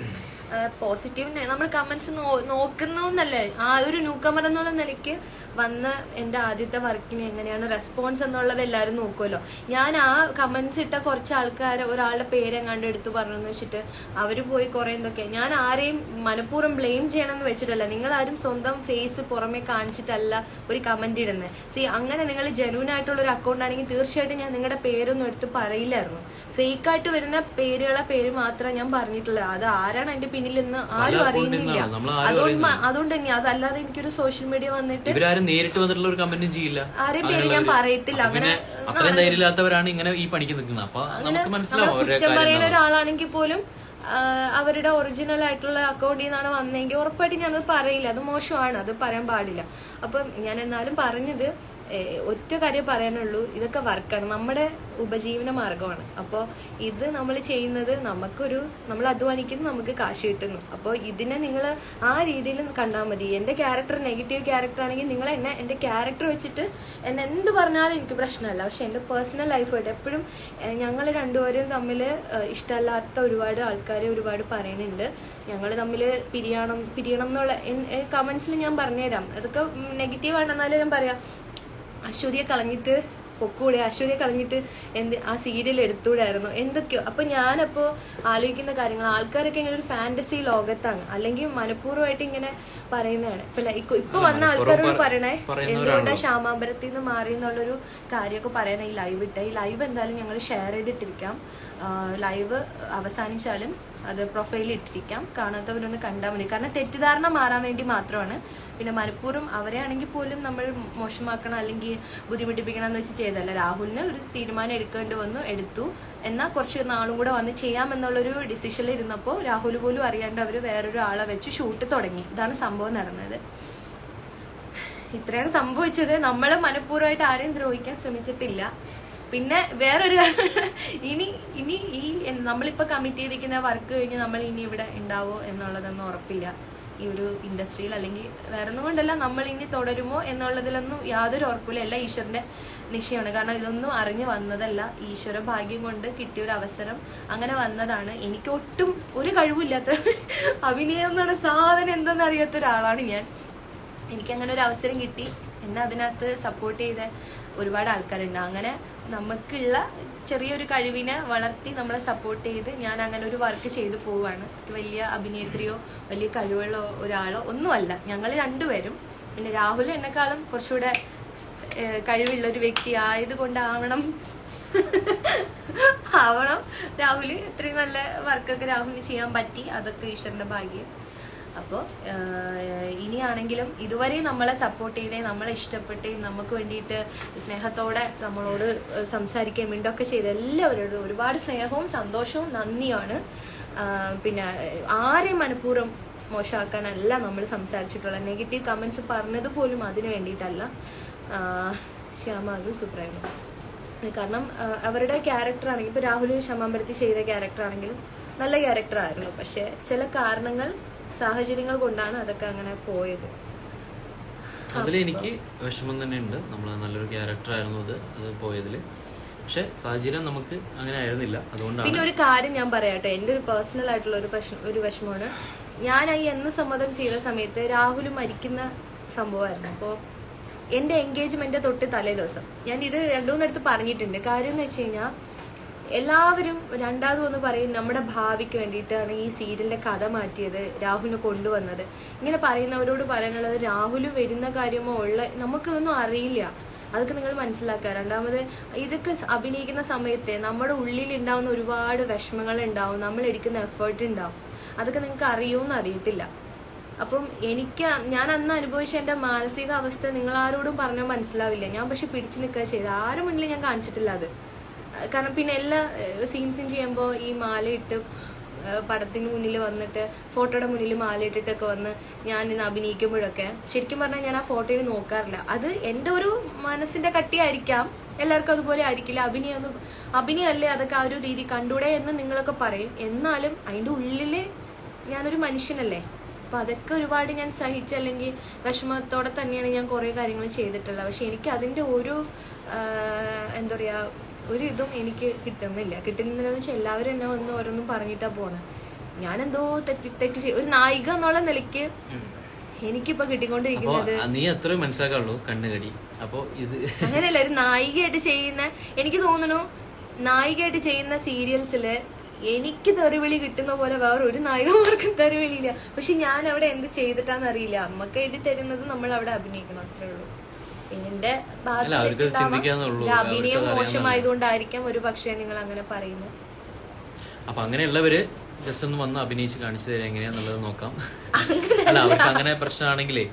പോസിറ്റീവ് നമ്മൾ കമന്റ്സ് നോക്കുന്നല്ലേ. ആ ഒരു ന്യൂ കമർ എന്നുള്ള നിലയ്ക്ക് വന്ന എന്റെ ആദ്യത്തെ വർക്കിന് എങ്ങനെയാണ് റെസ്പോൺസ് എന്നുള്ളത് എല്ലാവരും നോക്കുമല്ലോ. ഞാൻ ആ കമന്റ്സ് ഇട്ട കുറച്ച് ആൾക്കാർ ഒരാളുടെ പേരെങ്ങാണ്ട് എടുത്തു പറഞ്ഞെന്ന് വെച്ചിട്ട് അവര് പോയി കുറെ എന്തൊക്കെ, ഞാൻ ആരെയും മനഃപൂർവ്വം ബ്ലെയിം ചെയ്യണമെന്ന് വെച്ചിട്ടല്ല. നിങ്ങൾ ആരും സ്വന്തം ഫേസ് പുറമെ കാണിച്ചിട്ടല്ല ഒരു കമന്റ് ഇടുന്നത്. അങ്ങനെ നിങ്ങൾ ജെന്യൂൻ ആയിട്ടുള്ള ഒരു അക്കൗണ്ട് ആണെങ്കിൽ തീർച്ചയായിട്ടും ഞാൻ നിങ്ങളുടെ പേരൊന്നും എടുത്ത് പറയില്ലായിരുന്നു. ഫേക്കായിട്ട് വരുന്ന പേര് മാത്രമേ ഞാൻ പറഞ്ഞിട്ടുള്ളൂ. അത് ആരാണ് അതിന്റെ പിന്നിൽ നിന്ന് ആരും അറിയുന്നില്ല. അതുകൊണ്ട് തന്നെ, അതല്ലാതെ എനിക്കൊരു സോഷ്യൽ മീഡിയ വന്നിട്ട് നേരിട്ട് വന്നിട്ടുള്ള ഒരു കമന്റും ചെയ്യില്ല, ആരെയും പേര് ഞാൻ പറയത്തില്ല. അങ്ങനെ അത്രയും ധൈര്യമില്ലാത്തവരാണ് ഇങ്ങനെ ഈ പണിക്ക് നിൽക്കുന്നത്. അപ്പൊ നമുക്ക് മനസ്സിലാവും. കുറ്റം പറയുന്ന ഒരാളാണെങ്കിൽ പോലും അവരുടെ ഒറിജിനൽ ആയിട്ടുള്ള അക്കൗണ്ടിൽ നിന്നാണ് വന്നെങ്കിൽ ഉറപ്പായിട്ട് ഞാനത് പറയില്ല. അത് മോശമാണ്, അത് പറയാൻ പാടില്ല. അപ്പം ഞാൻ എന്നാലും പറഞ്ഞത് ഒറ്റ കാര്യം പറയാനുള്ളൂ, ഇതൊക്കെ വർക്കാണ്, നമ്മുടെ ഉപജീവന മാർഗമാണ്. അപ്പോൾ ഇത് നമ്മൾ ചെയ്യുന്നത് നമ്മൾ അധ്വാനിക്കുന്നു, നമുക്ക് കാശ് കിട്ടുന്നു. അപ്പോൾ ഇതിനെ നിങ്ങൾ ആ രീതിയിൽ കണ്ടാൽ മതി. എൻ്റെ ക്യാരക്ടർ നെഗറ്റീവ് ക്യാരക്ടർ ആണെങ്കിൽ നിങ്ങൾ എൻ്റെ ക്യാരക്ടർ വെച്ചിട്ട് എന്നെ എന്ത് പറഞ്ഞാലും എനിക്ക് പ്രശ്നമല്ല. പക്ഷെ എൻ്റെ പേഴ്സണൽ ലൈഫായിട്ട് എപ്പോഴും ഞങ്ങൾ രണ്ടുപേരും തമ്മിൽ ഇഷ്ടമല്ലാത്ത ഒരുപാട് ആൾക്കാർ ഒരുപാട് പറയുന്നുണ്ട്. ഞങ്ങൾ തമ്മിൽ പിരിയണം എന്നുള്ള കമന്റ്സിൽ ഞാൻ പറഞ്ഞുതരാം. അതൊക്കെ നെഗറ്റീവ് ആണെന്നാലും ഞാൻ പറയാം. അശ്വതിയെ കളഞ്ഞിട്ട് പൊക്കൂടെ, അശ്വതിയെ കളഞ്ഞിട്ട് ആ സീരിയൽ എടുത്തൂടായിരുന്നു, എന്തൊക്കെയോ. അപ്പൊ ഞാനപ്പോ ആലോചിക്കുന്ന കാര്യങ്ങൾ, ആൾക്കാരൊക്കെ ഇങ്ങനെ ഒരു ഫാന്റസി ലോകത്താണ്, അല്ലെങ്കിൽ മനഃപൂർവ്വമായിട്ട് ഇങ്ങനെ പറയുന്നതാണ്. ഇപ്പൊ വന്ന ആൾക്കാരോട് പറയണേ എന്തുകൊണ്ടാ ശ്യാമാമ്പരത്തിൽ നിന്ന് മാറി എന്നുള്ളൊരു കാര്യമൊക്കെ പറയണേ. ഈ ലൈവ് എന്തായാലും ഞങ്ങൾ ഷെയർ ചെയ്തിട്ടിരിക്കാം. ലൈവ് അവസാനിച്ചാലും അത് പ്രൊഫൈലിൽ ഇട്ടിരിക്കാം, കാണാത്തവരൊന്ന് കണ്ടാൽ മതി. കാരണം തെറ്റിദ്ധാരണ മാറാൻ വേണ്ടി മാത്രമാണ്. പിന്നെ മനഃപൂർവ്വം അവരെ ആണെങ്കിൽ പോലും നമ്മൾ മോശമാക്കണം അല്ലെങ്കിൽ ബുദ്ധിമുട്ടിപ്പിക്കണം എന്ന് വെച്ച് ചെയ്തല്ല. രാഹുലിന് ഒരു തീരുമാനം എടുക്കേണ്ടി വന്നു, എടുത്തു. എന്നാൽ കുറച്ച് നാളും കൂടെ വന്ന് ചെയ്യാമെന്നുള്ളൊരു ഡിസിഷനിൽ ഇരുന്നപ്പോൾ രാഹുൽ പോലും അറിയാണ്ട് അവർ വേറൊരു ആളെ വെച്ച് ഷൂട്ട് തുടങ്ങി. ഇതാണ് സംഭവം നടന്നത്. ഇത്രയാണ് സംഭവിച്ചത്. നമ്മൾ മനഃപൂർവ്വമായിട്ട് ആരെയും ദ്രോഹിക്കാൻ ശ്രമിച്ചിട്ടില്ല. പിന്നെ വേറൊരു ഇനി ഇനി ഈ നമ്മളിപ്പോൾ കമ്മിറ്റ് ചെയ്തിരിക്കുന്ന വർക്ക് കഴിഞ്ഞ് നമ്മൾ ഇനി ഇവിടെ ഉണ്ടാവോ എന്നുള്ളതൊന്നും ഉറപ്പില്ല ഈ ഒരു ഇൻഡസ്ട്രിയിൽ. അല്ലെങ്കിൽ വേറെ ഒന്നും കൊണ്ടല്ല, നമ്മൾ ഇനി തുടരുമോ എന്നുള്ളതിലൊന്നും യാതൊരു ഉറപ്പില്ല. എല്ലാം ഈശ്വരന്റെ നിശ്ചയമാണ്. കാരണം ഇതൊന്നും അറിഞ്ഞു വന്നതല്ല, ഈശ്വര ഭാഗ്യം കൊണ്ട് കിട്ടിയൊരു അവസരം അങ്ങനെ വന്നതാണ്. എനിക്ക് ഒട്ടും ഒരു കഴിവില്ലാത്ത അഭിനയം എന്നുള്ള സാധനം എന്തെന്ന് അറിയാത്ത ഒരാളാണ് ഞാൻ. എനിക്കങ്ങനെ ഒരു അവസരം കിട്ടി, എന്നെ അതിനകത്ത് സപ്പോർട്ട് ചെയ്ത ഒരുപാട് ആൾക്കാരുണ്ട്. അങ്ങനെ നമുക്കുള്ള ചെറിയൊരു കഴിവിനെ വളർത്തി നമ്മളെ സപ്പോർട്ട് ചെയ്ത് ഞാൻ അങ്ങനെ ഒരു വർക്ക് ചെയ്തു പോവുകയാണ്. വലിയ അഭിനേത്രിയോ വലിയ കഴിവുള്ള ഒരാളോ ഒന്നുമല്ല, ഞങ്ങൾ രണ്ടുപേരും. പിന്നെ രാഹുൽ എന്നെക്കാളും കുറച്ചുകൂടെ കഴിവുള്ള ഒരു വ്യക്തി ആയതുകൊണ്ടാവണം രാഹുൽ ഇത്രയും നല്ല വർക്കൊക്കെ രാഹുലിന് ചെയ്യാൻ പറ്റി. അതൊക്കെ ഈശ്വരന്റെ ഭാഗ്യം. അപ്പോൾ ഇനിയാണെങ്കിലും ഇതുവരെ നമ്മളെ സപ്പോർട്ട് ചെയ്തേ, നമ്മളെ ഇഷ്ടപ്പെട്ടേ, നമുക്ക് വേണ്ടിയിട്ട് സ്നേഹത്തോടെ നമ്മളോട് സംസാരിക്കുകയും മിണ്ടൊക്കെ ചെയ്ത എല്ലാവരോടും ഒരുപാട് സ്നേഹവും സന്തോഷവും നന്ദിയാണ്. പിന്നെ ആരെയും മനഃപൂർവ്വം മോശമാക്കാനല്ല നമ്മൾ സംസാരിച്ചിട്ടുള്ള. നെഗറ്റീവ് കമന്റ്സ് പറഞ്ഞത് പോലും അതിന് വേണ്ടിയിട്ടല്ല. ശ്യാമ അത് സുപ്രേമ. കാരണം അവരുടെ ക്യാരക്ടറാണെങ്കിൽ ഇപ്പോൾ രാഹുൽ ക്ഷമാമ്പരത്തി ചെയ്ത ക്യാരക്ടറാണെങ്കിലും നല്ല ക്യാരക്ടറായിരുന്നു. പക്ഷെ ചില കാരണങ്ങൾ സാഹചര്യങ്ങൾ കൊണ്ടാണ് അതൊക്കെ അങ്ങനെ പോയത്. അതിലെനിക്ക് വിഷമം തന്നെ ഉണ്ട്. നമ്മൾ നല്ലൊരു ക്യാരക്ടർ ആയിരുന്നു അത് പോയതിൽ. പക്ഷെ സാഹചര്യം നമുക്ക് അങ്ങനെ ആയിരുന്നില്ല, അതുകൊണ്ടാണ്. പിന്നെ ഒരു കാര്യം ഞാൻ പറയട്ടെ, എൻ്റെ ഒരു പേഴ്സണൽ ആയിട്ടുള്ള ഒരു വിഷമമാണ്. ഞാൻ ഈ എന്ന് സമ്മതം ചെയ്ത സമയത്ത് രാഹുൽ മരിക്കുന്ന സംഭവമായിരുന്നു. അപ്പോൾ എൻ്റെ എൻഗേജ്മെന്റ് തൊട്ട് തലേ ദിവസം ഞാൻ ഇത് 2-3 അടുത്ത് പറഞ്ഞിട്ടുണ്ട്. കാര്യം എന്ന് വെച്ച് കഴിഞ്ഞാൽ എല്ലാവരും രണ്ടാമത് ഒന്ന് പറയും നമ്മുടെ ഭാവിക്ക് വേണ്ടിയിട്ടാണ് ഈ സീരിയലിന്റെ കഥ മാറ്റിയത്, രാഹുലിനെ കൊണ്ടുവന്നത്. ഇങ്ങനെ പറയുന്നവരോട് പറയാനുള്ളത്, രാഹുൽ വരുന്ന കാര്യമോ നമുക്കിതൊന്നും അറിയില്ല. അതൊക്കെ നിങ്ങൾ മനസ്സിലാക്കുക. രണ്ടാമത് ഇതൊക്കെ അഭിനയിക്കുന്ന സമയത്ത് നമ്മുടെ ഉള്ളിൽ ഉണ്ടാവുന്ന ഒരുപാട് വിഷമങ്ങൾ ഉണ്ടാവും, നമ്മൾ എടുക്കുന്ന എഫേർട്ട് ഉണ്ടാവും. അതൊക്കെ നിങ്ങൾക്ക് അറിയുമെന്ന് അറിയത്തില്ല. അപ്പം ഞാൻ അന്ന് അനുഭവിച്ച എൻ്റെ മാനസിക അവസ്ഥ നിങ്ങളാരോടും പറഞ്ഞാൽ മനസ്സിലാവില്ല. ഞാൻ പക്ഷെ പിടിച്ചു നിൽക്കുക ചെയ്ത് ആരും മുന്നിൽ ഞാൻ കാണിച്ചിട്ടില്ല അത്. കാരണം പിന്നെ എല്ലാ സീൻസും ചെയ്യുമ്പോൾ ഈ മാലയിട്ട് പടത്തിന് മുന്നിൽ വന്നിട്ട് ഫോട്ടോയുടെ മുന്നിൽ മാലയിട്ടിട്ടൊക്കെ വന്ന് ഞാൻ ഇന്ന് അഭിനയിക്കുമ്പോഴൊക്കെ ശരിക്കും പറഞ്ഞാൽ ഞാൻ ആ ഫോട്ടോയിൽ നോക്കാറില്ല. അത് എൻ്റെ ഒരു മനസ്സിന്റെ കട്ടിയായിരിക്കാം, എല്ലാവർക്കും അതുപോലെ ആയിരിക്കില്ല. അഭിനയമല്ലേ, അതൊക്കെ ആ ഒരു രീതി കണ്ടൂടെ എന്ന് നിങ്ങളൊക്കെ പറയും. എന്നാലും അതിൻ്റെ ഉള്ളില് ഞാനൊരു മനുഷ്യനല്ലേ. അപ്പൊ അതൊക്കെ ഒരുപാട് ഞാൻ സഹിച്ച് അല്ലെങ്കിൽ വിഷമത്തോടെ തന്നെയാണ് ഞാൻ കുറെ കാര്യങ്ങൾ ചെയ്തിട്ടുള്ളത്. പക്ഷെ എനിക്ക് അതിന്റെ ഒരു എന്താ പറയാ ഒരു ഇതും എനിക്ക് കിട്ടുന്നില്ലെന്ന് വെച്ചാൽ എല്ലാവരും എന്നെ വന്ന് ഓരോന്നും പറഞ്ഞിട്ടാ പോണെ. ഞാനെന്തോ തെറ്റ് ഒരു നായിക എന്നുള്ള നിലയ്ക്ക് എനിക്കിപ്പോ കിട്ടിക്കൊണ്ടിരിക്കുന്നത് നീ അത്ര മനസ്സിലാക്കാനുള്ളൂ കണ്ണുകടി. അപ്പൊ ഇത് അങ്ങനെയല്ല, ഒരു നായികയായിട്ട് ചെയ്യുന്ന, എനിക്ക് തോന്നുന്നു നായികയായിട്ട് ചെയ്യുന്ന സീരിയൽസില് എനിക്ക് തെറിവിളി കിട്ടുന്ന പോലെ വേറെ ഒരു നായികമാർക്കും തെറിവിളിയില്ല. പക്ഷെ ഞാൻ അവിടെ എന്ത് ചെയ്തിട്ടാന്ന് അറിയില്ല. അമ്മക്ക് എഴുതി തരുന്നത് നമ്മൾ അവിടെ അഭിനയിക്കണം, അത്രേ ഉള്ളൂ. എന്റെ അഭിനയം മോശമായതുകൊണ്ടായിരിക്കാം ഒരു പക്ഷേ നിങ്ങൾ അങ്ങനെ പറയുന്നത്. അപ്പൊ അങ്ങനെയുള്ളവര് ജസ്റ്റ് ഒന്ന് വന്ന് അഭിനയിച്ച് കാണിച്ചു തരാം എങ്ങനെയാന്നുള്ളത് നോക്കാം. അല്ല, അവർക്ക് അങ്ങനെ പ്രശ്നമാണെങ്കിലേ,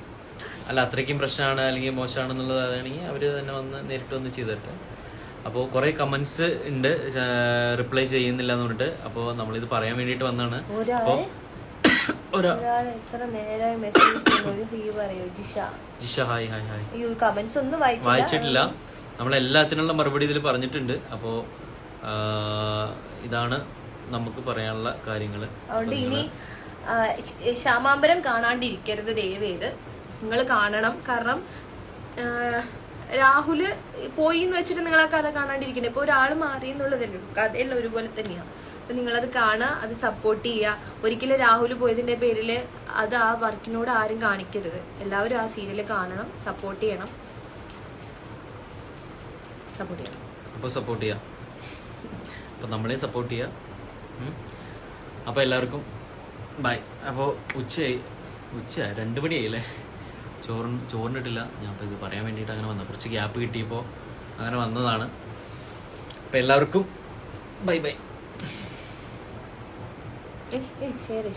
അല്ല അത്രയ്ക്കും പ്രശ്നമാണ് അല്ലെങ്കിൽ മോശമാണെന്നുള്ളതാണെങ്കിൽ അവര് തന്നെ വന്ന് നേരിട്ട് വന്ന് ചെയ്തിട്ട്. അപ്പോൾ കുറെ കമന്റ്സ് ഉണ്ട്, റിപ്ലൈ ചെയ്യുന്നില്ല എന്ന് പറഞ്ഞിട്ട്. അപ്പോൾ നമ്മളിത് പറയാൻ വേണ്ടിട്ട് വന്നാണ്. അപ്പൊ ജിഷ ഹായ് ഹായ് ഹായ് വായിച്ചിട്ടില്ല. നമ്മളെല്ലാത്തിനുള്ള മറുപടി ഇതിൽ പറഞ്ഞിട്ടുണ്ട്. അപ്പോ ഇതാണ് നമുക്ക് പറയാനുള്ള കാര്യങ്ങള്. അതുകൊണ്ട് ഇനി ശ്യാമാംബരം കാണാണ്ടിരിക്കരുത് ദയവേത്, നിങ്ങൾ കാണണം. കാരണം രാഹുല് പോയി എന്ന് വെച്ചിട്ട് നിങ്ങൾ ആ കഥ കാണാണ്ടിരിക്കണ്ടേ. ഇപ്പൊ ഒരാൾ മാറി എന്നുള്ളതല്ലേ, കഥയെല്ലാം ഒരുപോലെ തന്നെയാണ്. അപ്പൊ നിങ്ങളത് കാണുക, അത് സപ്പോർട്ട് ചെയ്യുക. ഒരിക്കലും രാഹുൽ പോയതിന്റെ പേരിൽ അത് ആ വർക്കിനോട് ആരും കാണിക്കരുത്. എല്ലാവരും ആ സീരിയല് കാണണം, സപ്പോർട്ട് ചെയ്യണം. അപ്പോൾ സപ്പോർട്ട് ചെയ്യാം. അപ്പൊ നമ്മളെ സപ്പോർട്ട് ചെയ്യാം. അപ്പൊ എല്ലാവർക്കും ബൈ. അപ്പോൾ ഉച്ചയായി 2 മണിയായില്ലേ, ചോറിനിട്ടില്ല. ഞാൻ ഇപ്പോൾ ഇത് പറയാൻ വേണ്ടിയിട്ട് അങ്ങനെ വന്നത്, കുറച്ച് ഗ്യാപ്പ് കിട്ടിയപ്പോൾ അങ്ങനെ വന്നതാണ്. അപ്പം എല്ലാവർക്കും ബൈ ബൈ. ശരി